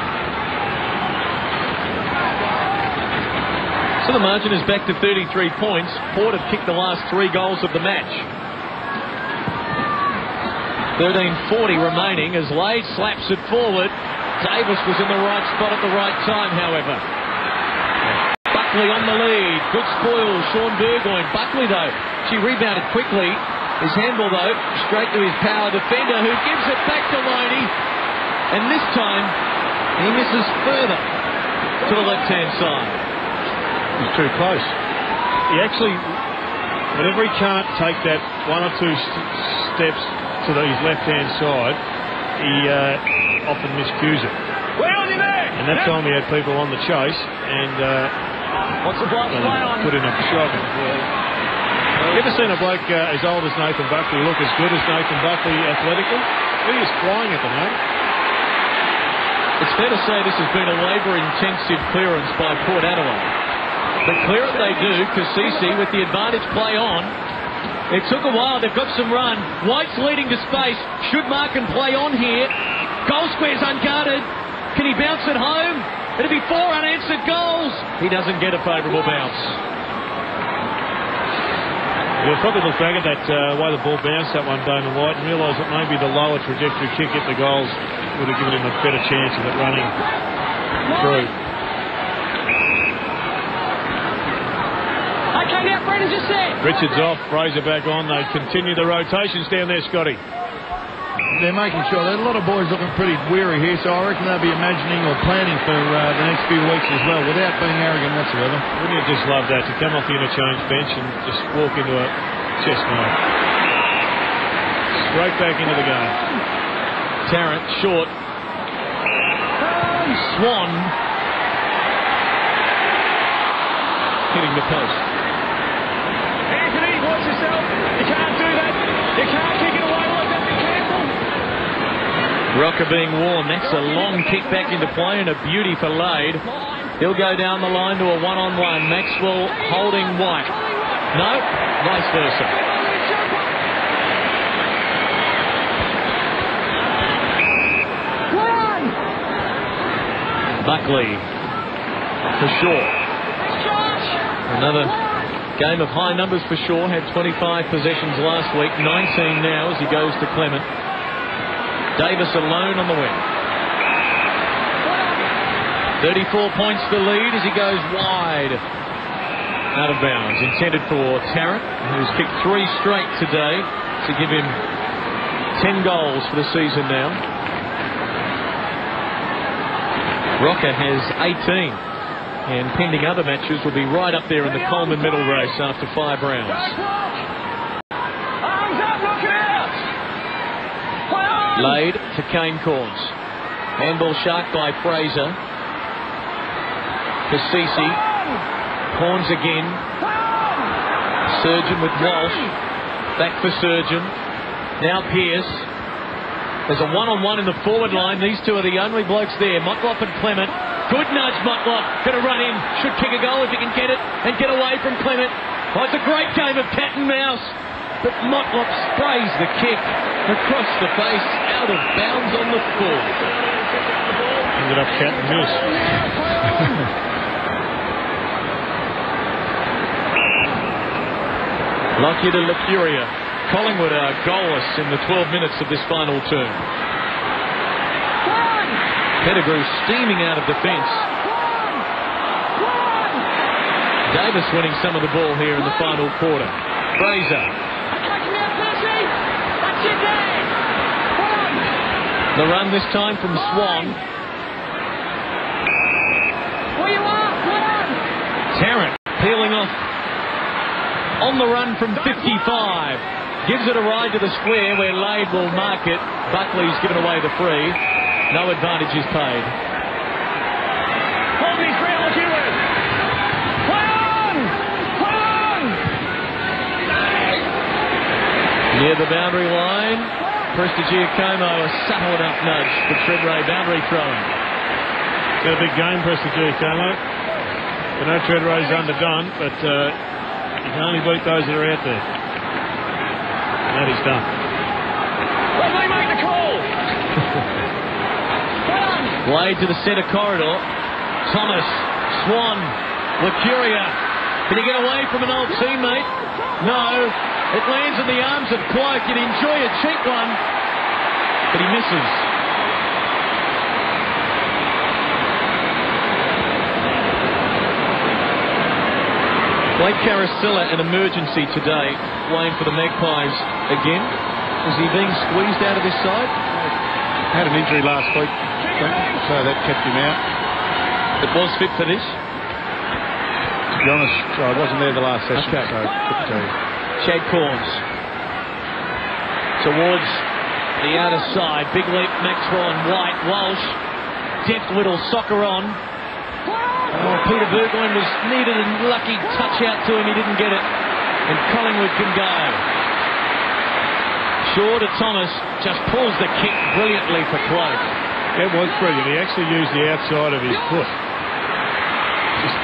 So the margin is back to 33 points. Port have kicked the last 3 goals of the match. 13:40 remaining as Lade slaps it forward. Davis was in the right spot at the right time, however. Buckley on the lead. Good spoil, Sean Burgoyne. Buckley, though, she rebounded quickly. His handball, though, straight to his power defender, who gives it back to Loney. And this time, he misses further to the left-hand side. He's too close. He actually, whenever he can't take that 1 or 2 steps to his left-hand side, he often miscues it. And that time he had people on the chase and What's the bloke play on? put in a shot. You ever seen a bloke as old as Nathan Buckley look as good as Nathan Buckley athletically? He is flying at the moment. It's fair to say this has been a labour-intensive clearance by Port Adelaide. But clear it they do. Cassisi with the advantage play on. It took a while. They've got some run. White's leading to space. Should mark and play on here. Goal square's unguarded. Can he bounce it home? It'll be 4 unanswered goals. He doesn't get a favourable bounce. You'll probably look back at that way the ball bounced that one, Damon White, and realise that maybe the lower trajectory kick at the goals would have given him a better chance of it running through. Okay, now Brendan just said. Richards off, Fraser back on. They continue the rotations down there, Scotty. They're making sure. There's a lot of boys looking pretty weary here, so I reckon they'll be imagining or planning for the next few weeks as well, without being arrogant whatsoever. Wouldn't you just love that, to come off the interchange bench and just walk into a chest knife? Right back into the game. Tarrant short. Swan hitting the post. Anthony, watch yourself. You can't do that. You can't kick it away like that. Be careful. Rocker being warm. That's a long kick back into play and a beauty for Lade. He'll go down the line to a one-on-one. Maxwell holding White. No, vice versa. Buckley for Shaw. Another game of high numbers for Shaw. Had 25 possessions last week, 19 now as he goes to Clement. Davis alone on the wing. 34 points to lead as he goes wide. Out of bounds. Intended for Tarrant, who's kicked 3 straight today to give him 10 goals for the season now. Rocker has 18, and pending other matches will be right up there in the Coleman medal race after 5 rounds. Lade to Kane Corns. Handball shark by Fraser. To Cece. Corns again. Surgeon with Walsh. Back for Surgeon. Now Pearce. There's a one-on-one in the forward line. These two are the only blokes there. Motlop and Clement. Good nudge, Motlop. Going to run in. Should kick a goal if he can get it and get away from Clement. Oh, it's a great game of cat and mouse. But Motlop sprays the kick across the face, out of bounds on the full. Ended up cat and mouse. Lockyer to Lacuria. Collingwood are goalless in the 12 minutes of this final term. Pettigrew steaming out of defence. Davis winning some of the ball here in the final quarter. Fraser. The run this time from Swan. Tarrant peeling off. On the run from 55. Gives it a ride to the square where Lade will mark it. Buckley's given away the free. No advantage is paid. Hold these ground, Hewitt. Play on! Play on! Near the boundary line. Prestigiacomo, a subtle enough nudge for Treadray boundary throwing. Got a big game, Prestigiacomo. I know Treadray's underdone, but you can only beat those that are out there. That is done. When they make the call. Blade to the centre corridor. Thomas, Swan, Lacuria. Can he get away from an old teammate? No. It lands in the arms of Cloak. He'd enjoy a cheap one, but he misses. Blake Caracilla, an emergency today, playing for the Magpies again. Is he being squeezed out of this side? Had an injury last week, so that kept him out. It was fit for this? To be honest, I wasn't there the last session, okay. So I couldn't tell you. Chad Corns towards the outer side. Big leap, Maxwell and White. Walsh, deft little soccer on. Oh, Peter Burgoyne was needed a lucky touch out to him. He didn't get it. And Collingwood can go. Shaw to Thomas. Just pulls the kick brilliantly for Cloak. That was brilliant. He actually used the outside of his foot.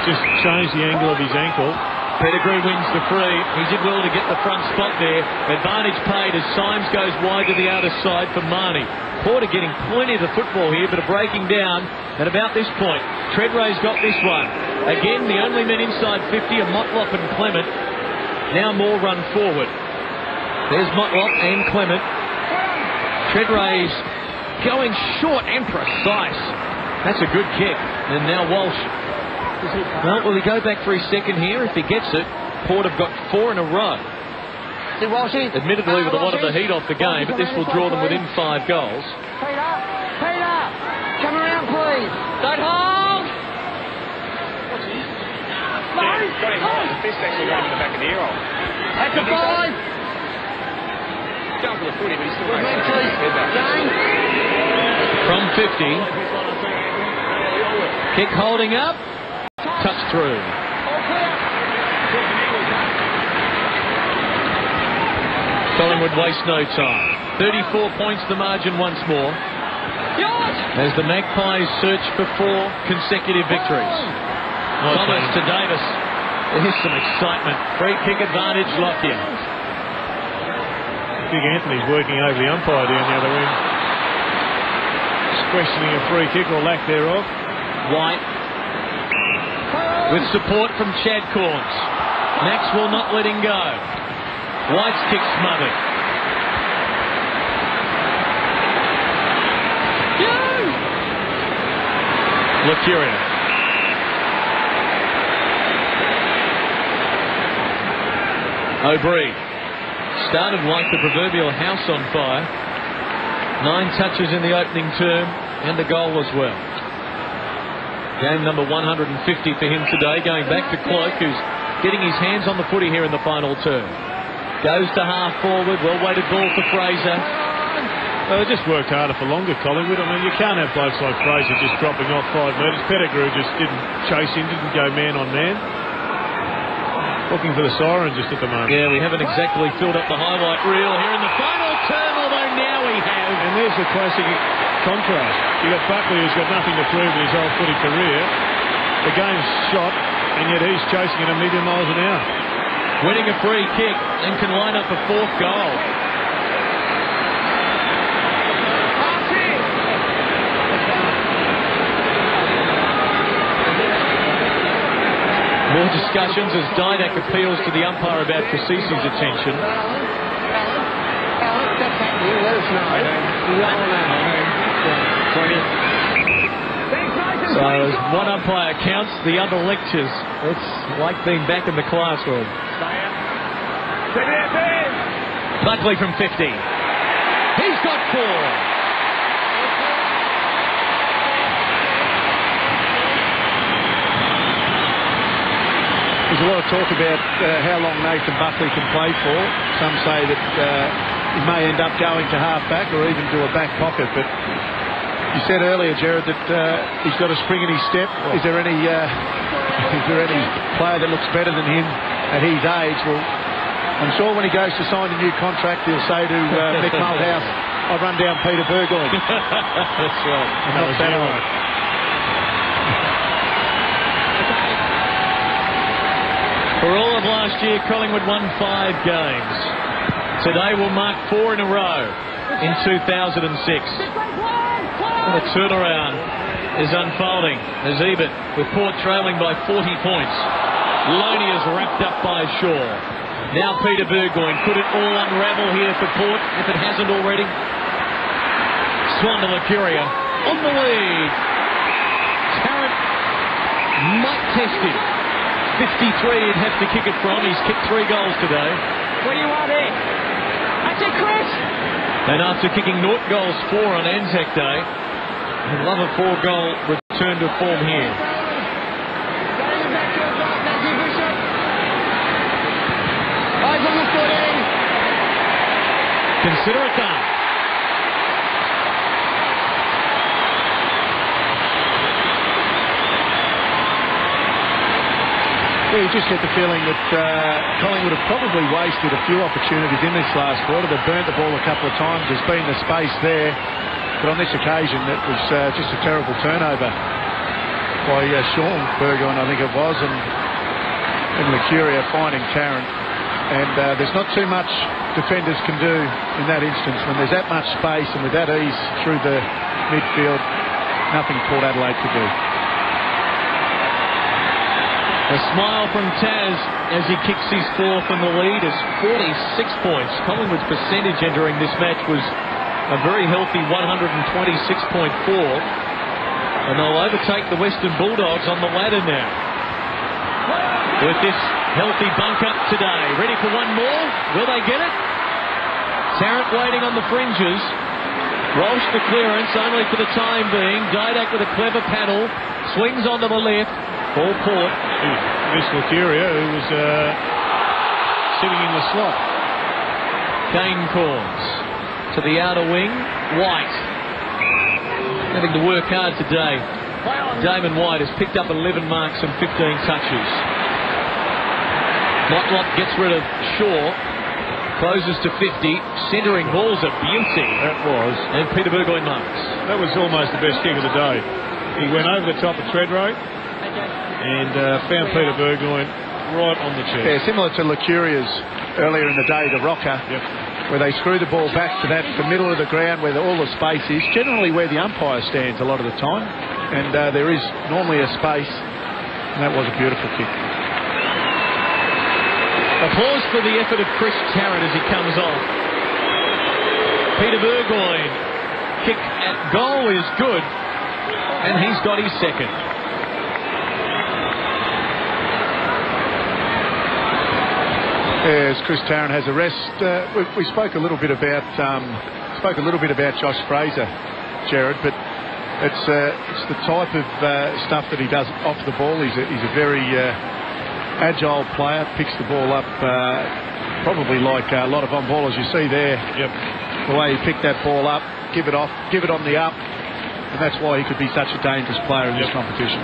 Just changed the angle of his ankle. Pettigrew wins the free. He did well to get the front spot there. Advantage paid as Symes goes wide to the outer side for Marnie. Porter getting plenty of the football here, but breaking down at about this point. Treadray's got this one. Again, the only men inside 50 are Motlop and Clement. Now more run forward. There's Motlop and Clement. Treadray's going short and precise. That's a good kick. And now Walsh. Well, will he go back for his second here? If he gets it, Port have got 4 in a row. Admittedly with a lot of the heat off the game, but this will draw them within 5 goals. Peter, come around, please. Don't hold. Fist actually got him in the back of the ear hole. That's a 5. From 50. Kick holding up. Touch through. Collingwood waste no time. 34 points the margin once more. As the Magpies search for 4 consecutive victories. Thomas to Davis. There's some excitement. Free kick advantage, Lockyer. Big Anthony's working over the umpire down the other end. Just questioning a free kick or lack thereof. White. With support from Chad Corns. Maxwell not letting go. White's kick smothered. Lucuria. O'Brien. Started like the proverbial house on fire. 9 touches in the opening term and the goal as well. Game number 150 for him today. Going back to Cloak, who's getting his hands on the footy here in the final term. Goes to half forward. Well-weighted ball for Fraser. Well, they just worked harder for longer, Collingwood. I mean, you can't have blokes like Fraser just dropping off 5 metres. Pettigrew just didn't chase him, didn't go man on man. Looking for the siren just at the moment. Yeah, we haven't exactly filled up the highlight reel here in the final term, although now we have. And there's the classic contrast. You got Buckley, who's got nothing to prove in his whole footy career. The game's shot, and yet he's chasing at 1,000,000 miles an hour. Winning a free kick and can line up a 4th goal. More discussions as Didak appeals to the umpire about Cassisi's attention. So as one umpire counts, the other lectures. It's like being back in the classroom. Buckley from 50. He's got 4. There's a lot of talk about how long Nathan Buckley can play for. Some say that he may end up going to half-back or even to a back pocket. But you said earlier, Jared, that he's got a spring in his step. Is there any player that looks better than him at his age? Well, I'm sure when he goes to sign a new contract, he'll say to Mick Malthouse, I'll run down Peter Burgoyne. That's right. Not that old. For all of last year, Collingwood won 5 games. Today will mark 4 in a row in 2006. And the turnaround is unfolding as Ebert, with Port trailing by 40 points. Loney is wrapped up by Shaw. Now Peter Burgoyne. Could it all unravel here for Port if it hasn't already? Swan to Lucuria on the lead. Tarrant might test him. 53 he'd have to kick it from. He's kicked 3 goals today. What do you want here? That's it, Chris! And after kicking 0 goals 4 on Anzac Day, he'd love a 4-goal return to form here. Eyes on the footy! Consider it done. Yeah, you just get the feeling that Collingwood have probably wasted a few opportunities in this last quarter. They've burnt the ball a couple of times. There's been the space there. But on this occasion, it was just a terrible turnover by Sean Burgoyne, I think it was, and Lucuria finding Tarrant. And there's not too much defenders can do in that instance. When there's that much space and with that ease through the midfield, nothing Port Adelaide could do. A smile from Taz as he kicks his 4th, and the lead is 46 points. Collingwood's percentage entering this match was a very healthy 126.4. And they'll overtake the Western Bulldogs on the ladder now. With this healthy bunk up today. Ready for one more? Will they get it? Tarrant waiting on the fringes. Walsh the clearance only for the time being. Didak with a clever paddle. Swings onto the left. Ball Port. Miss Lucuria, who was sitting in the slot. Kane Corns. to the outer wing. White having to work hard today. Damon White has picked up 11 marks and 15 touches. Motlop gets rid of Shaw. Closes to 50. Centering ball's a beauty. That was. And Peter Burgoyne marks. That was almost the best kick of the day. He went over the top of Treadrake and found Peter Burgoyne right on the chest. Yeah, similar to Lecuria's earlier in the day, the rocker, where they screw the ball back to the middle of the ground where all the space is, generally where the umpire stands a lot of the time. And there is normally a space, and that was a beautiful kick. Applause for the effort of Chris Tarrant as he comes off. Peter Burgoyne, kick at goal is good, and he's got his second. As Chris Tarrant has a rest, we spoke a little bit about Josh Fraser, Jared, but it's the type of stuff that he does off the ball. He's a very agile player, picks the ball up probably like a lot of on-ballers you see there. The way he picked that ball up, give it on the up, and that's why he could be such a dangerous player in this competition.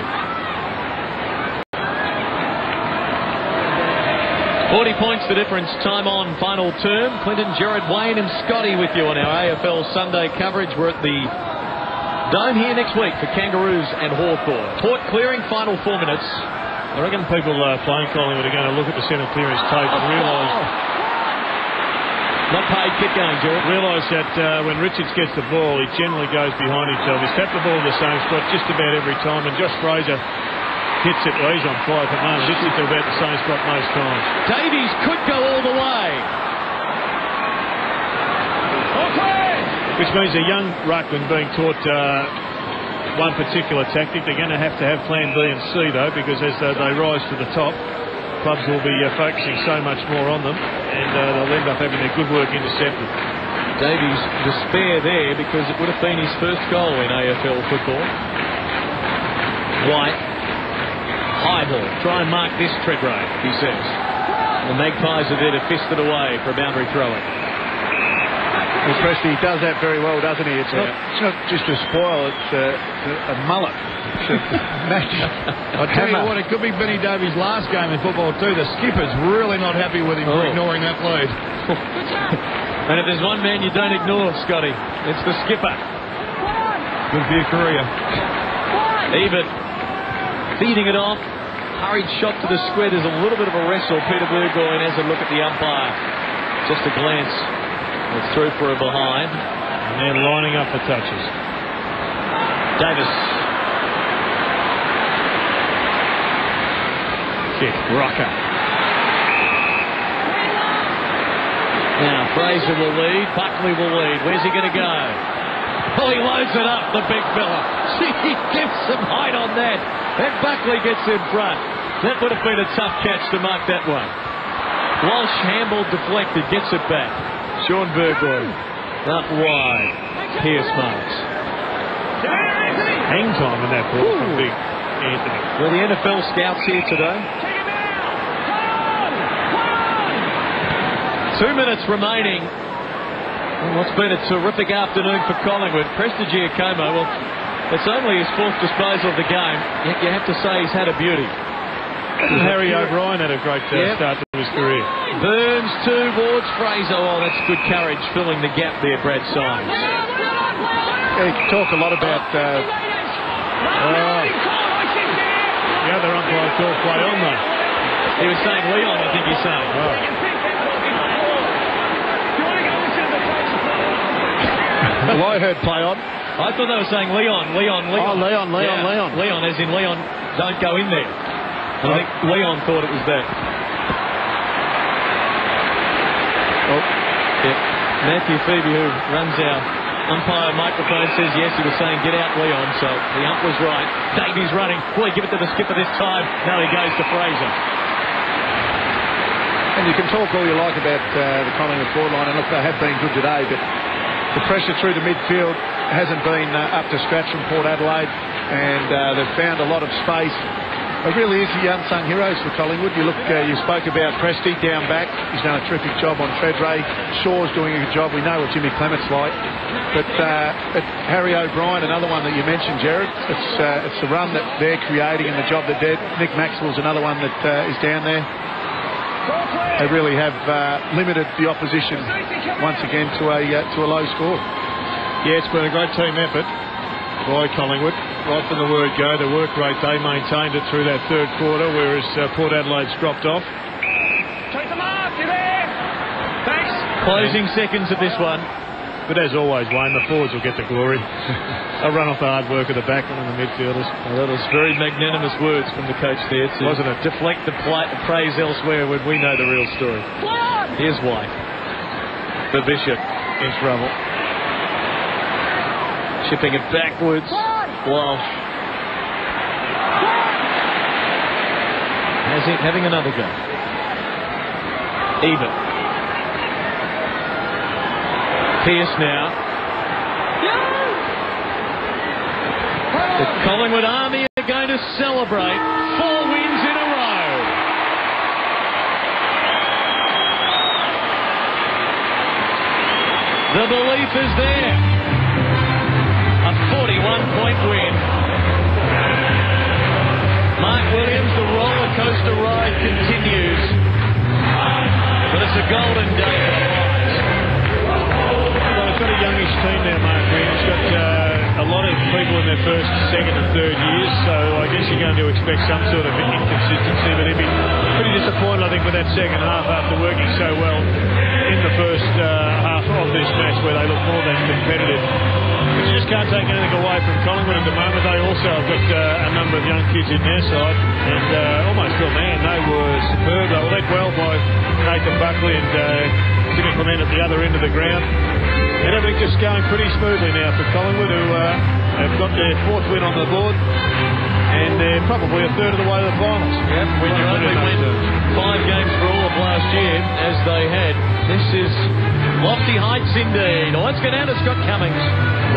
40 points the difference. Time on final term. Clinton, Jared, Wayne and Scotty with you on our AFL Sunday coverage. We're at the Dome here next week for Kangaroos and Hawthorn. Port clearing, final 4 minutes. I reckon people playing Collingwood are going to look at the centre clearance tape and realise... Not paid, keep going, Jared. Realise that when Richards gets the ball, he generally goes behind himself. He's tapped the ball in the same spot just about every time, and Josh Fraser hits it, well, he's on fire at the moment, hits it to about the same spot most times. Davies could go all the way. Which means a young ruckman being taught one particular tactic. They're going to have plan B and C, though, because as they rise to the top, clubs will be focusing so much more on them, and they'll end up having their good work intercepted. Davies despair there because it would have been his first goal in AFL football. White. High ball. Try and mark this Treadrake, he says. The Magpies are there to fist it away for a boundary throw-in. Well, Presty, he does that very well, doesn't he? It's not just a spoil, it's a mullet. It's a match. I tell you what, it could be Benny Davies' last game in football too. The skipper's really not happy with him for ignoring that lead. And if there's one man you don't ignore, Scotty, it's the skipper. Good for your career. Even feeding it off. Hurried shot to the square. There's a little bit of a wrestle. Peter Burgoyne has a look at the umpire. Just a glance. It's through for a behind. And then lining up for touches. Davis. Kick. Rocker. Now Fraser will lead. Buckley will lead. Where's he going to go? Oh, he loads it up, the big fella. He gives some height on that. And Buckley gets in front. That would have been a tough catch to mark that one. Walsh handball deflected, gets it back. Sean Burgoyne up wide. Pierce marks. Hang time in that ball from big Anthony. Well, the NFL scouts here today. 2 minutes remaining. What's been a terrific afternoon for Collingwood. Prestigiacomo, well, it's only his 4th disposal of the game, yet you have to say he's had a beauty. Harry O'Brien had a great start to his career. Burns towards Fraser. Oh, that's good courage filling the gap there, Brad Symes. Yeah, you can talk a lot about... the other umpire called play on, though. He was saying Leon, I think he's saying. Well, I heard play on. I thought they were saying Leon. Oh, Leon. Leon, as in Leon, don't go in there. I think Leon thought it was that. Matthew Phoebe, who runs our umpire microphone, says yes, he was saying get out Leon, so the ump was right. Davies running. Will he give it to the skipper this time? No, he goes to Fraser. And you can talk all you like about the Collingwood forward line, and look, they have been good today, but the pressure through the midfield hasn't been up to scratch from Port Adelaide, and they've found a lot of space It really is the unsung heroes for Collingwood. You look, you spoke about Presty down back. He's done a terrific job on Treadray. Shaw's doing a good job. We know what Jimmy Clement's like. But Harry O'Brien, another one that you mentioned, Jared, it's the run that they're creating and the job that Nick Maxwell's another one that is down there. They really have limited the opposition once again to a low score. Yeah, it's been a great team effort by Collingwood. Right from the word go, the work rate, they maintained it through that third quarter, whereas Port Adelaide's dropped off. Take them off, you're there! Thanks! Closing seconds of this one. But as always, Wayne, the forwards will get the glory. They'll run off the hard work of the backman and the midfielders. Well, that was very magnanimous words from the coach there, too. Wasn't it? Deflect the praise elsewhere when we know the real story. Here's White. The Bishop in trouble. Chipping it backwards. Walsh. Having another go. Even. Pearce now. The Collingwood Army are going to celebrate 4 wins in a row. The belief is there. A 41-point win. Mark Williams, the roller coaster ride continues. But it's a golden day for the Lions. Well, it's got a youngish team now, Mark Williams. It's got a lot of people in their first, second and third years, so I guess you're going to expect some sort of inconsistency, but he'd be pretty disappointed, I think, with that second half after working so well in the first half of this match where they look more than competitive. But you just can't take anything away from Collingwood at the moment. They also have got a number of young kids in their side, and almost to a man, they were superb. They were led well by Nathan Buckley and Jimmy Clement at the other end of the ground. And everything's just going pretty smoothly now for Collingwood, who have got their 4th win on the board, and they're probably a third of the way to the finals. Yep, when you only win 5 games for all of last year, as they had. This is lofty heights indeed. Let's get down to Scott Cummings.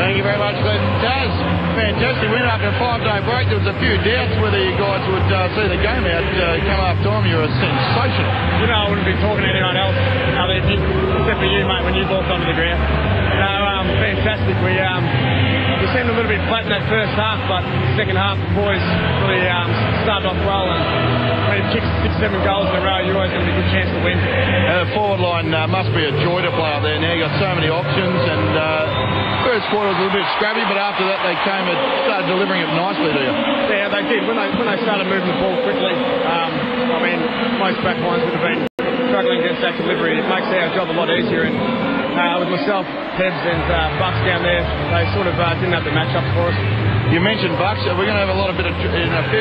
Thank you very much, Ben. Daz, fantastic win after a 5-day break. There was a few doubts whether you guys would see the game out come half time. You were sensational. You know, I wouldn't be talking to anyone else other than except for you, mate, when you walked onto the ground. No, fantastic. We seemed a little bit flat in that first half, but second half the boys really started off well, and when you kick 6-7 goals in a row, you're always going to be a good chance to win. The forward line must be a joy to play up there now. You've got so many options, and first quarter was a little bit scrappy, but after that they came and started delivering it nicely to you. Yeah, they did. When they started moving the ball quickly, I mean, most back lines would have been struggling against that delivery. It makes our job a lot easier, and with myself, Hebs and Bucks down there, they sort of didn't have the matchup for us. You mentioned Bucks. We're going to have a fair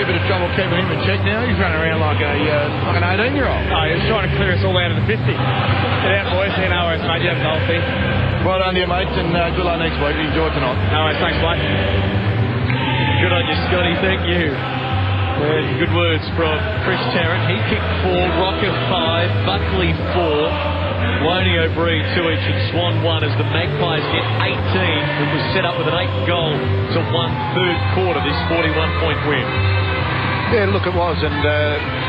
bit of trouble keeping him in check now. He's running around like an 18-year-old. Oh, he was trying to clear us all out of the 50. Get out, boys. See you know where it's made. You have the whole thing. Well done to you, mate, and good luck next week. Enjoy tonight. No worries. Thanks, mate. Good on you, Scotty. Thank you. Good words from Chris Tarrant. He kicked 4, Rocker 5, Buckley 4. Lonio Bree 2 each and Swan 1 as the Magpies get 18. It was set up with an 8-goal to 1 third quarter, this 41-point win. Yeah, look, it was, and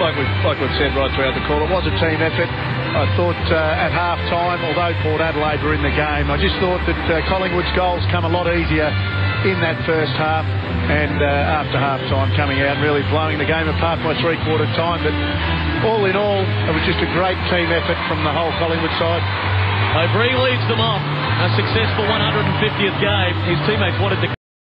like we've said right throughout the call, it was a team effort. I thought at half-time, although Port Adelaide were in the game, I just thought that Collingwood's goals come a lot easier in that first half, and after half-time coming out and really blowing the game apart by three-quarter time. But all in all, it was just a great team effort from the whole Collingwood side. O'Brien leads them off. A successful 150th game. His teammates wanted to